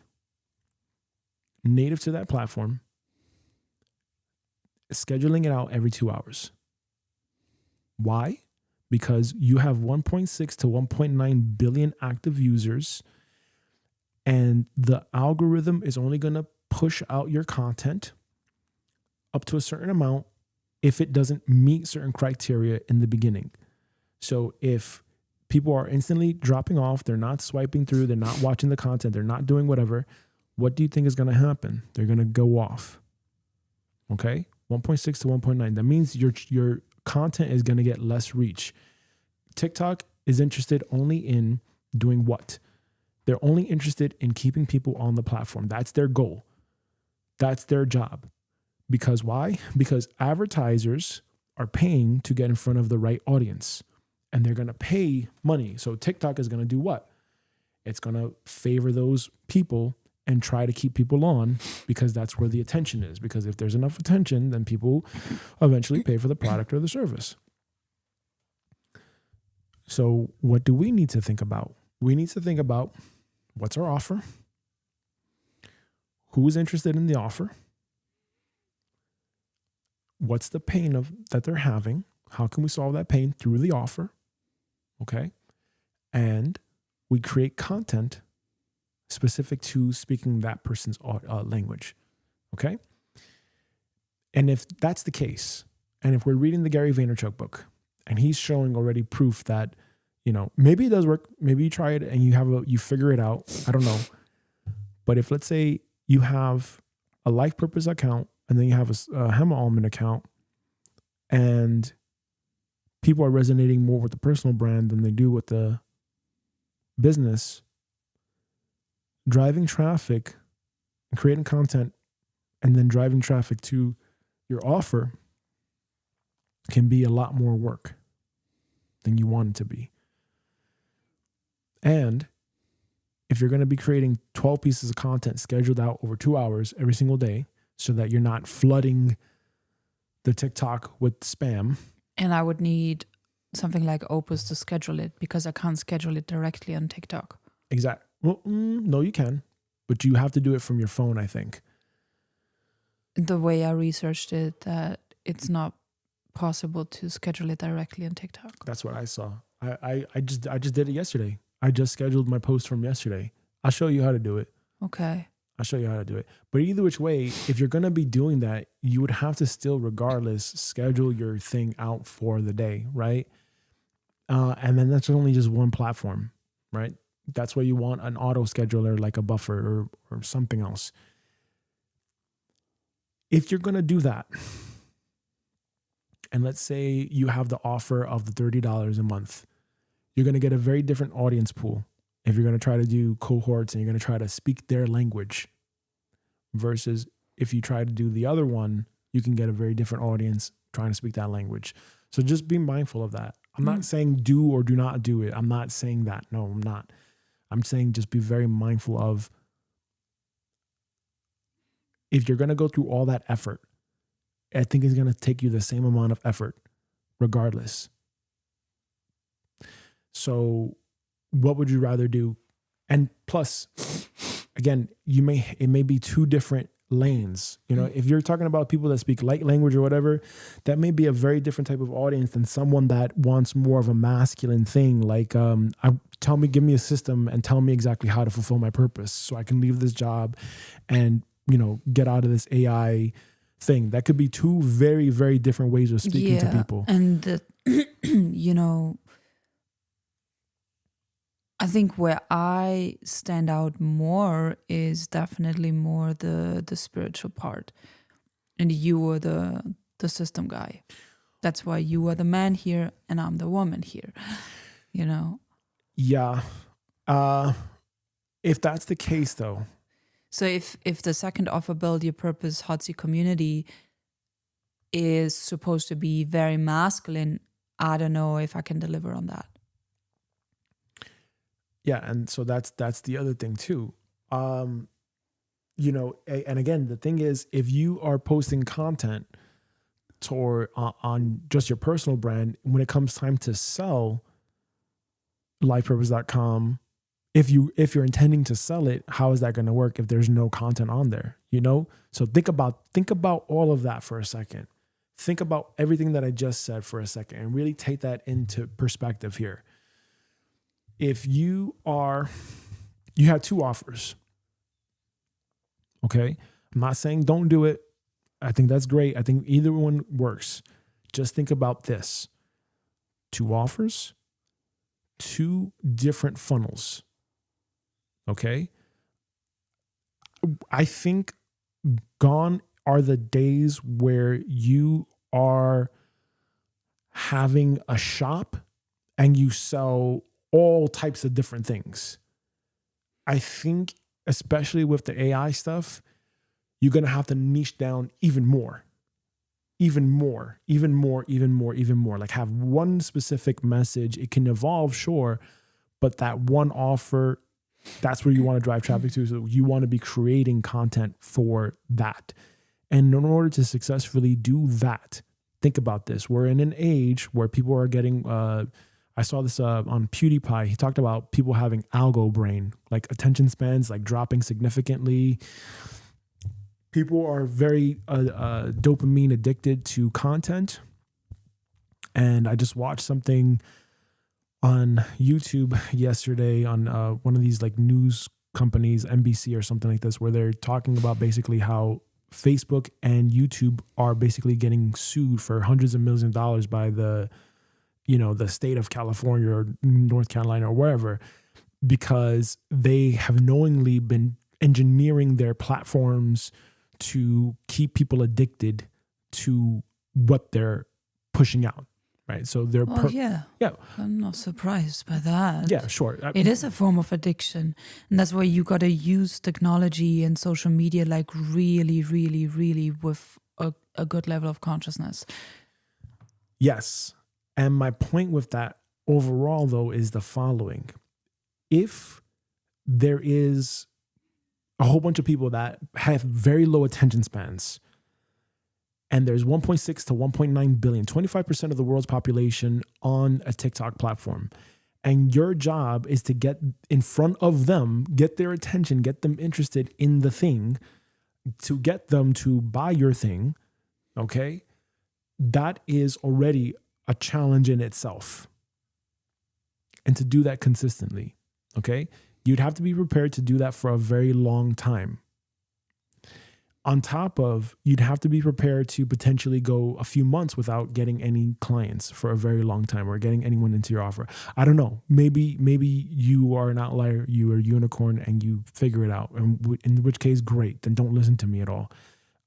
native to that platform, scheduling it out every 2 hours. Why? Because you have 1.6 to 1.9 billion active users, and the algorithm is only going to push out your content up to a certain amount if it doesn't meet certain criteria in the beginning. So if people are instantly dropping off, they're not swiping through, they're not watching the content, they're not doing whatever, what do you think is going to happen? They're going to go off. Okay? 1.6 to 1.9. That means your content is going to get less reach. TikTok is interested only in doing what? They're only interested in keeping people on the platform. That's their goal. That's their job. Because why? Because advertisers are paying to get in front of the right audience, and they're going to pay money. So TikTok is going to do what? It's going to favor those people and try to keep people on, because that's where the attention is. Because if there's enough attention, then people eventually pay for the product or the service. So what do we need to think about? We need to think about what's our offer, who is interested in the offer, what's the pain that they're having, how can we solve that pain through the offer, okay? And we create content specific to speaking that person's language, okay? And if that's the case, and if we're reading the Gary Vaynerchuk book, and he's showing already proof that, maybe it does work, maybe you try it and you figure it out, I don't know. But if, let's say, you have a life purpose account, and then you have a Hema Almond account, and people are resonating more with the personal brand than they do with the business, driving traffic and creating content and then driving traffic to your offer can be a lot more work than you want it to be. And if you're going to be creating 12 pieces of content scheduled out over 2 hours every single day, so that you're not flooding the TikTok with spam. And I would need something like Opus to schedule it, because I can't schedule it directly on TikTok. Exactly. Well, no, you can, but you have to do it from your phone, I think. The way I researched it, that it's not possible to schedule it directly on TikTok. That's what I saw. I just did it yesterday. I just scheduled my post from yesterday. I'll show you how to do it. Okay. I'll show you how to do it. But either which way, if you're going to be doing that, you would have to still, regardless, schedule your thing out for the day, right? And then that's only just one platform, right? That's why you want an auto scheduler like a Buffer or something else. If you're going to do that, and let's say you have the offer of the $30 a month, you're going to get a very different audience pool. If you're going to try to do cohorts and you're going to try to speak their language, versus if you try to do the other one, you can get a very different audience trying to speak that language. So just be mindful of that. I'm not saying do or do not do it. I'm not saying that. No, I'm not. I'm saying just be very mindful of, if you're going to go through all that effort, I think it's going to take you the same amount of effort regardless. So what would you rather do? And plus, again, it may be two different lanes. If you're talking about people that speak light language or whatever, that may be a very different type of audience than someone that wants more of a masculine thing. Like, give me a system and tell me exactly how to fulfill my purpose so I can leave this job and, get out of this AI thing. That could be two very, very different ways of speaking to people. And, I think where I stand out more is definitely more the spiritual part. And you are the system guy. That's why you are the man here and I'm the woman here, Yeah. If that's the case, though. So if the second offer, Build Your Purpose Hot Seat Community, is supposed to be very masculine, I don't know if I can deliver on that. Yeah, and so that's the other thing too. And again, the thing is, if you are posting content on just your personal brand, when it comes time to sell lifepurpose.com, if you're intending to sell it, how is that going to work if there's no content on there? So think about all of that for a second. Think about everything that I just said for a second and really take that into perspective here. If you have two offers, okay? I'm not saying don't do it. I think that's great. I think either one works. Just think about this. Two offers, two different funnels, okay? I think gone are the days where you are having a shop and you sell all types of different things. I think, especially with the AI stuff, you're going to have to niche down even more. Like have one specific message. It can evolve, sure, but that one offer, that's where you want to drive traffic to. So you want to be creating content for that. And in order to successfully do that, think about this. We're in an age where people are getting, I saw this on PewDiePie. He talked about people having algo brain, like attention spans, like dropping significantly. People are very dopamine addicted to content. And I just watched something on YouTube yesterday on one of these like news companies, NBC or something like this, where they're talking about basically how Facebook and YouTube are basically getting sued for hundreds of millions of dollars by the state of California or North Carolina or wherever, because they have knowingly been engineering their platforms to keep people addicted to what they're pushing out, right? So they're yeah. I'm not surprised by that. Yeah, sure. It is a form of addiction, and that's why you got to use technology and social media like really, really, really with a good level of consciousness. Yes. And my point with that overall, though, is the following. If there is a whole bunch of people that have very low attention spans, and there's 1.6 to 1.9 billion, 25% of the world's population on a TikTok platform, and your job is to get in front of them, get their attention, get them interested in the thing, to get them to buy your thing, okay? That is already a challenge in itself. And to do that consistently, okay? You'd have to be prepared to do that for a very long time. On top of, you'd have to be prepared to potentially go a few months without getting any clients for a very long time or getting anyone into your offer. I don't know. Maybe you are an outlier, you are a unicorn, and you figure it out. And in which case, great. Then don't listen to me at all.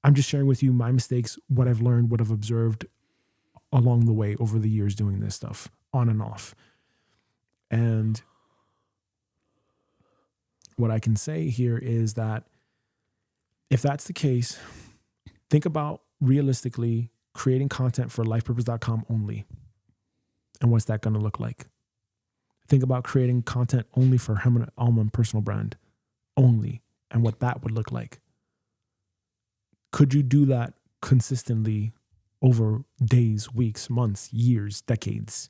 I'm just sharing with you my mistakes, what I've learned, what I've observed along the way over the years doing this stuff on and off. And what I can say here is that if that's the case, think about realistically creating content for lifepurpose.com only. And what's that going to look like? Think about creating content only for Herman Alman personal brand only, and what that would look like. Could you do that consistently over days, weeks, months, years, decades?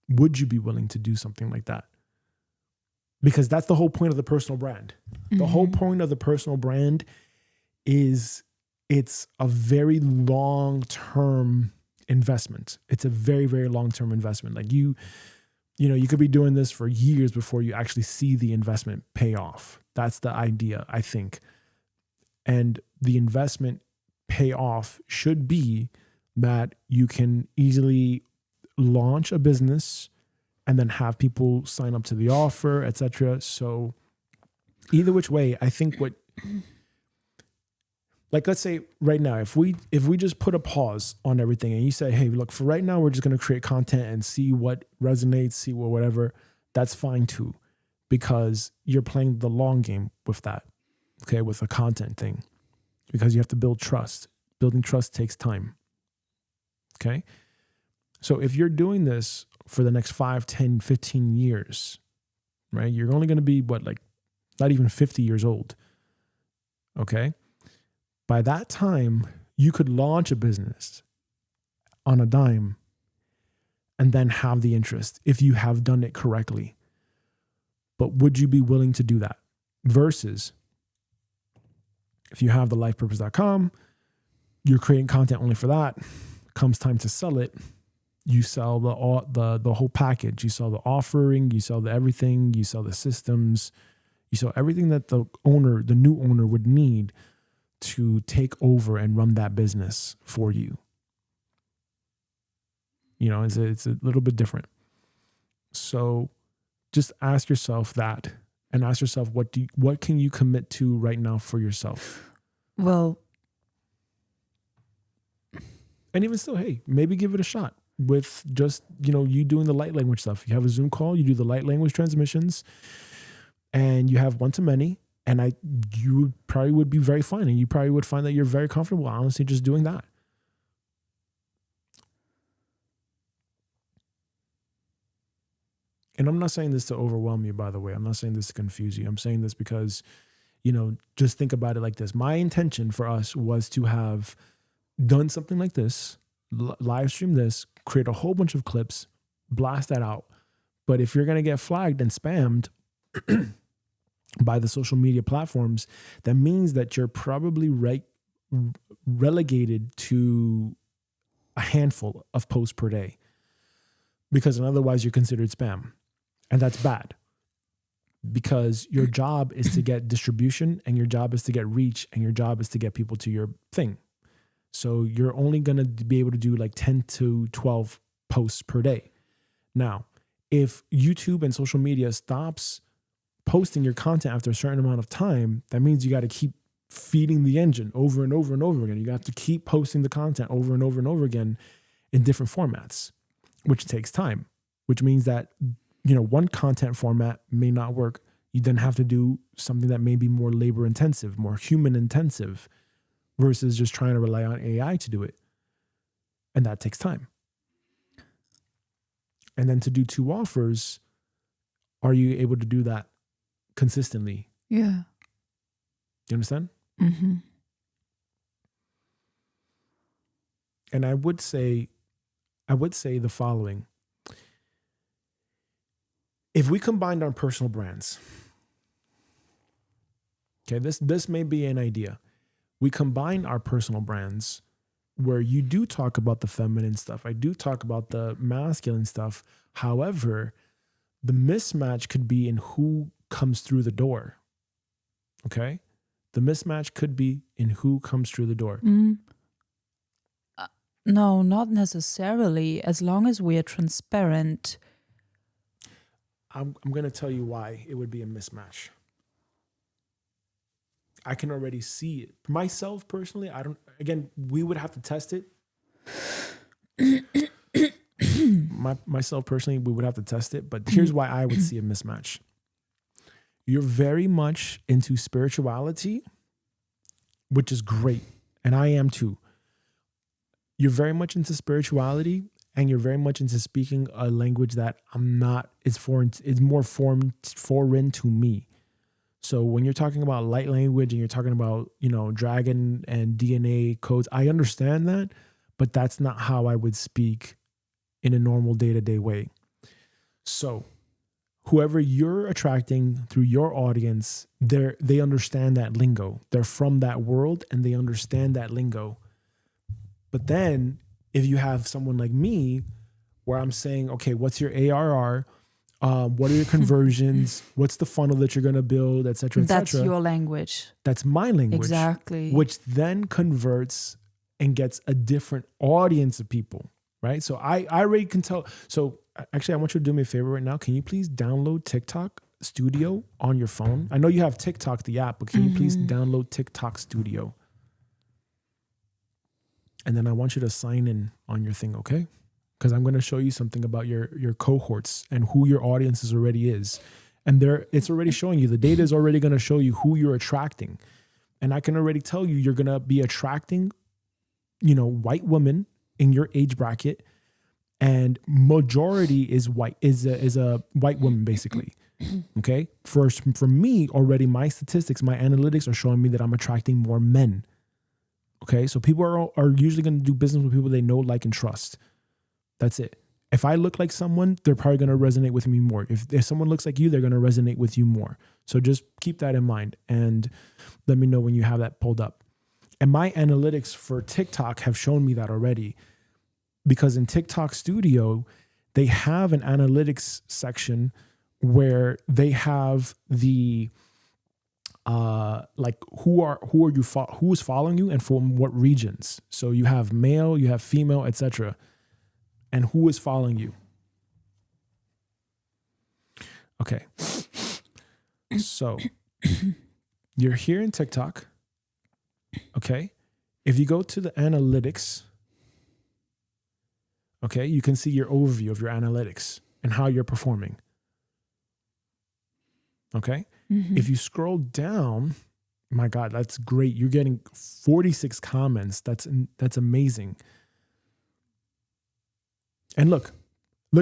Would you be willing to do something like that? Because that's the whole point of the personal brand. Mm-hmm. The whole point of the personal brand is it's a very long-term investment. It's a very, very long-term investment. Like you could be doing this for years before you actually see the investment pay off. That's the idea, I think. And the investment payoff should be that you can easily launch a business and then have people sign up to the offer, etc. So either which way, I think let's say right now, if we just put a pause on everything and you say, hey, look, for right now, we're just going to create content and see what resonates, see what whatever, that's fine too, because you're playing the long game with that, okay, with a content thing, because you have to build trust. Building trust takes time, okay? So if you're doing this for the next 5, 10, 15 years, right, you're only going to be not even 50 years old. Okay. By that time, you could launch a business on a dime and then have the interest if you have done it correctly. But would you be willing to do that? Versus if you have the lifepurpose.com, you're creating content only for that. Comes time to sell it, you sell the whole package. You sell the offering, you sell the everything, you sell the systems, you sell everything that the new owner would need to take over and run that business for you. You know, it's a little bit different. So just ask yourself that, and ask yourself, what can you commit to right now for yourself? Well, and even still, hey, maybe give it a shot with just, you doing the light language stuff. You have a Zoom call, you do the light language transmissions, and you have one-to-many, and you probably would be very fine, and you probably would find that you're very comfortable, honestly, just doing that. And I'm not saying this to overwhelm you, by the way. I'm not saying this to confuse you. I'm saying this because, just think about it like this. My intention for us was to have done something like this, live stream this, create a whole bunch of clips, blast that out. But if you're going to get flagged and spammed by the social media platforms, that means that you're probably relegated to a handful of posts per day, because otherwise you're considered spam. And that's bad, because your job is to get distribution, and your job is to get reach, and your job is to get people to your thing. So you're only going to be able to do like 10 to 12 posts per day. Now, if YouTube and social media stops posting your content after a certain amount of time, that means you got to keep feeding the engine over and over and over again. You got to keep posting the content over and over and over again in different formats, which takes time, which means that, one content format may not work. You then have to do something that may be more labor intensive, more human intensive, versus just trying to rely on AI to do it. And that takes time. And then to do 2 offers, are you able to do that consistently? Yeah. You understand? Mm-hmm. And I would say the following. If we combined our personal brands, okay, this may be an idea. We combine our personal brands where you do talk about the feminine stuff. I do talk about the masculine stuff. However, the mismatch could be in who comes through the door. Okay? The mismatch could be in who comes through the door. No, not necessarily. As long as we are transparent. I'm going to tell you why it would be a mismatch. I can already see it. Myself personally, we would have to test it. Myself personally, we would have to test it. But here's why I would see a mismatch. You're very much into spirituality, which is great. And I am too. You're very much into spirituality, and you're very much into speaking a language that I'm not, it's more foreign to me. So when you're talking about light language and you're talking about, dragon and DNA codes, I understand that, but that's not how I would speak in a normal day-to-day way. So whoever you're attracting through your audience, they understand that lingo. They're from that world and they understand that lingo. But then if you have someone like me where I'm saying, okay, what's your ARR? What are your conversions? What's the funnel that you're going to build, et cetera, et cetera. That's your language. That's my language. Exactly. Which then converts and gets a different audience of people, right? So I already can tell. So actually, I want you to do me a favor right now. Can you please download TikTok Studio on your phone? I know you have TikTok, the app, but can you please download TikTok Studio? And then I want you to sign in on your thing, okay? Because I'm going to show you something about your cohorts and who your audience already is. And it's already showing you. The data is already going to show you who you're attracting. And I can already tell you you're going to be attracting, white women in your age bracket. and majority is white, is a white woman basically. Okay, for me already, my statistics, my analytics are showing me that I'm attracting more men. Okay, so people are usually going to do business with people they know, like, and trust. That's it. If I look like someone, they're probably going to resonate with me more. If someone looks like you, they're going to resonate with you more. So just keep that in mind and let me know when you have that pulled up. And my analytics for TikTok have shown me that already, because in TikTok Studio, they have an analytics section where they have the like who is following you and from what regions. So you have male, you have female, etc. And who is following you. Okay. So you're here in TikTok. Okay. If you go to the analytics, okay, you can see your overview of your analytics and how you're performing. Okay. Mm-hmm. If you scroll down, my God, that's great. You're getting 46 comments. That's amazing. And look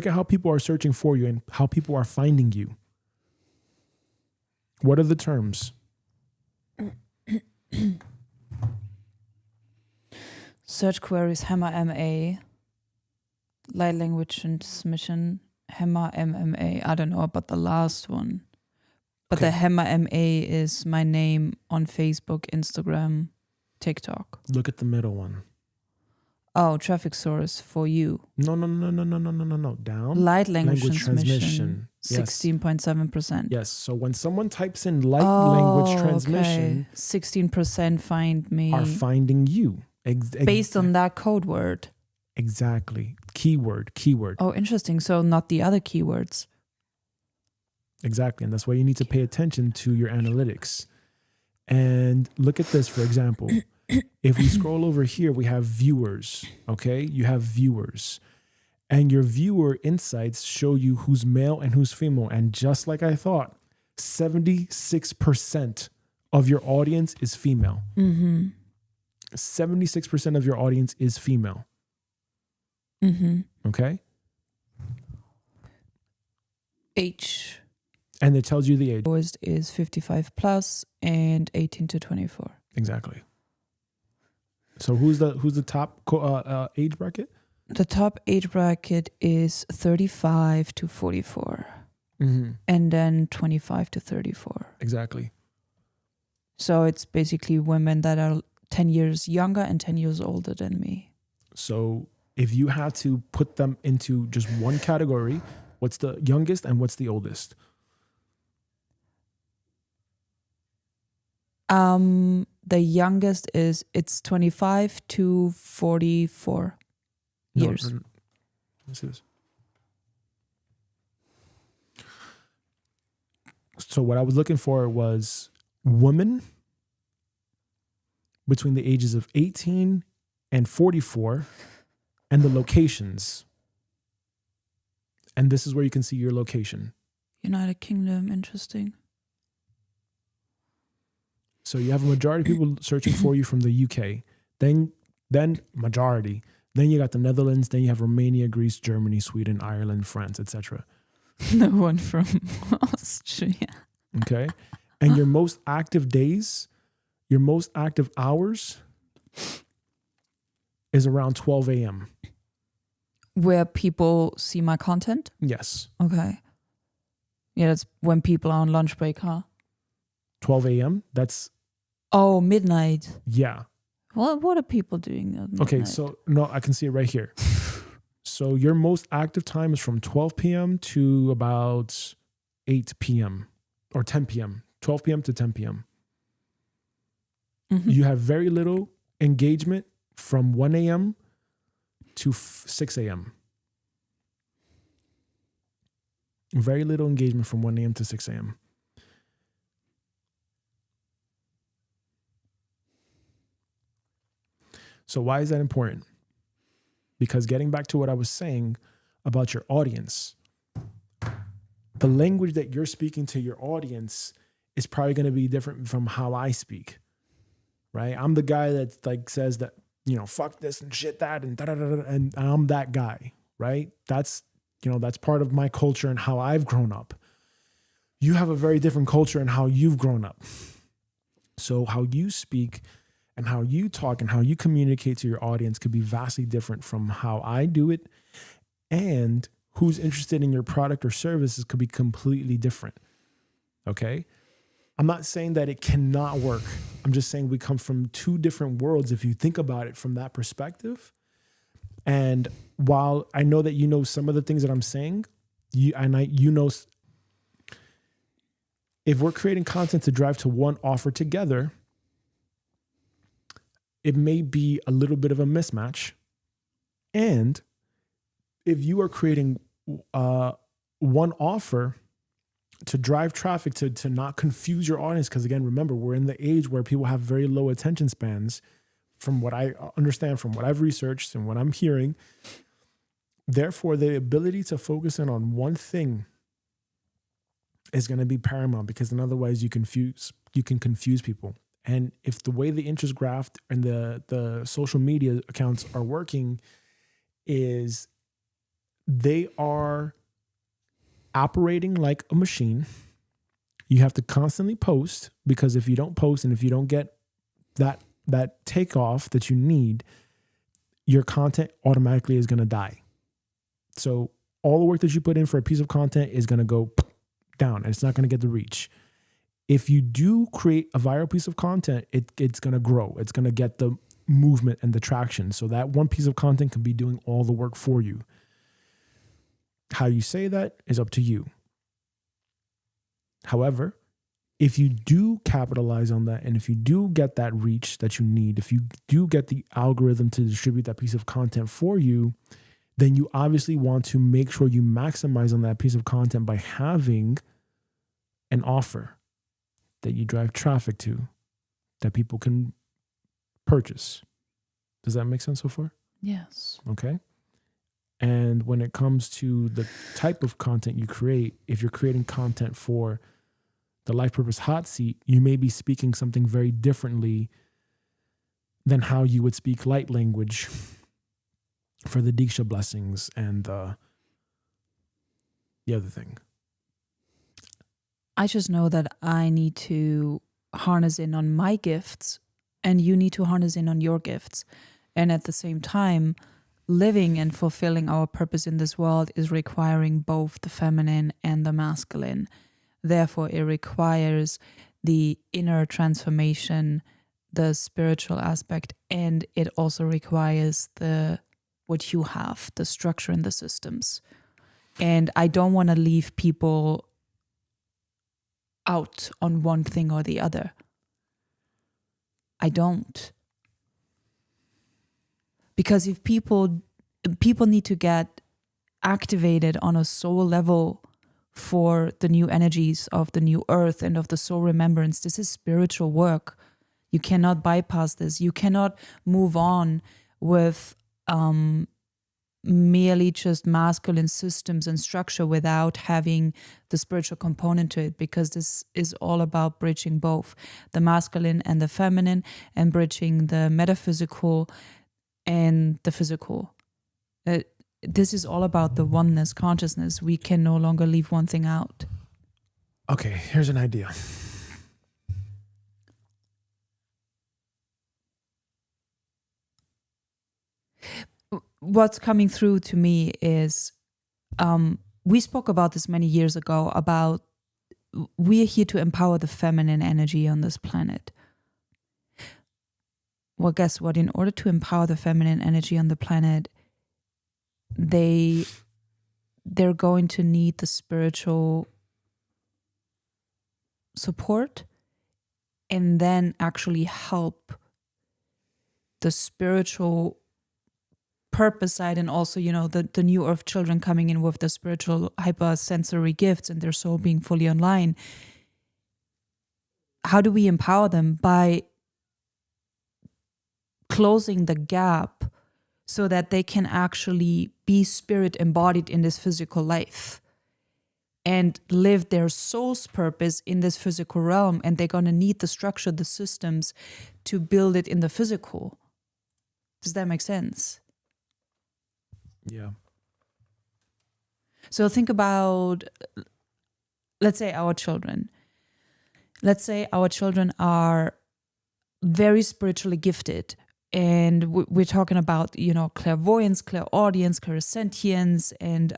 at how people are searching for you and how people are finding you. What are the terms? Search queries, Hammer MA, light language transmission, Hammer MMA. I don't know about the last one. But Okay. the Hammer MA is my name on Facebook, Instagram, TikTok. Look at the middle one. Oh, traffic source for you. No. Down. Light language, Language transmission, Yes. 16.7%. Yes. So when someone types in light language transmission, Okay. 16% find me are finding you. based on that code word. Exactly. Keyword. Oh, interesting. So not the other keywords. Exactly. And that's why you need to pay attention to your analytics. And look at this, for example. If we scroll over here, we have viewers. Okay. You have viewers. And your viewer insights show you who's male and who's female. And just like I thought, 76% of your audience is female. Mm-hmm. 76% of your audience is female. Mm-hmm. Okay. Age And it tells you the age. lowest is 55 plus and 18 to 24. Exactly. So who's the top age bracket? The top age bracket is 35 to 44 Mm-hmm. and then 25 to 34. Exactly. So it's basically women that are 10 years younger and 10 years older than me. So if you had to put them into just one category, what's the youngest and what's the oldest? The youngest it's 25 to 44 years. No. Let me see this. So what I was looking for was women between the ages of 18 and 44 and the locations. And this is where you can see your location. United Kingdom, interesting. So you have a majority of people searching for you from the UK, then majority. Then you got the Netherlands, then you have Romania, Greece, Germany, Sweden, Ireland, France, etc. No one from Austria. Okay? And your most active days, your most active hours is around 12 a.m. Where people see my content? Yes. Okay. Yeah, that's when people are on lunch break, huh? 12 a.m. That's, Oh, midnight. yeah. Well, what are people doing at midnight? Okay, so no, I can see it right here. So your most active time is from 12 p.m. to about 8 p.m. or 10 p.m. 12 p.m. to 10 p.m. Mhm. You have very little engagement from 1 a.m. to 6 a.m. Very little engagement from 1 a.m. to 6 a.m. So why is that important? Because getting back to what I was saying about your audience, the language that you're speaking to your audience is probably going to be different from how I speak, right? I'm the guy that like says that, you know, fuck this and shit that and da da da, and I'm that guy, right? That's part of my culture and how I've grown up. You have a very different culture and how you've grown up. So how you speak and how you talk and how you communicate to your audience could be vastly different from how I do it. And who's interested in your product or services could be completely different. Okay? I'm not saying that it cannot work. I'm just saying we come from two different worlds if you think about it from that perspective. And while I know that you know some of the things that I'm saying, if we're creating content to drive to one offer together, it may be a little bit of a mismatch. And if you are creating one offer to drive traffic to not confuse your audience, because again, remember, we're in the age where people have very low attention spans, from what I understand, from what I've researched and what I'm hearing. Therefore, the ability to focus in on one thing is going to be paramount, because then otherwise you can confuse people. And if the way the interest graph and the social media accounts are working is they are operating like a machine, you have to constantly post, because if you don't post and if you don't get that takeoff that you need, your content automatically is going to die. So all the work that you put in for a piece of content is going to go down, and it's not going to get the reach. If you do create a viral piece of content, it's going to grow. It's going to get the movement and the traction. So that one piece of content can be doing all the work for you. How you say that is up to you. However, if you do capitalize on that, and if you do get that reach that you need, if you do get the algorithm to distribute that piece of content for you, then you obviously want to make sure you maximize on that piece of content by having an offer that you drive traffic to, that people can purchase. Does that make sense so far? Yes. Okay. And when it comes to the type of content you create, if you're creating content for the Life Purpose Hot Seat, you may be speaking something very differently than how you would speak light language for the Diksha blessings and the other thing. I just know that I need to harness in on my gifts, and you need to harness in on your gifts. And at the same time, living and fulfilling our purpose in this world is requiring both the feminine and the masculine. Therefore, it requires the inner transformation, the spiritual aspect, and it also requires what you have, the structure and the systems. And I don't want to leave people out on one thing or the other. I don't. Because if people need to get activated on a soul level for the new energies of the new earth and of the soul remembrance, this is spiritual work. You cannot bypass this. You cannot move on with merely just masculine systems and structure without having the spiritual component to it, because this is all about bridging both the masculine and the feminine, and bridging the metaphysical and the physical. This is all about the oneness consciousness. We can no longer leave one thing out. Okay, here's an idea. What's coming through to me is, we spoke about this many years ago, about we are here to empower the feminine energy on this planet. Well, guess what? In order to empower the feminine energy on the planet, they're going to need the spiritual support, and then actually help the spiritual purpose side, and also, the new earth children coming in with the spiritual hypersensory gifts and their soul being fully online. How do we empower them? By closing the gap so that they can actually be spirit embodied in this physical life and live their soul's purpose in this physical realm. And they're going to need the structure, the systems to build it in the physical. Does that make sense? Yeah. So think about, let's say our children. Let's say our children are very spiritually gifted. And we're talking about, clairvoyance, clairaudience, clairsentience, and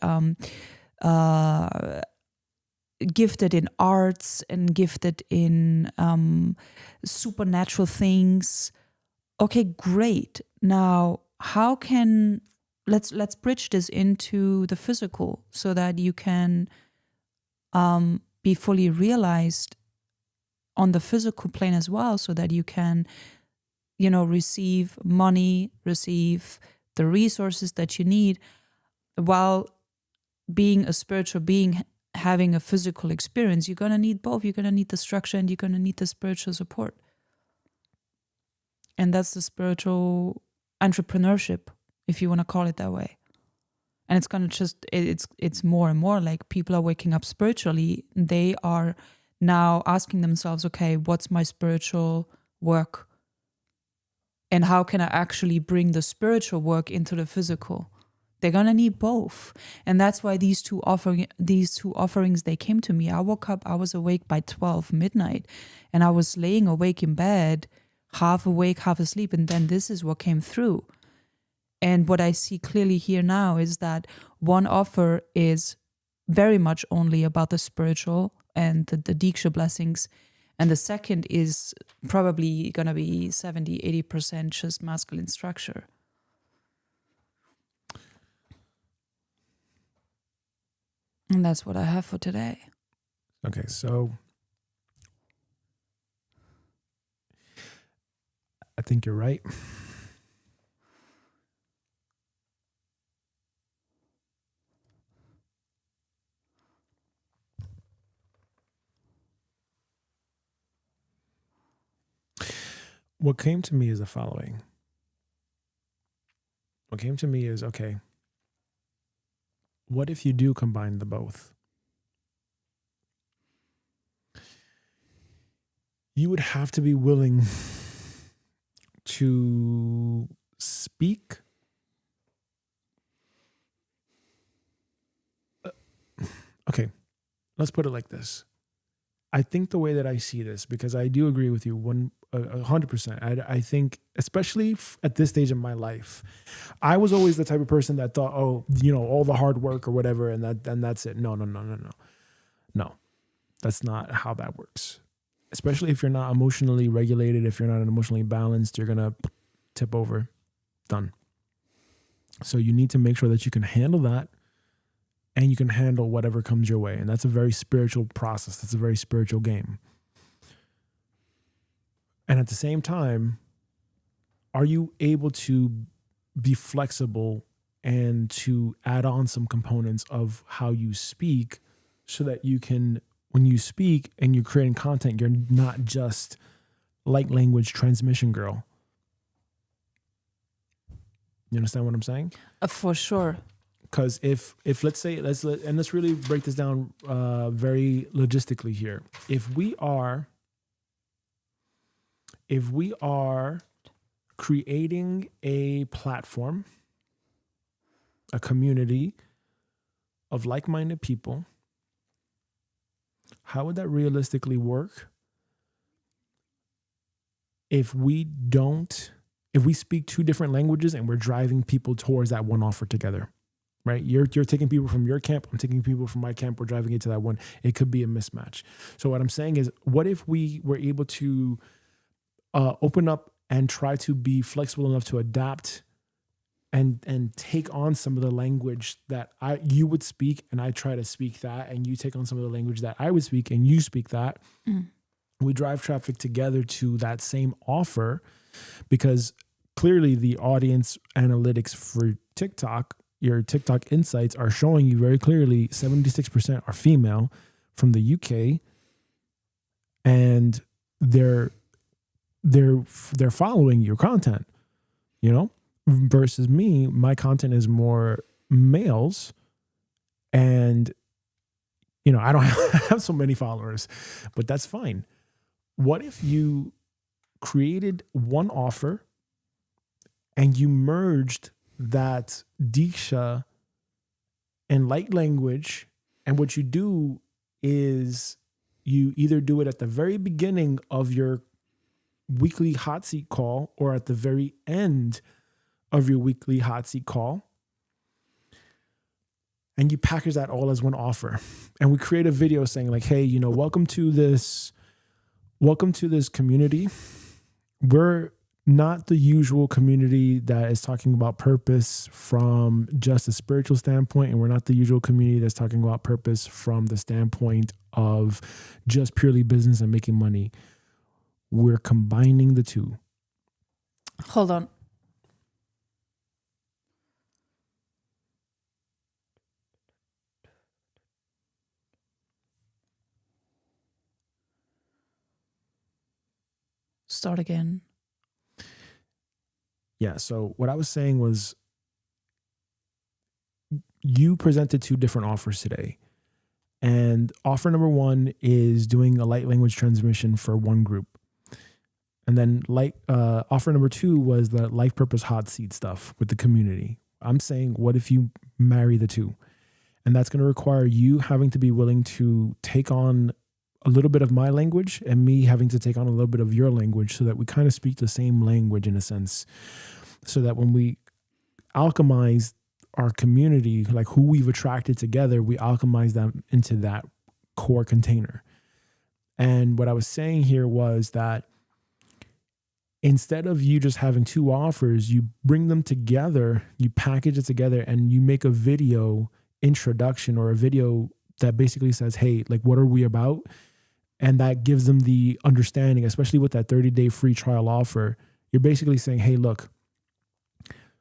gifted in arts and gifted in supernatural things. Okay, great. Now, how can let's bridge this into the physical so that you can be fully realized on the physical plane as well, so that you can, receive money, receive the resources that you need while being a spiritual being, having a physical experience. You're going to need both. You're going to need the structure and you're going to need the spiritual support. And that's the spiritual entrepreneurship, if you want to call it that way. And it's going to it's more and more like people are waking up spiritually. They are now asking themselves, okay, what's my spiritual work? And how can I actually bring the spiritual work into the physical? They're going to need both. And that's why these two offerings, they came to me. I woke up, I was awake by 12 midnight, and I was laying awake in bed, half awake, half asleep. And then this is what came through. And what I see clearly here now is that one offer is very much only about the spiritual and the Diksha blessings. And the second is probably going to be 70, 80% just masculine structure. And that's what I have for today. Okay, so I think you're right. What came to me is the following. What came to me is, okay, what if you do combine the both? You would have to be willing to speak. Okay, let's put it like this. I think the way that I see this, because I do agree with you 100%. I think, especially at this stage of my life, I was always the type of person that thought, oh, all the hard work or whatever, and that's it. No. No, that's not how that works. Especially if you're not emotionally regulated, if you're not emotionally balanced, you're going to tip over. Done. So you need to make sure that you can handle that and you can handle whatever comes your way. And that's a very spiritual process. That's a very spiritual game. And at the same time, are you able to be flexible and to add on some components of how you speak so that you can, when you speak and you're creating content, you're not just light language transmission girl. You understand what I'm saying? For sure. Because if let's say, let's really break this down very logistically here. If we are creating a platform, a community of like-minded people, how would that realistically work if we speak two different languages and we're driving people towards that one offer together? Right? You're taking people from your camp. I'm taking people from my camp. We're driving it to that one. It could be a mismatch. So what I'm saying is, what if we were able to open up and try to be flexible enough to adapt and take on some of the language that you would speak and I try to speak that, and you take on some of the language that I would speak and you speak that. We drive traffic together to that same offer, because clearly the audience analytics for TikTok, your TikTok insights are showing you very clearly 76% are female from the UK, and they're following your content, versus me. My content is more males, and I don't have so many followers, but that's fine. What if you created one offer and you merged that Diksha And light language, and what you do is you either do it at the very beginning of your weekly hot seat call or at the very end of your weekly hot seat call. And you package that all as one offer. And we create a video saying like, hey, you know, welcome to this community. We're not the usual community that is talking about purpose from just a spiritual standpoint. And we're not the usual community that's talking about purpose from the standpoint of just purely business and making money. We're combining the two. Hold on. Start again. Yeah. So what I was saying was you presented two different offers today. And offer number one is doing a light language transmission for one group. And then offer number two was the life purpose hot seat stuff with the community. I'm saying, what if you marry the two? And that's going to require you having to be willing to take on a little bit of my language and me having to take on a little bit of your language so that we kind of speak the same language in a sense. So that when we alchemize our community, like who we've attracted together, we alchemize them into that core container. And what I was saying here was that instead of you just having two offers, you bring them together, you package it together, and you make a video introduction or a video that basically says, hey, like, what are we about? And that gives them the understanding, especially with that 30-day free trial offer. You're basically saying, hey, look,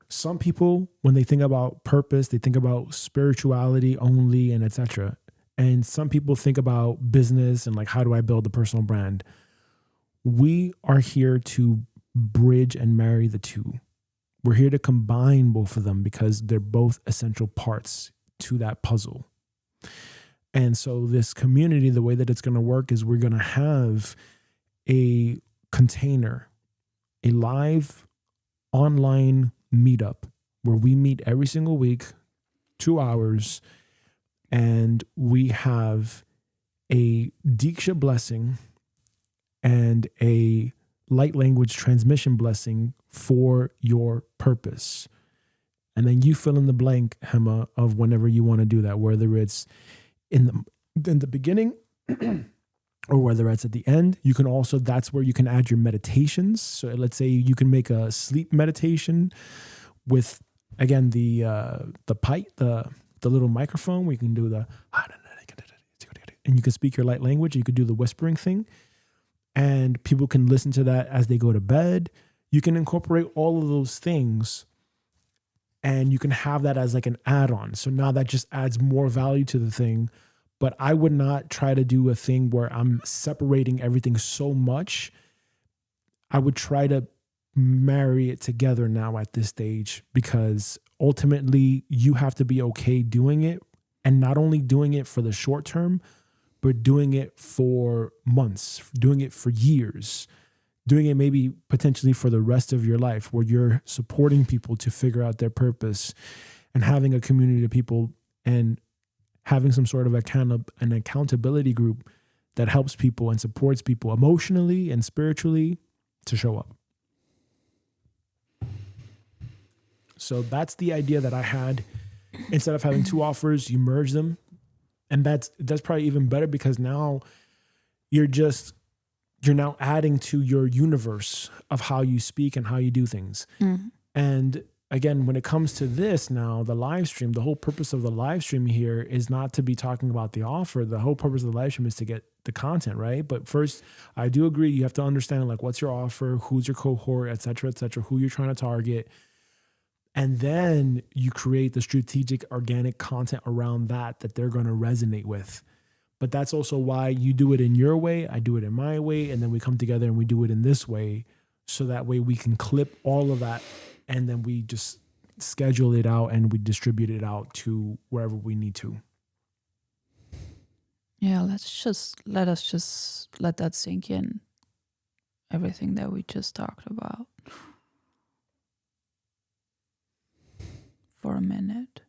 some people, when they think about purpose, they think about spirituality only and etc. And some people think about business and like, how do I build a personal brand? We are here to bridge and marry the two. We're here to combine both of them because they're both essential parts to that puzzle. And so this community, the way that it's going to work is we're going to have a container, a live online meetup where we meet every single week, 2 hours, and we have a Diksha blessing and a light language transmission blessing for your purpose. And then you fill in the blank, Hema, of whenever you want to do that, whether it's in the beginning or whether it's at the end. You can also, that's where you can add your meditations. So let's say you can make a sleep meditation with, again, the pipe, the little microphone. We can do and you can speak your light language. You could do the whispering thing, and people can listen to that as they go to bed. You can incorporate all of those things, and you can have that as like an add-on. So now that just adds more value to the thing. But I would not try to do a thing where I'm separating everything so much. I would try to marry it together now at this stage, because ultimately you have to be okay doing it, and not only doing it for the short term, but doing it for months, doing it for years, doing it maybe potentially for the rest of your life, where you're supporting people to figure out their purpose and having a community of people and having some sort of an accountability group that helps people and supports people emotionally and spiritually to show up. So that's the idea that I had. Instead of having two offers, you merge them. And that's probably even better, because now you're now adding to your universe of how you speak and how you do things. Mm. And again, when it comes to this now, the live stream, the whole purpose of the live stream here is not to be talking about the offer. The whole purpose of the live stream is to get the content, right? But first, I do agree, you have to understand like what's your offer, who's your cohort, et cetera, who you're trying to target. And then you create the strategic organic content around that they're going to resonate with. But that's also why you do it in your way, I do it in my way, and then we come together and we do it in this way. So that way we can clip all of that, and then we just schedule it out and we distribute it out to wherever we need to. Yeah, let us just let that sink in. Everything that we just talked about. For a minute.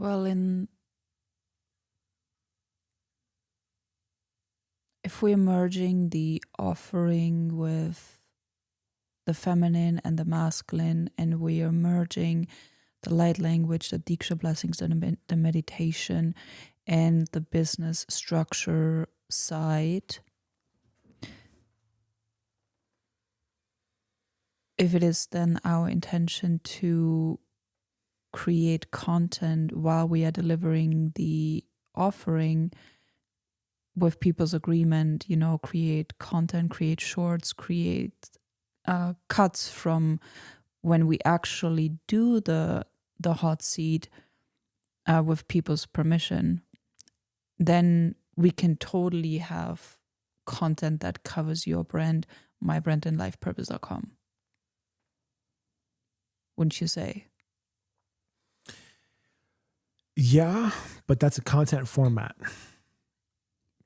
Well, if we're merging the offering with the feminine and the masculine, and we are merging the light language, the Diksha blessings, and the meditation, and the business structure side, if it is then our intention to create content while we are delivering the offering with people's agreement, create content, create shorts, create cuts from when we actually do the hot seat with people's permission, then we can totally have content that covers your brand, my brand, and lifepurpose.com. Wouldn't you say? Yeah, but that's a content format.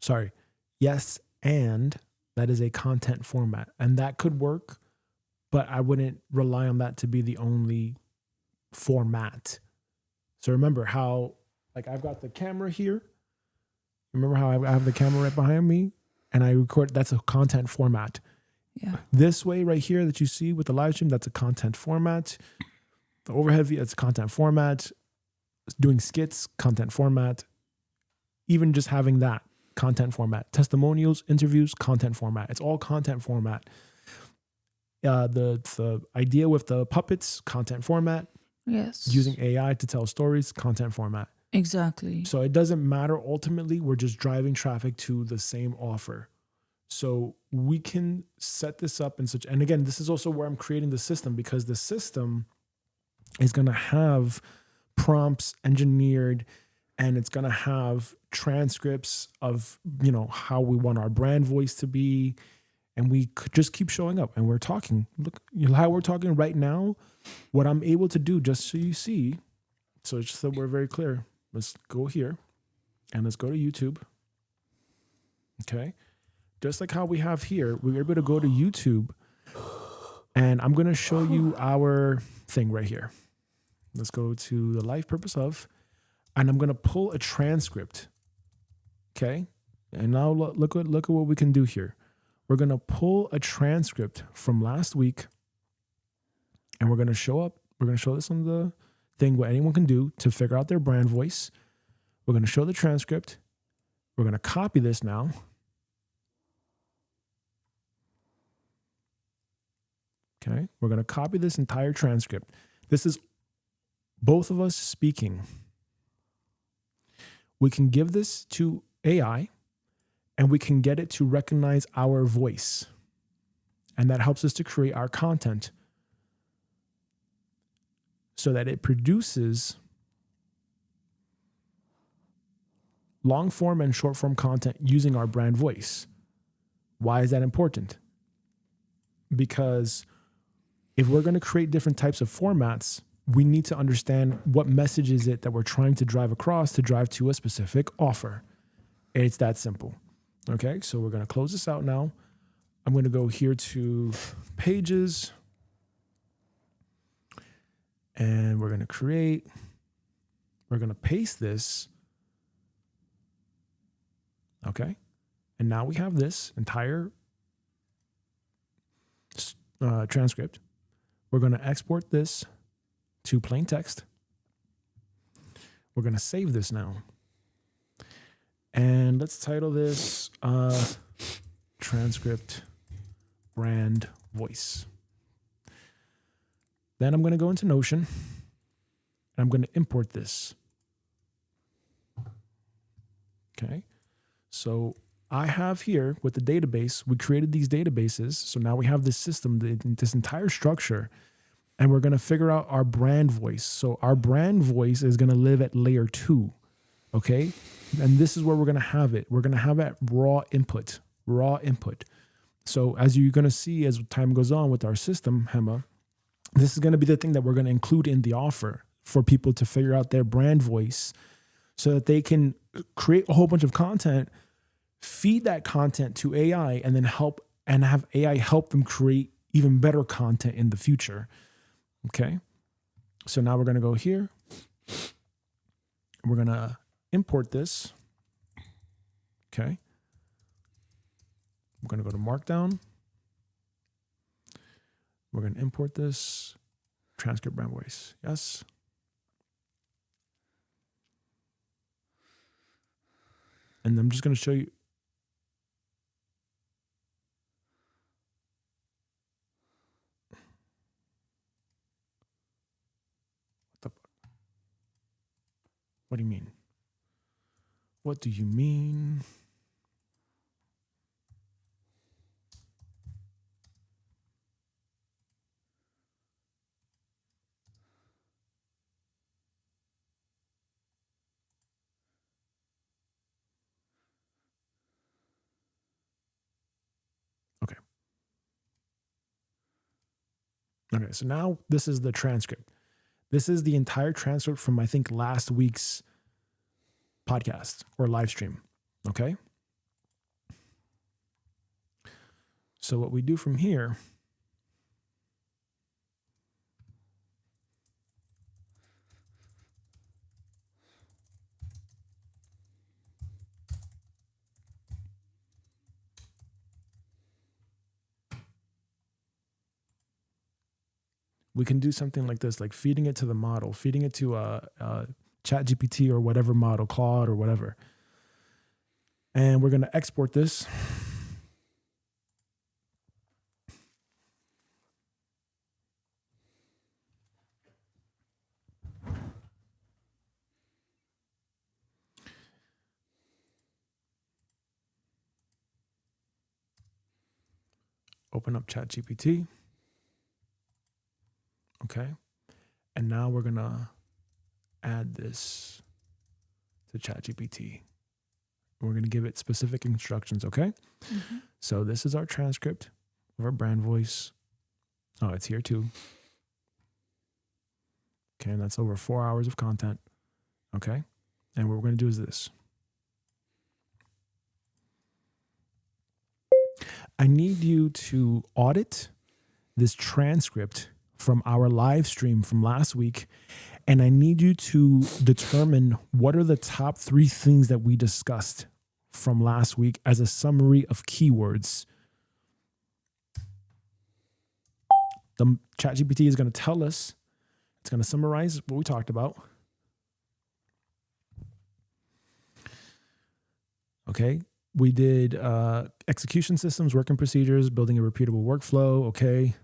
Sorry. Yes, and that is a content format. And that could work, but I wouldn't rely on that to be the only format. So remember how, like, I've got the camera here. Remember how I have the camera right behind me and I record? That's a content format. Yeah. This way right here that you see with the live stream, that's a content format. The overhead view, that's a content format. Doing skits, content format. Even just having that, content format. Testimonials, interviews, content format. It's all content format. The idea with the puppets, content format. Yes. Using AI to tell stories, content format. Exactly. So it doesn't matter. Ultimately, we're just driving traffic to the same offer. So we can set this up in such, and again, this is also where I'm creating the system, because the system is going to have prompts engineered, and it's going to have transcripts of, how we want our brand voice to be. And we could just keep showing up and we're talking. Look, how we're talking right now, what I'm able to do, just so you see. So just so we're very clear, let's go here and let's go to YouTube. Okay. Just like how we have here, we're able to go to YouTube, and I'm going to show you our thing right here. Let's go to the life purpose of, and I'm going to pull a transcript. Okay. And now look at what we can do here. We're going to pull a transcript from last week, and we're going to show up. We're going to show this on the thing, what anyone can do to figure out their brand voice. We're going to show the transcript. We're going to copy this now. Okay. We're going to copy this entire transcript. This is both of us speaking. We can give this to AI, and we can get it to recognize our voice. And that helps us to create our content so that it produces long form and short form content using our brand voice. Why is that important? Because if we're going to create different types of formats, we need to understand what message is it that we're trying to drive across to drive to a specific offer. It's that simple. Okay, so we're going to close this out now. I'm going to go here to pages, and we're going to paste this. Okay, and now we have this entire transcript. We're going to export this to plain text. We're going to save this now. And let's title this transcript brand voice. Then I'm going to go into Notion, and I'm going to import this. Okay. So I have here with the database, we created these databases. So now we have this system, this entire structure, and we're going to figure out our brand voice. So our brand voice is going to live at layer 2. Okay. And this is where we're going to have it. We're going to have it raw input. So as you're going to see as time goes on with our system, Hema, this is going to be the thing that we're going to include in the offer for people to figure out their brand voice so that they can create a whole bunch of content, feed that content to AI, and then have AI help them create even better content in the future. Okay. So now we're going to go here. We're going to import this. Okay. We're going to go to Markdown. We're going to import this. Transcript brand voice. Yes. And I'm just going to show you. What do you mean? What do you mean? Okay. Okay, so now this is the transcript. This is the entire transcript from, I think, last week's podcast or live stream. Okay. So what we do from here, we can do something like this, like feeding it to the model, feeding it to a ChatGPT or whatever model, Claude or whatever. And we're going to export this. Open up ChatGPT. Okay. And now we're going to add this to ChatGPT. We're going to give it specific instructions. Okay. Mm-hmm. So this is our transcript of our brand voice. Oh, it's here too. Okay. And that's over 4 hours of content. Okay. And what we're going to do is this. I need you to audit this transcript from our live stream from last week. And I need you to determine what are the top 3 things that we discussed from last week as a summary of keywords. The ChatGPT is going to tell us, it's going to summarize what we talked about. Okay. We did execution systems, working procedures, building a repeatable workflow. Okay.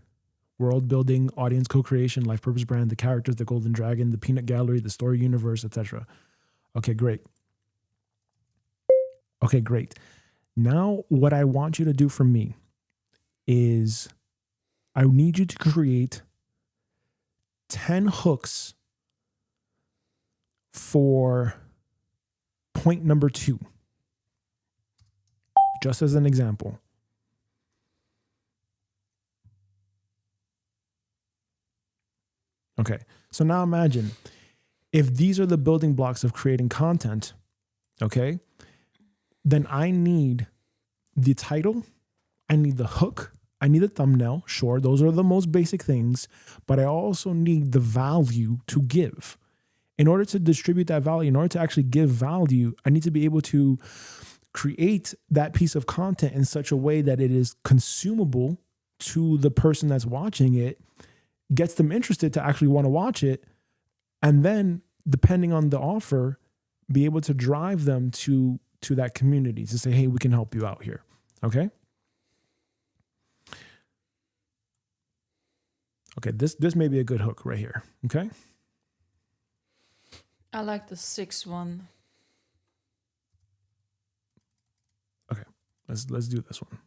World building, audience co-creation, life purpose brand, the characters, the golden dragon, the peanut gallery, the story universe, etc. Okay, great. Okay, great. Now, what I want you to do for me is I need you to create 10 hooks for point number 2. Just as an example. Okay, so now imagine if these are the building blocks of creating content, okay, then I need the title, I need the hook, I need the thumbnail. Sure, those are the most basic things, but I also need the value to give. In order to distribute that value, in order to actually give value, I need to be able to create that piece of content in such a way that it is consumable to the person that's watching it, gets them interested to actually want to watch it, and then, depending on the offer, be able to drive them to that community to say, hey, we can help you out here. Okay? Okay, this may be a good hook right here. Okay? I like the 6th one. Okay, let's do this one.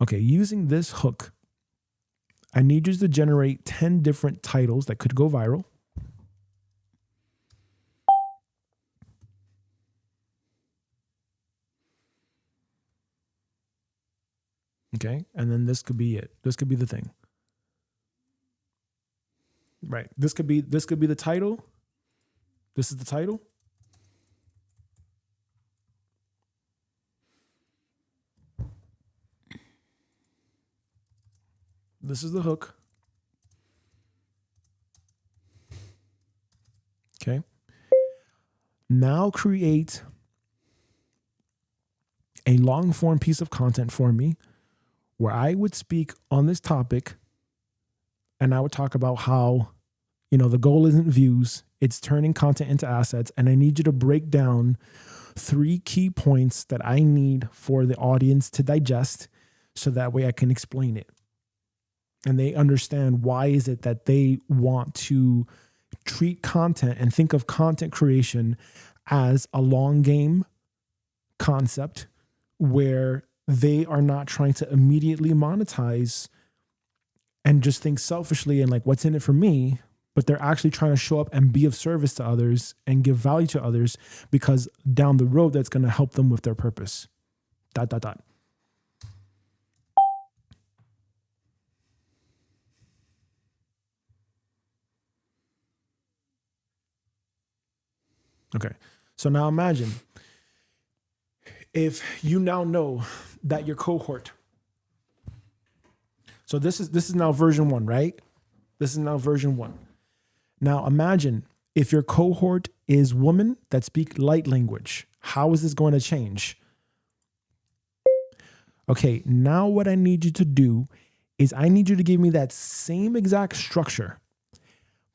Okay, using this hook, I need you to generate 10 different titles that could go viral. Okay, and then this could be it. This could be the thing. Right. This could be the title. This is the title. this is the hook. Okay. Now create a long form piece of content for me where I would speak on this topic, and I would talk about how, the goal isn't views, it's turning content into assets. And I need you to break down 3 key points that I need for the audience to digest so that way I can explain it. And they understand why is it that they want to treat content and think of content creation as a long game concept where they are not trying to immediately monetize and just think selfishly and like, what's in it for me? But they're actually trying to show up and be of service to others and give value to others, because down the road, that's going to help them with their purpose. ... Okay. So now imagine if you now know that your cohort. So this is now version 1, right? This is now version 1. Now imagine if your cohort is women that speak light language. How is this going to change? Okay, now what I need you to do is I need you to give me that same exact structure,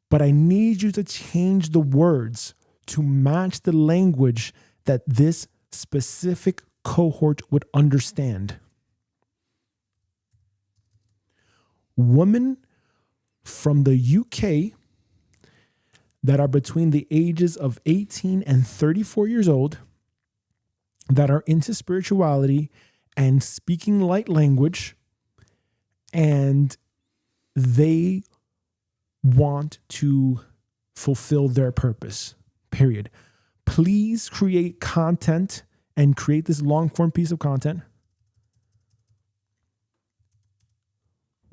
but I need you to change the words to match the language that this specific cohort would understand. Women from the UK that are between the ages of 18 and 34 years old, that are into spirituality and speaking light language, and they want to fulfill their purpose. Period. Please create content and create this long form piece of content.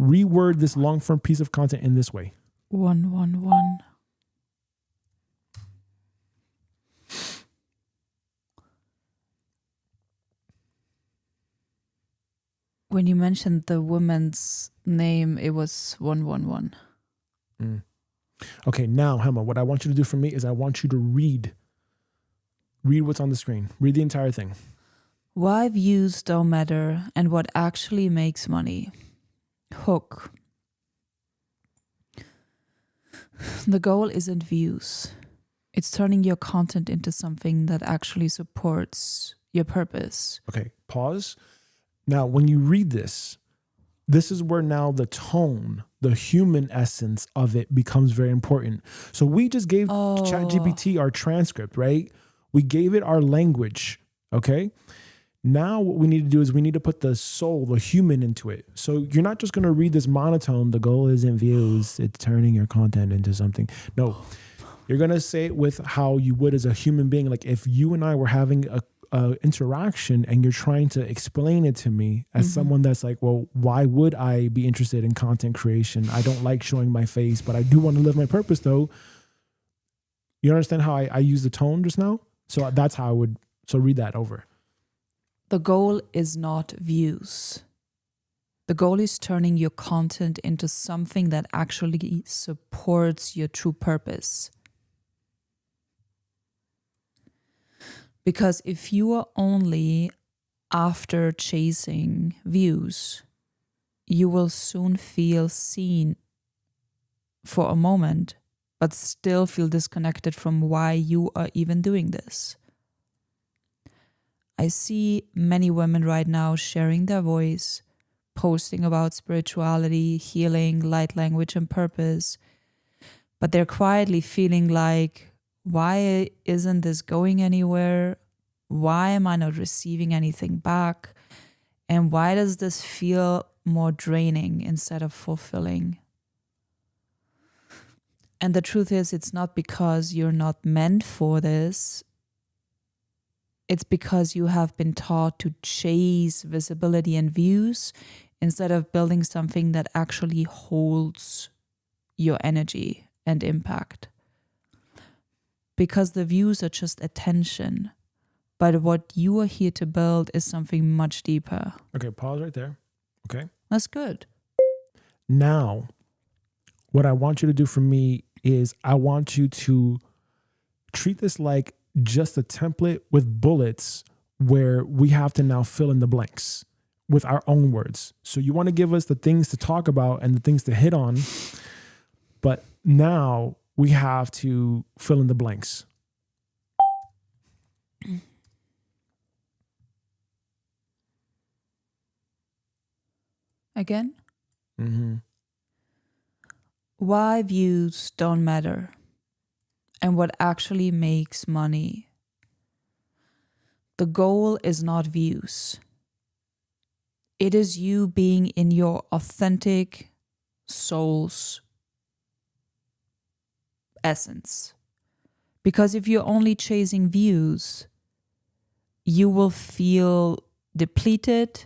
Reword this long form piece of content in this way. 111. When you mentioned the woman's name, it was 111. Okay, now, Hema, what I want you to do for me is I want you to read what's on the screen. Read the entire thing. Why views don't matter and what actually makes money. Hook. The goal isn't views. It's turning your content into something that actually supports your purpose. Okay, pause. Now, when you read this is where now the tone, the human essence of it becomes very important. So we just gave ChatGPT our transcript, right? We gave it our language, okay? Now what we need to do is we need to put the soul, the human into it. So you're not just going to read this monotone, the goal isn't views, it's turning your content into something. No, you're going to say it with how you would as a human being. Like if you and I were having a interaction and you're trying to explain it to me as someone that's like, well, why would I be interested in content creation? I don't like showing my face, but I do want to live my purpose though. You understand how I use the tone just now? So that's how I would, so read that over. The goal is not views. The goal is turning your content into something that actually supports your true purpose. Because if you are only after chasing views, you will soon feel seen for a moment, but still feel disconnected from why you are even doing this. I see many women right now sharing their voice, posting about spirituality, healing, light language, and purpose, but they're quietly feeling like, why isn't this going anywhere? Why am I not receiving anything back? And why does this feel more draining instead of fulfilling? And the truth is, it's not because you're not meant for this. It's because you have been taught to chase visibility and views instead of building something that actually holds your energy and impact. Because the views are just attention, but what you are here to build is something much deeper. Okay, pause right there. Okay. That's good. Now, what I want you to do for me is I want you to treat this like just a template with bullets where we have to now fill in the blanks with our own words. So you want to give us the things to talk about and the things to hit on, but now we have to fill in the blanks. Again? Mm-hmm. Why views don't matter and what actually makes money. The goal is not views. It is you being in your authentic soul's essence. Because if you're only chasing views, you will feel depleted.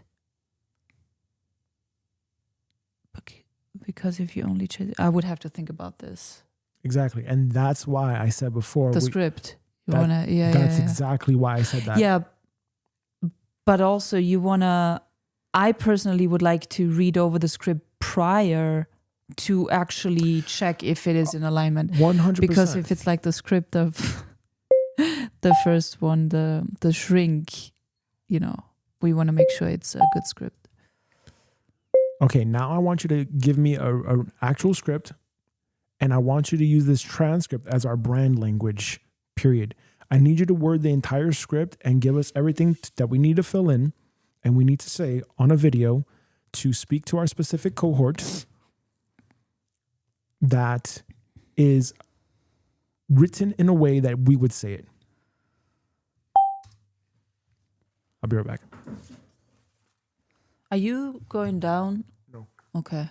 Because if you only chase, I would have to think about this. Exactly. And that's why I said before. The script. That's exactly why I said that. Yeah. But also I personally would like to read over the script prior to actually check if it is in alignment. 100%. Because if it's like the script of the first one, the Shrink, we want to make sure it's a good script. Okay, now I want you to give me a actual script, and I want you to use this transcript as our brand language, period. I need you to word the entire script and give us everything that we need to fill in and we need to say on a video to speak to our specific cohort that is written in a way that we would say it. I'll be right back. Are you going down? No. Okay.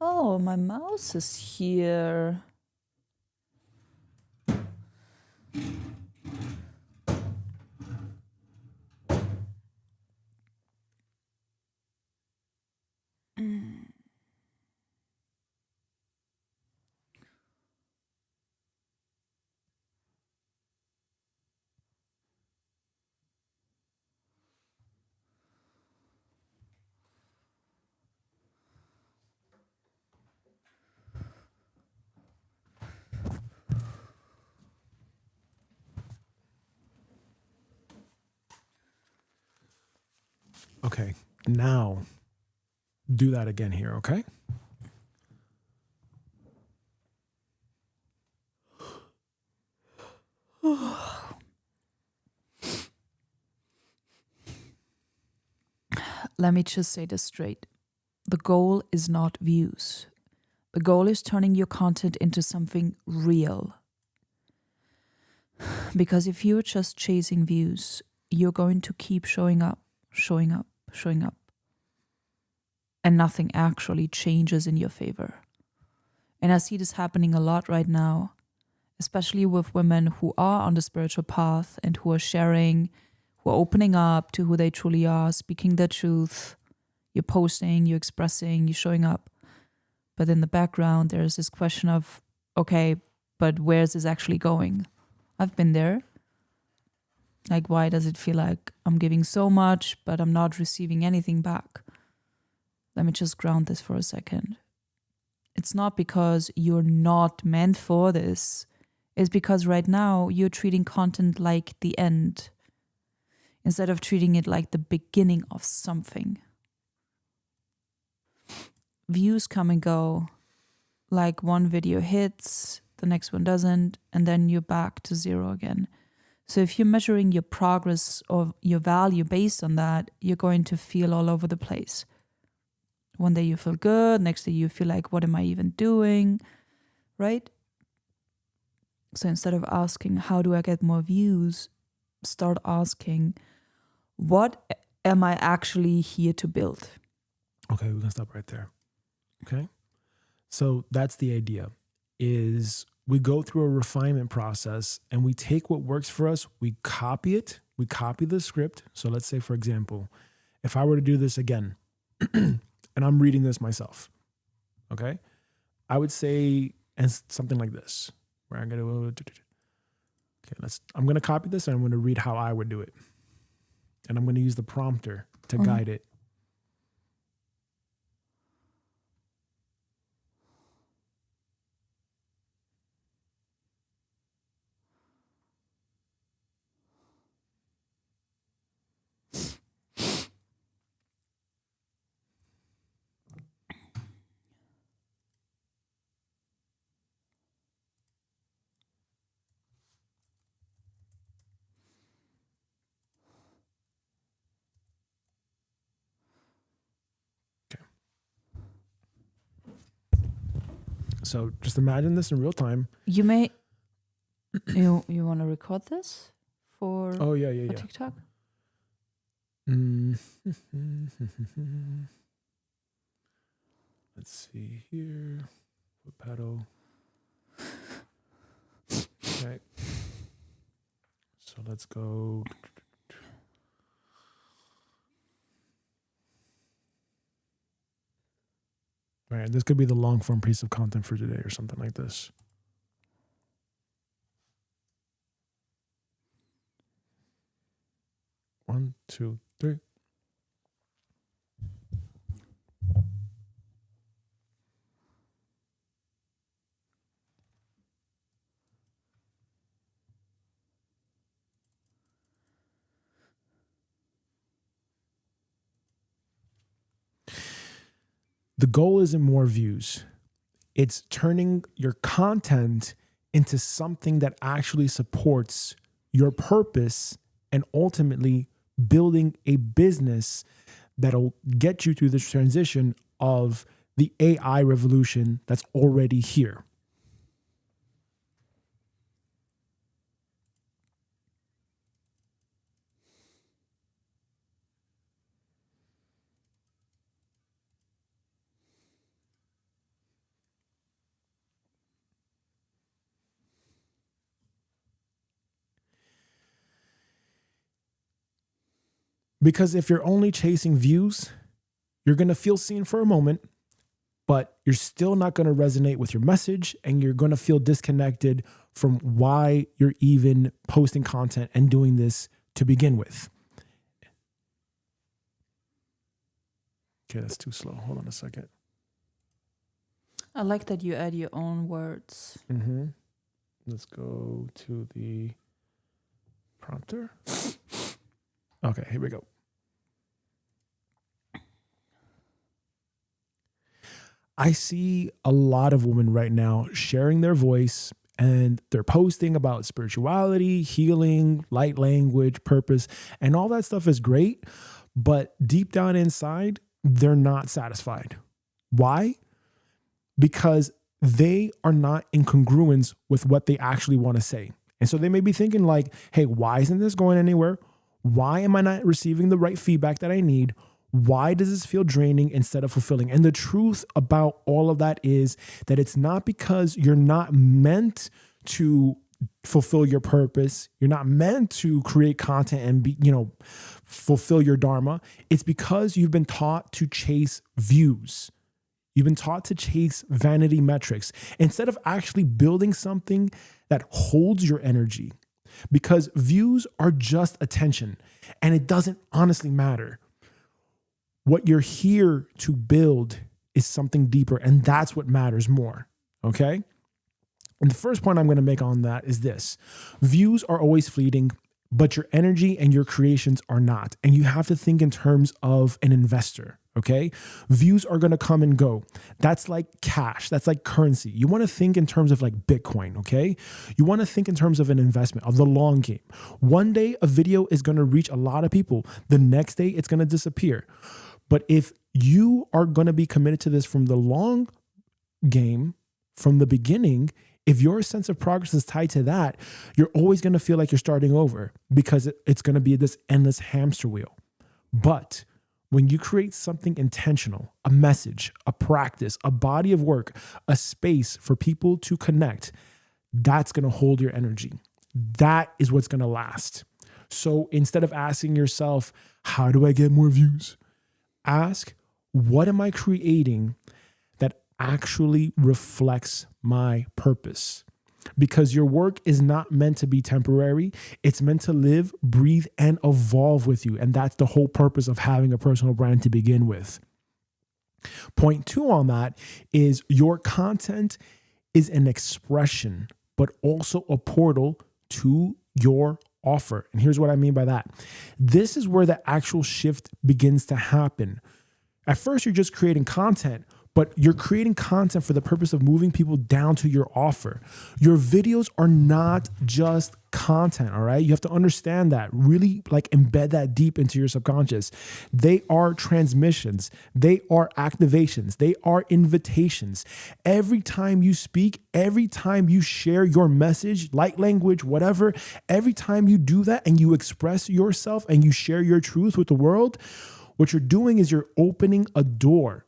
Oh, my mouse is here. Okay, now do that again here, okay? Let me just say this straight. The goal is not views. The goal is turning your content into something real. Because if you're just chasing views, you're going to keep showing up. And nothing actually changes in your favor. And I see this happening a lot right now, especially with women who are on the spiritual path and who are sharing, who are opening up to who they truly are, speaking their truth. You're posting, you're expressing, you're showing up. But in the background, there's this question of, okay, but where's this actually going? I've been there. Like, why does it feel like I'm giving so much, but I'm not receiving anything back? Let me just ground this for a second. it's not because you're not meant for this. It's because right now you're treating content like the end instead of treating it like the beginning of something. Views come and go. Like one video hits, the next one doesn't, and then you're back to zero again. So if you're measuring your progress or your value based on that, you're going to feel all over the place. One day you feel good, next day you feel like, what am I even doing? Right? So instead of asking, how do I get more views? Start asking, what am I actually here to build? Okay, we can stop right there. Okay. So that's the idea, is we go through a refinement process and we take what works for us, we copy it, we copy the script. So let's say, for example, if I were to do this again, and I'm reading this myself, okay, I would say something like this, where I'm going to copy this and I'm going to read how I would do it. And I'm going to use the prompter to guide it. So just imagine this in real time. You may, you want to record this for, yeah. TikTok? Let's see here. Foot pedal. Okay. So let's go. All right, this could be the long form piece of content for today or something like this. One, two, three. The goal isn't more views. It's turning your content into something that actually supports your purpose and ultimately building a business that'll get you through this transition of the AI revolution that's already here. Because if you're only chasing views, you're going to feel seen for a moment, but you're still not going to resonate with your message and you're going to feel disconnected from why you're even posting content and doing this to begin with. Okay, that's too slow. Hold on a second. I like that you add your own words. Mm-hmm. Let's go to the prompter. Okay, here we go. I see a lot of women right now sharing their voice and they're posting about spirituality, healing, light language, purpose, and all that stuff is great. But deep down inside, they're not satisfied. Why? Because they are not in congruence with what they actually want to say. And so they may be thinking like, hey, why isn't this going anywhere? Why am I not receiving the right feedback that I need? Why does this feel draining instead of fulfilling? And the truth about all of that is that it's not because you're not meant to fulfill your purpose. You're not meant to create content and be, fulfill your dharma. It's because you've been taught to chase views. You've been taught to chase vanity metrics instead of actually building something that holds your energy, because views are just attention and it doesn't honestly matter. What you're here to build is something deeper, and that's what matters more. Okay. And the first point I'm going to make on that is this: views are always fleeting, but your energy and your creations are not. And you have to think in terms of an investor. Okay. Views are going to come and go. That's like cash. That's like currency. You want to think in terms of like Bitcoin. Okay. You want to think in terms of an investment, of the long game. One day a video is going to reach a lot of people. The next day it's going to disappear. But if you are going to be committed to this from the long game, from the beginning, if your sense of progress is tied to that, you're always going to feel like you're starting over, because it's going to be this endless hamster wheel. But when you create something intentional, a message, a practice, a body of work, a space for people to connect, that's going to hold your energy. That is what's going to last. So instead of asking yourself, how do I get more views? Ask, what am I creating that actually reflects my purpose? Because your work is not meant to be temporary. It's meant to live, breathe, and evolve with you. And that's the whole purpose of having a personal brand to begin with. Point 2 on that is your content is an expression, but also a portal to your offer. And here's what I mean by that. This is where the actual shift begins to happen. At first, you're just creating content, but you're creating content for the purpose of moving people down to your offer. Your videos are not just content, all right? You have to understand that. Really like embed that deep into your subconscious. They are transmissions. They are activations. They are invitations. Every time you speak, every time you share your message, light language, whatever, every time you do that and you express yourself and you share your truth with the world, what you're doing is you're opening a door.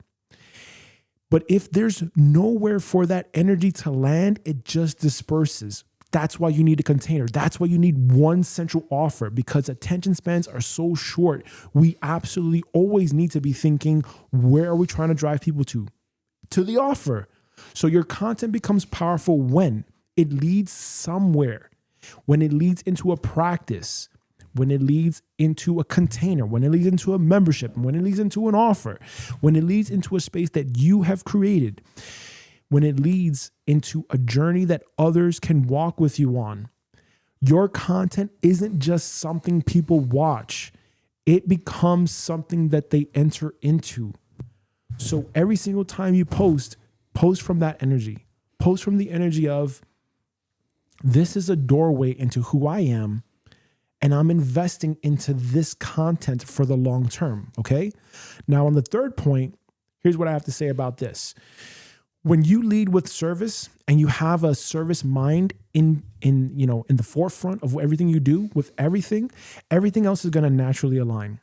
But if there's nowhere for that energy to land, it just disperses. That's why you need a container. That's why you need one central offer, because attention spans are so short. We absolutely always need to be thinking, where are we trying to drive people to? To the offer. So your content becomes powerful when it leads somewhere, when it leads into a practice, when it leads into a container, when it leads into a membership, when it leads into an offer, when it leads into a space that you have created, when it leads into a journey that others can walk with you on. Your content isn't just something people watch. It becomes something that they enter into. So every single time you post from that energy. Post from the energy of, this is a doorway into who I am, and I'm investing into this content for the long term, okay? Now, on the third point, here's what I have to say about this. When you lead with service and you have a service mind in the forefront of everything you do, with everything else is going to naturally align.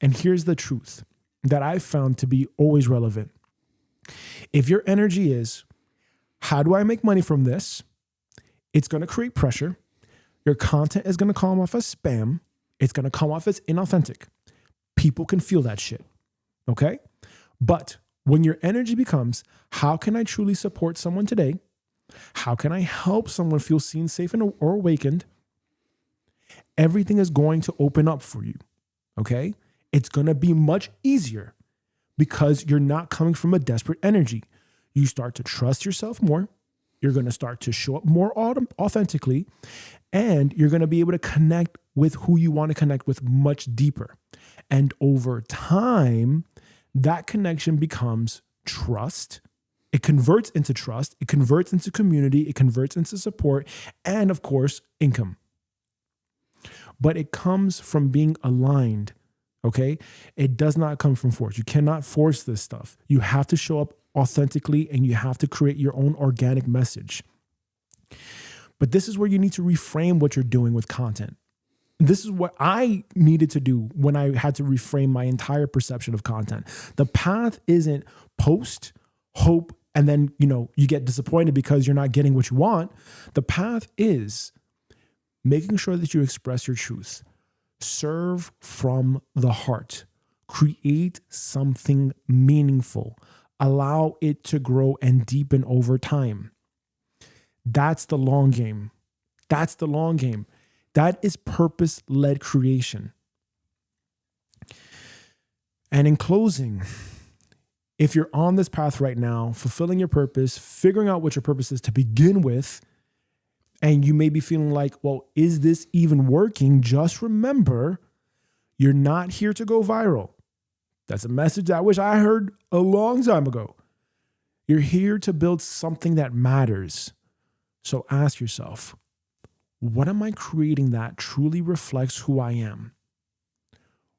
And here's the truth that I've found to be always relevant. If your energy is, how do I make money from this? It's going to create pressure. Your content is going to come off as spam. It's going to come off as inauthentic. People can feel that shit. Okay? But when your energy becomes, how can I truly support someone today? How can I help someone feel seen, safe, or awakened? Everything is going to open up for you. Okay? It's going to be much easier because you're not coming from a desperate energy. You start to trust yourself more. You're going to start to show up more authentically, and you're going to be able to connect with who you want to connect with much deeper. And over time, that connection becomes trust. It converts into trust. It converts into community. It converts into support, and of course, income. But it comes from being aligned, okay? It does not come from force. You cannot force this stuff. You have to show up authentically, and you have to create your own organic message. But this is where you need to reframe what you're doing with content. This is what I needed to do when I had to reframe my entire perception of content. The path isn't post, hope, and then, you get disappointed because you're not getting what you want. The path is making sure that you express your truth. Serve from the heart. Create something meaningful. Allow it to grow and deepen over time. That's the long game. That's the long game. That is purpose-led creation. And in closing, if you're on this path right now, fulfilling your purpose, figuring out what your purpose is to begin with, and you may be feeling like, well, is this even working? Just remember, you're not here to go viral. That's a message I wish I heard a long time ago. You're here to build something that matters. So ask yourself, what am I creating that truly reflects who I am?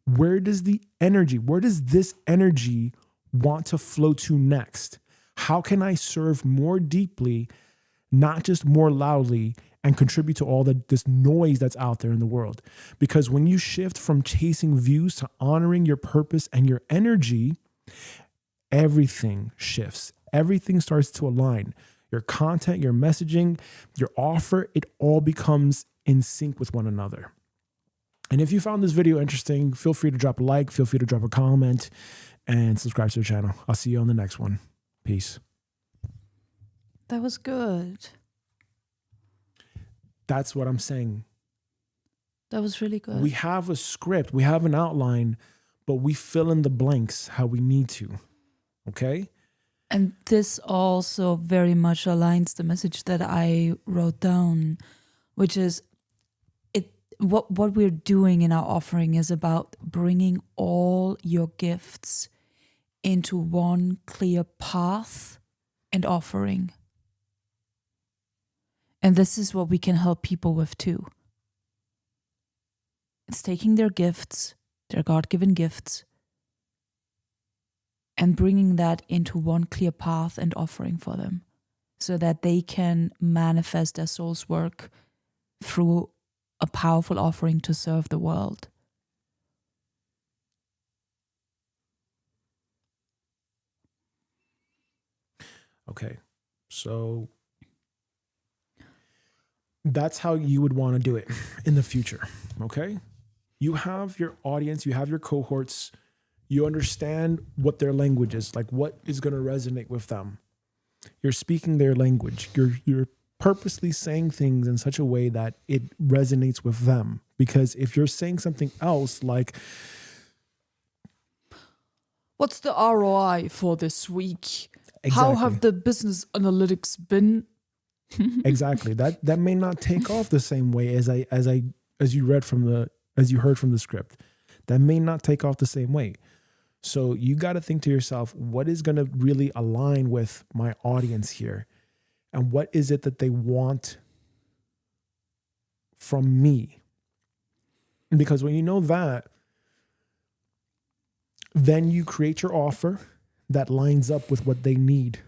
Where does this energy want to flow to next? How can I serve more deeply, not just more loudly, and contribute to all this noise that's out there in the world? Because when you shift from chasing views to honoring your purpose and your energy, everything shifts. Everything starts to align. Your content, your messaging, your offer, it all becomes in sync with one another. And if you found this video interesting, feel free to drop a like, feel free to drop a comment, and subscribe to the channel. I'll see you on the next one. Peace. That was good. That's what I'm saying. That was really good. We have a script, we have an outline, but we fill in the blanks how we need to. Okay? And this also very much aligns the message that I wrote down, which is what we're doing in our offering is about bringing all your gifts into one clear path and offering. And this is what we can help people with too. It's taking their gifts, their God-given gifts, and bringing that into one clear path and offering for them so that they can manifest their soul's work through a powerful offering to serve the world. Okay, so that's how you would want to do it in the future, okay? You have your audience, you have your cohorts, you understand what their language is, like what is going to resonate with them. You're speaking their language. You're purposely saying things in such a way that it resonates with them. Because if you're saying something else like, what's the ROI for this week? exactly. How have the business analytics been? Exactly. That may not take off the same way as you heard from the script. That may not take off the same way. So you got to think to yourself, what is going to really align with my audience here? And what is it that they want from me? Because when you know that, then you create your offer that lines up with what they need.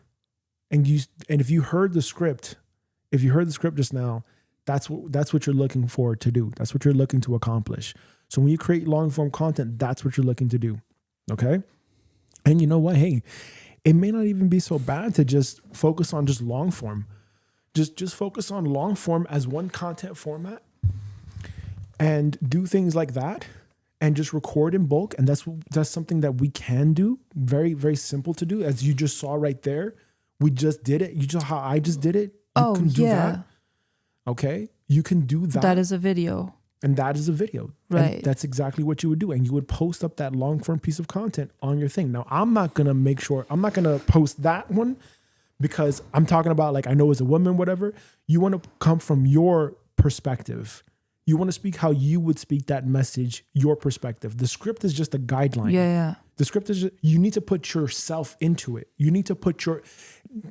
And if you heard the script just now, that's what you're looking for to do. That's what you're looking to accomplish. So when you create long form content, that's what you're looking to do. Okay. And you know what? Hey, it may not even be so bad to just focus on just long form. Just focus on long form as one content format and do things like that and just record in bulk. And that's something that we can do. Very, very simple to do. As you just saw right there, we just did it. You just how I just did it. You can do that. Okay. You can do that. That is a video. And that is a video. Right. And that's exactly what you would do. And you would post up that long form piece of content on your thing. Now, I'm not going to post that one because I'm talking about, like, I know as a woman, whatever, you want to come from your perspective. You want to speak how you would speak that message, your perspective. The script is just a guideline. Yeah. The script is you need to put yourself into it. You need to put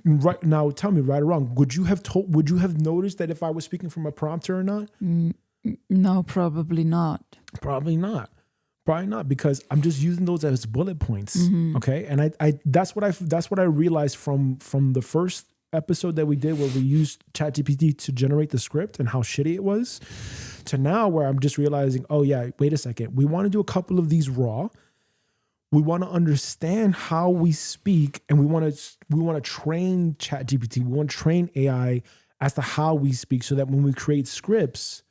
right now. Tell me, right or wrong. Would you have noticed that if I was speaking from a prompter or not? No, probably not. Probably not, because I'm just using those as bullet points. Mm-hmm. Okay, and I that's what I realized from the first episode that we did where we used ChatGPT to generate the script and how shitty it was, to now where I'm just realizing, oh yeah, wait a second, we want to do a couple of these raw. We want to understand how we speak, and we want to train ChatGPT. We want to train AI as to how we speak, so that when we create scripts,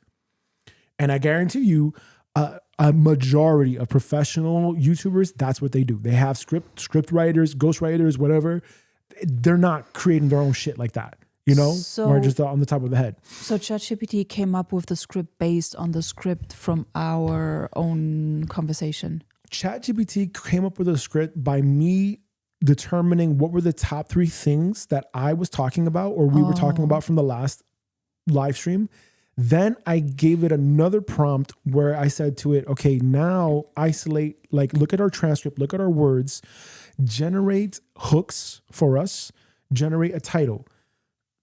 and I guarantee you, a majority of professional YouTubers, that's what they do. They have script writers, ghost writers, whatever. They're not creating their own shit like that, or just on the top of the head. So ChatGPT came up with the script based on the script from our own conversation. ChatGPT came up with a script by me determining what were the top 3 things that I was talking about or we were talking about from the last live stream. Then I gave it another prompt where I said to it, okay, now isolate, like look at our transcript, look at our words, generate hooks for us, generate a title,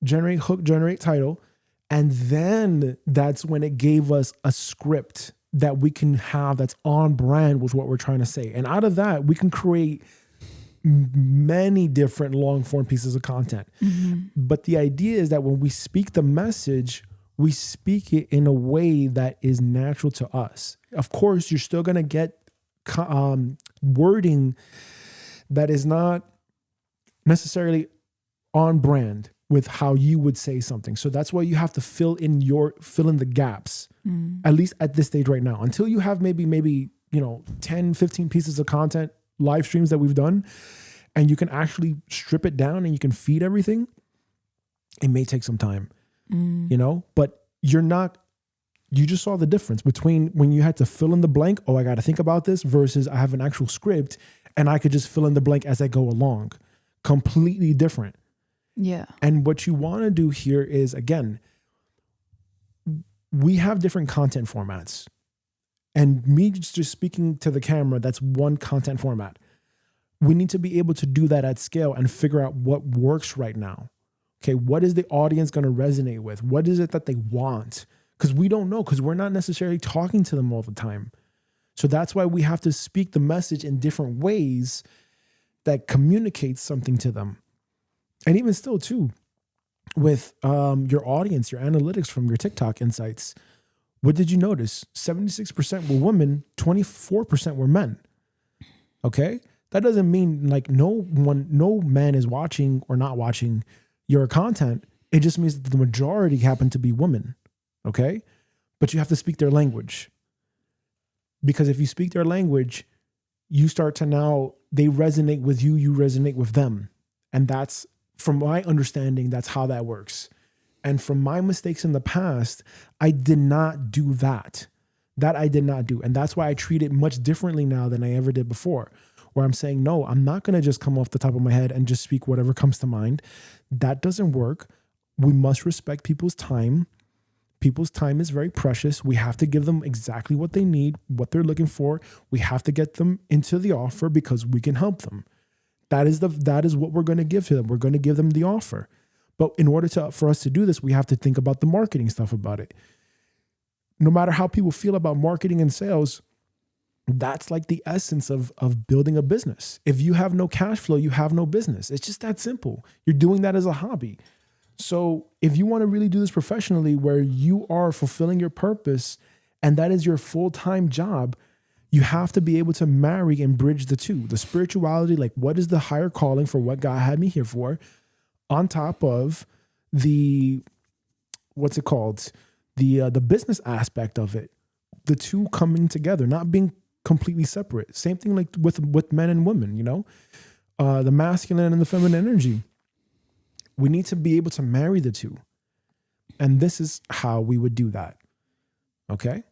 generate hook, generate title. And then that's when it gave us a script that we can have that's on brand with what we're trying to say. And out of that, we can create many different long form pieces of content. But the idea is that when we speak the message, we speak it in a way that is natural to us. Of course, you're still going to get wording that is not necessarily on brand with how you would say something. So that's why you have to fill in the gaps, at least at this stage right now, until you have maybe, 10, 15 pieces of content, live streams that we've done, and you can actually strip it down and you can feed everything. It may take some time, but you just saw the difference between when you had to fill in the blank. Oh, I got to think about this versus I have an actual script and I could just fill in the blank as I go along. Completely different. Yeah. And what you want to do here is, again, we have different content formats. And me just speaking to the camera, that's one content format. We need to be able to do that at scale and figure out what works right now. Okay, what is the audience going to resonate with? What is it that they want? Because we don't know, because we're not necessarily talking to them all the time. So that's why we have to speak the message in different ways that communicates something to them. And even still, too, with your audience, your analytics from your TikTok insights, what did you notice? 76% were women, 24% were men. Okay? That doesn't mean like no man is watching or not watching your content. It just means that the majority happen to be women. Okay? But you have to speak their language. Because if you speak their language, you start to now, they resonate with you, you resonate with them. And that's, from my understanding, that's how that works. And from my mistakes in the past, I did not do that. That I did not do. And that's why I treat it much differently now than I ever did before, where I'm saying, no, I'm not going to just come off the top of my head and just speak whatever comes to mind. That doesn't work. We must respect people's time. People's time is very precious. We have to give them exactly what they need, what they're looking for. We have to get them into the offer because we can help them. That is what we're going to give to them. We're going to give them the offer. But in order for us to do this, we have to think about the marketing stuff about it. No matter how people feel about marketing and sales, that's like the essence of building a business. If you have no cash flow, you have no business. It's just that simple. You're doing that as a hobby. So if you want to really do this professionally, where you are fulfilling your purpose and that is your full-time job, you have to be able to marry and bridge the two. The spirituality, like what is the higher calling for what God had me here for, on top of the, what's it called? The business aspect of it. The two coming together, not being completely separate. Same thing like with men and women, the masculine and the feminine energy. We need to be able to marry the two. And this is how we would do that. Okay?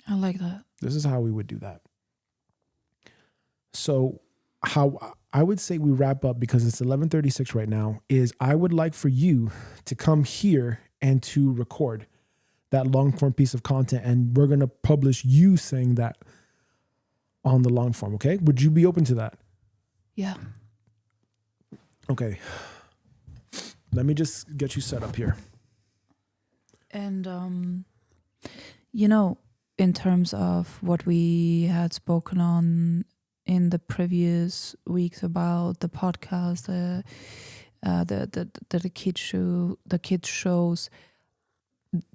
I like that. This is how we would do that. So how I would say we wrap up, because it's 11:36 right now, is I would like for you to come here and to record that long form piece of content. And we're going to publish you saying that on the long form. Okay. Would you be open to that? Yeah. Okay. Let me just get you set up here. And, in terms of what we had spoken on in the previous weeks about the podcast, the kids shows,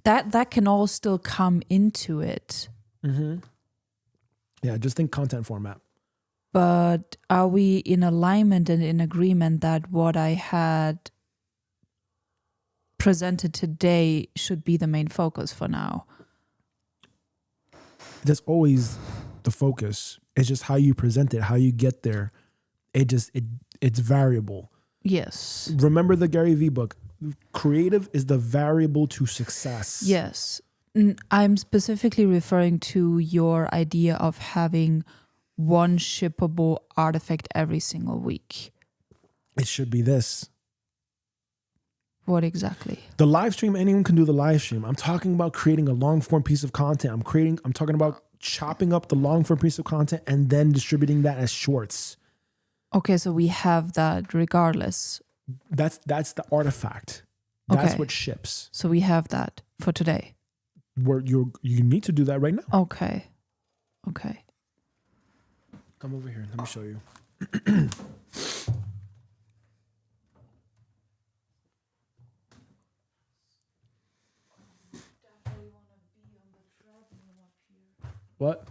that can all still come into it. Mm-hmm. Yeah, just think content format. But are we in alignment and in agreement that what I had presented today should be the main focus for now? That's always the focus. It's just how you present it, how you get there. It's variable. Yes. Remember the Gary Vee book. Creative is the variable to success. Yes. I'm specifically referring to your idea of having one shippable artifact every single week. It should be this. What exactly? The live stream, anyone can do the live stream. I'm talking about creating a long form piece of content. I'm talking about chopping up the long form piece of content and then distributing that as shorts. Okay, so we have that regardless. That's the artifact. That's Okay. what ships. So we have that for today. Where you need to do that right now. Okay. Come over here. Let me show you. What?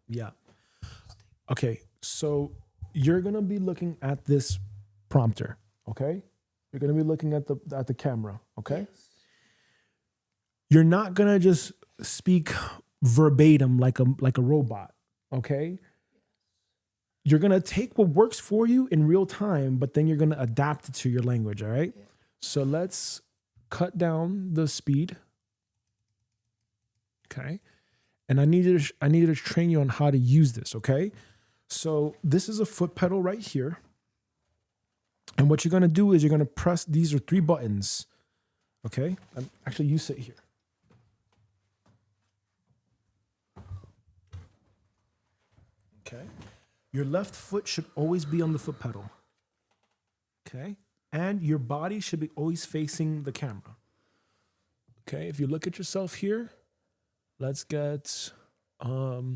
Yeah. Okay. So you're gonna be looking at this prompter. Okay. You're gonna be looking at the camera. Okay. You're not gonna just speak verbatim like a robot. Okay. You're gonna take what works for you in real time, but then you're gonna adapt it to your language. All right. So let's cut down the speed. Okay. And I needed to train you on how to use this. Okay. So this is a foot pedal right here. And what you're going to do is you're going to press, these are 3 buttons. Okay. Actually, you sit here. Okay. Your left foot should always be on the foot pedal. Okay. And your body should be always facing the camera. Okay. If you look at yourself here, let's get, okay.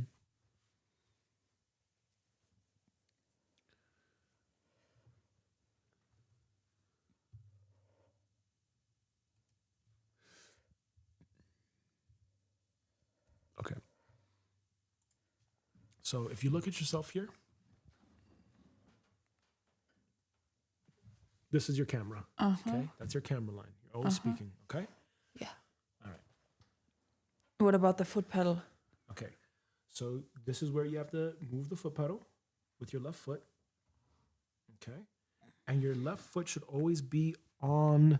So if you look at yourself here, this is your camera. Okay. That's your camera line. You're always speaking. Okay. Yeah. All right. What about the foot pedal? Okay. So this is where you have to move the foot pedal with your left foot. Okay. And your left foot should always be on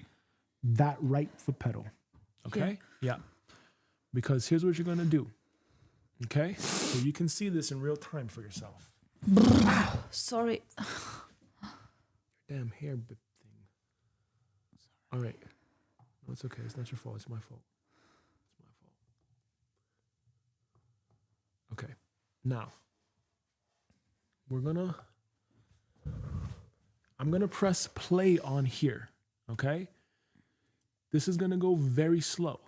that right foot pedal. Okay. Yeah. Because here's what you're going to do. Okay. So you can see this in real time for yourself. Sorry. Damn hair thing. All right. No, it's okay. It's not your fault. It's my fault. It's my fault. Okay. Now, I'm going to press play on here. Okay. This is going to go very slow.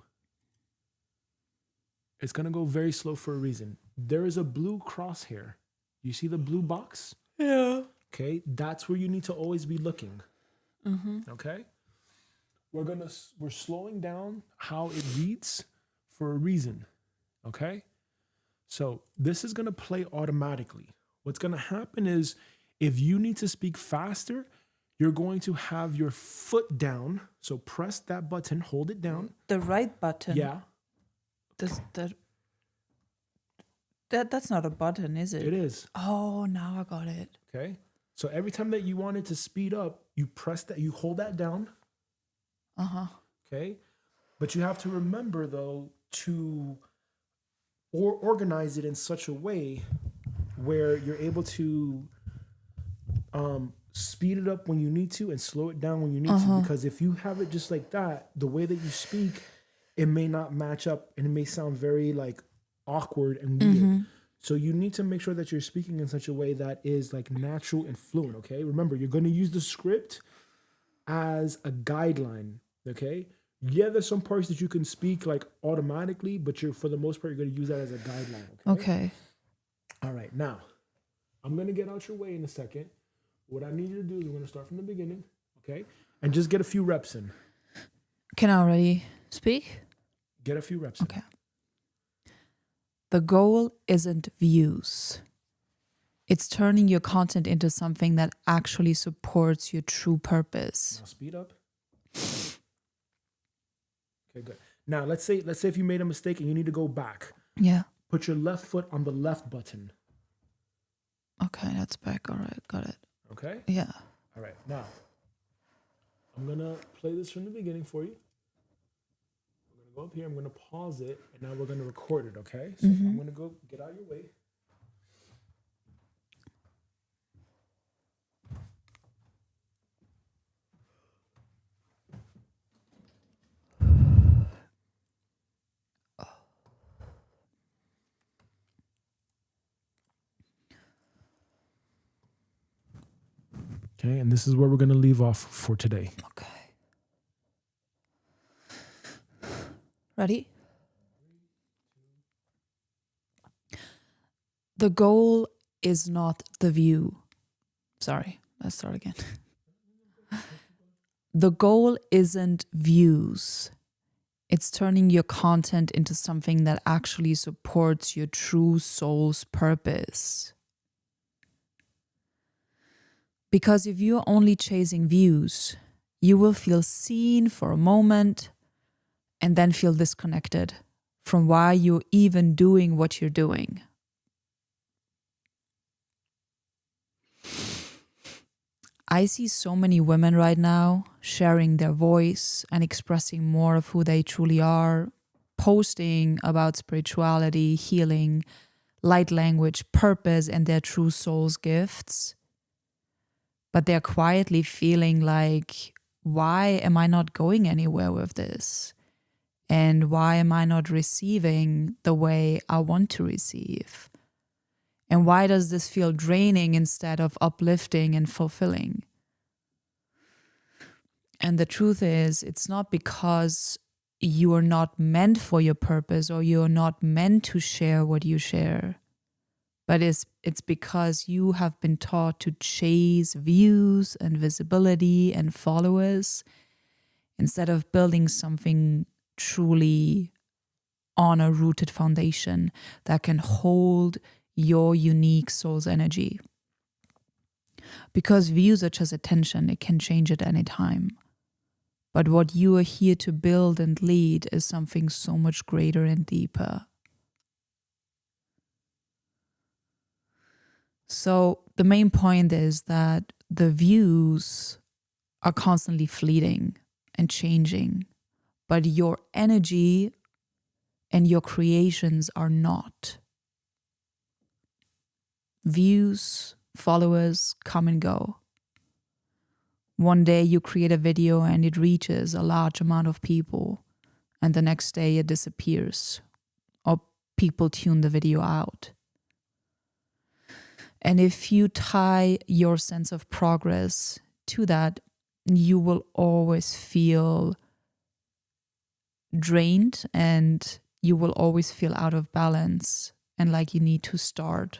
It's going to go very slow for a reason. There is a blue crosshair. You see the blue box? Yeah. Okay. That's where you need to always be looking. Okay. We're slowing down how it reads for a reason. Okay. So this is going to play automatically. What's going to happen is if you need to speak faster, you're going to have your foot down. So press that button, hold it down. The right button. Yeah, That's not a button, is it? it is. Oh, now I got it. Okay. So every time that you want it to speed up, you press that, you hold that down. Okay. But you have to remember though to organize it in such a way where you're able to speed it up when you need to and slow it down when you need to. Because if you have it just like that, the way that you speak, it may not match up and it may sound very like awkward and weird. So you need to make sure that you're speaking in such a way that is like natural and fluent. Okay. Remember, you're going to use the script as a guideline. Okay. Yeah, there's some parts that you can speak like automatically, but for the most part, you're going to use that as a guideline. Okay. All right. Now, I'm going to get out your way in a second. What I need you to do is we're going to start from the beginning. Okay. And just get a few reps in. Can I already speak? Get a few reps in. Okay. The goal isn't views. It's turning your content into something that actually supports your true purpose. Now speed up. Okay, good. Now let's say if you made a mistake and you need to go back. Yeah. Put your left foot on the left button. Okay, that's back. All right, got it. Okay? Yeah. All right. Now, I'm going to play this from the beginning for you. We're going to go up here. I'm going to pause it. And now we're going to record it, okay? So I'm going to go get out of your way. Okay, and this is where we're going to leave off for today. Okay. Ready? The goal is not the view. Sorry, let's start again. The goal isn't views. It's turning your content into something that actually supports your true soul's purpose. Because if you're only chasing views, you will feel seen for a moment and then feel disconnected from why you're even doing what you're doing. I see so many women right now sharing their voice and expressing more of who they truly are, posting about spirituality, healing, light language, purpose, and their true soul's gifts. But they're quietly feeling like, why am I not going anywhere with this? And why am I not receiving the way I want to receive? And why does this feel draining instead of uplifting and fulfilling? And the truth is, it's not because you are not meant for your purpose or you're not meant to share what you share, but it's because you have been taught to chase views and visibility and followers instead of building something truly on a rooted foundation that can hold your unique soul's energy. Because views are just attention, it can change at any time. But what you are here to build and lead is something so much greater and deeper. So the main point is that the views are constantly fleeting and changing, but your energy and your creations are not. Views, followers come and go. One day you create a video and it reaches a large amount of people, and the next day it disappears, or people tune the video out. And if you tie your sense of progress to that, you will always feel drained and you will always feel out of balance and like you need to start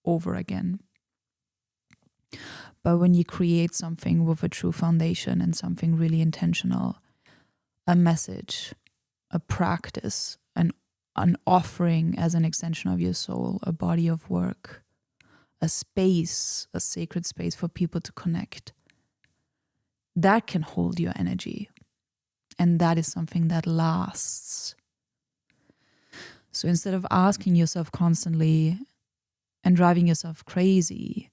over again. But when you create something with a true foundation and something really intentional, a message, a practice, an offering as an extension of your soul, a body of work, a space, a sacred space for people to connect, that can hold your energy. And that is something that lasts. So instead of asking yourself constantly and driving yourself crazy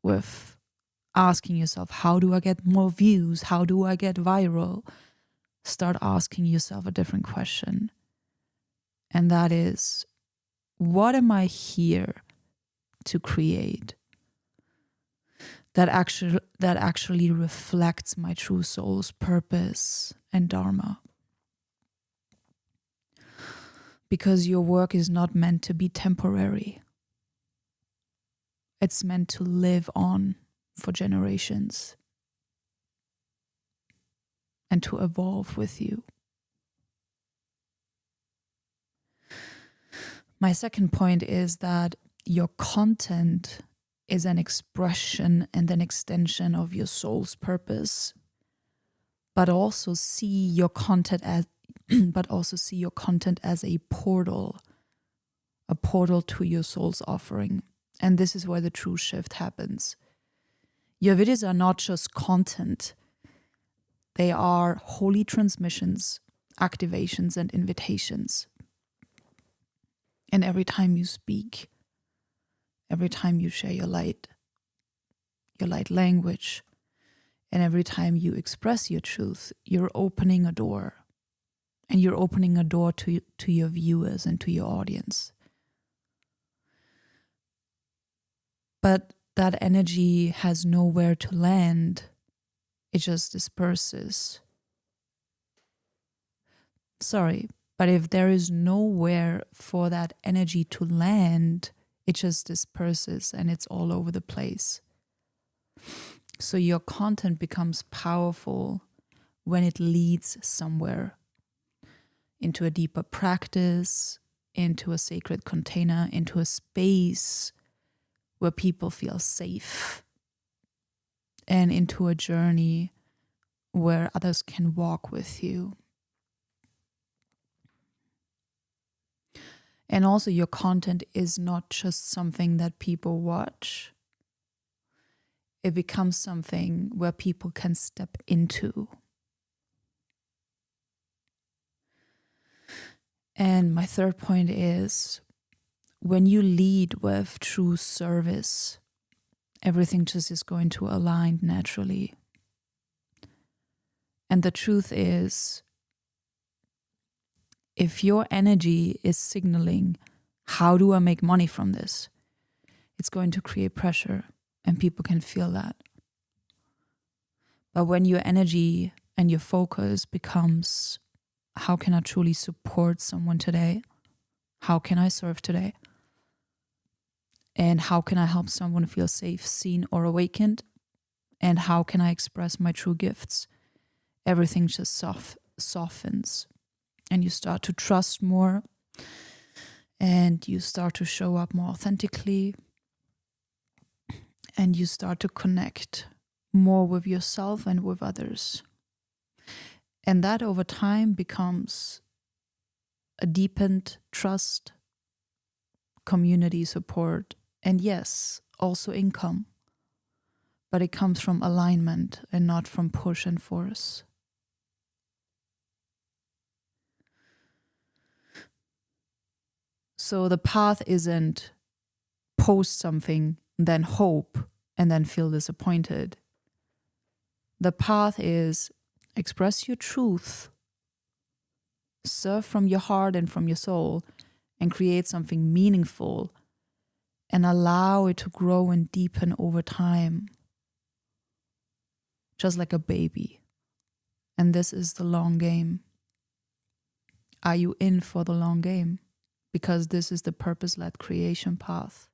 with asking yourself, how do I get more views? How do I get viral? Start asking yourself a different question. And that is, what am I here to create that actually reflects my true soul's purpose and dharma? Because your work is not meant to be temporary. It's meant to live on for generations and to evolve with you. My second point is that your content is an expression and an extension of your soul's purpose, but also see your content as a portal to your soul's offering. And this is where the true shift happens. Your videos are not just content. They are holy transmissions, activations, and invitations. And every time you speak, every time you share your light language, and every time you express your truth, you're opening a door. And you're opening a door to your viewers and to your audience. But that energy has nowhere to land. It just disperses. Sorry, but if there is nowhere for that energy to land, it just disperses and it's all over the place. So your content becomes powerful when it leads somewhere, into a deeper practice, into a sacred container, into a space where people feel safe, and into a journey where others can walk with you. And also, your content is not just something that people watch. It becomes something where people can step into. And my third point is, when you lead with true service, everything just is going to align naturally. And the truth is, if your energy is signaling, how do I make money from this? It's going to create pressure, and people can feel that. But when your energy and your focus becomes, how can I truly support someone today? How can I serve today? And how can I help someone feel safe, seen, or awakened? And how can I express my true gifts? Everything just softens. And you start to trust more. And you start to show up more authentically. And you start to connect more with yourself and with others. And that over time becomes a deepened trust, community support, and yes, also income. But it comes from alignment and not from push and force. So the path isn't post something, then hope, and then feel disappointed. The path is express your truth, serve from your heart and from your soul, and create something meaningful and allow it to grow and deepen over time. Just like a baby. And this is the long game. Are you in for the long game? Because this is the purpose-led creation path.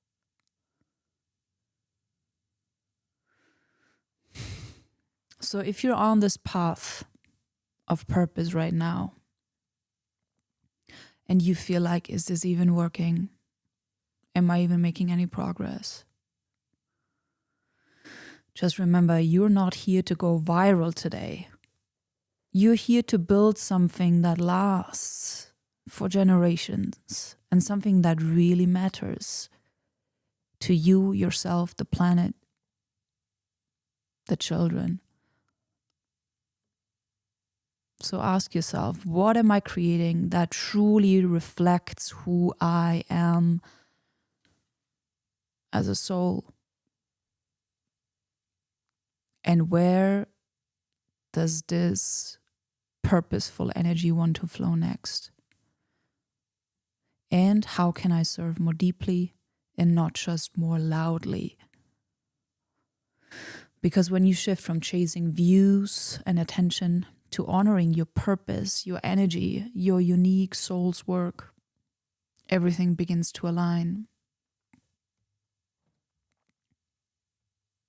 So if you're on this path of purpose right now, and you feel like, is this even working? Am I even making any progress? Just remember, you're not here to go viral today. You're here to build something that lasts for generations and something that really matters to you, yourself, the planet, the children. So ask yourself, what am I creating that truly reflects who I am as a soul? And where does this purposeful energy want to flow next? And how can I serve more deeply and not just more loudly? Because when you shift from chasing views and attention to honoring your purpose, your energy, your unique soul's work, everything begins to align.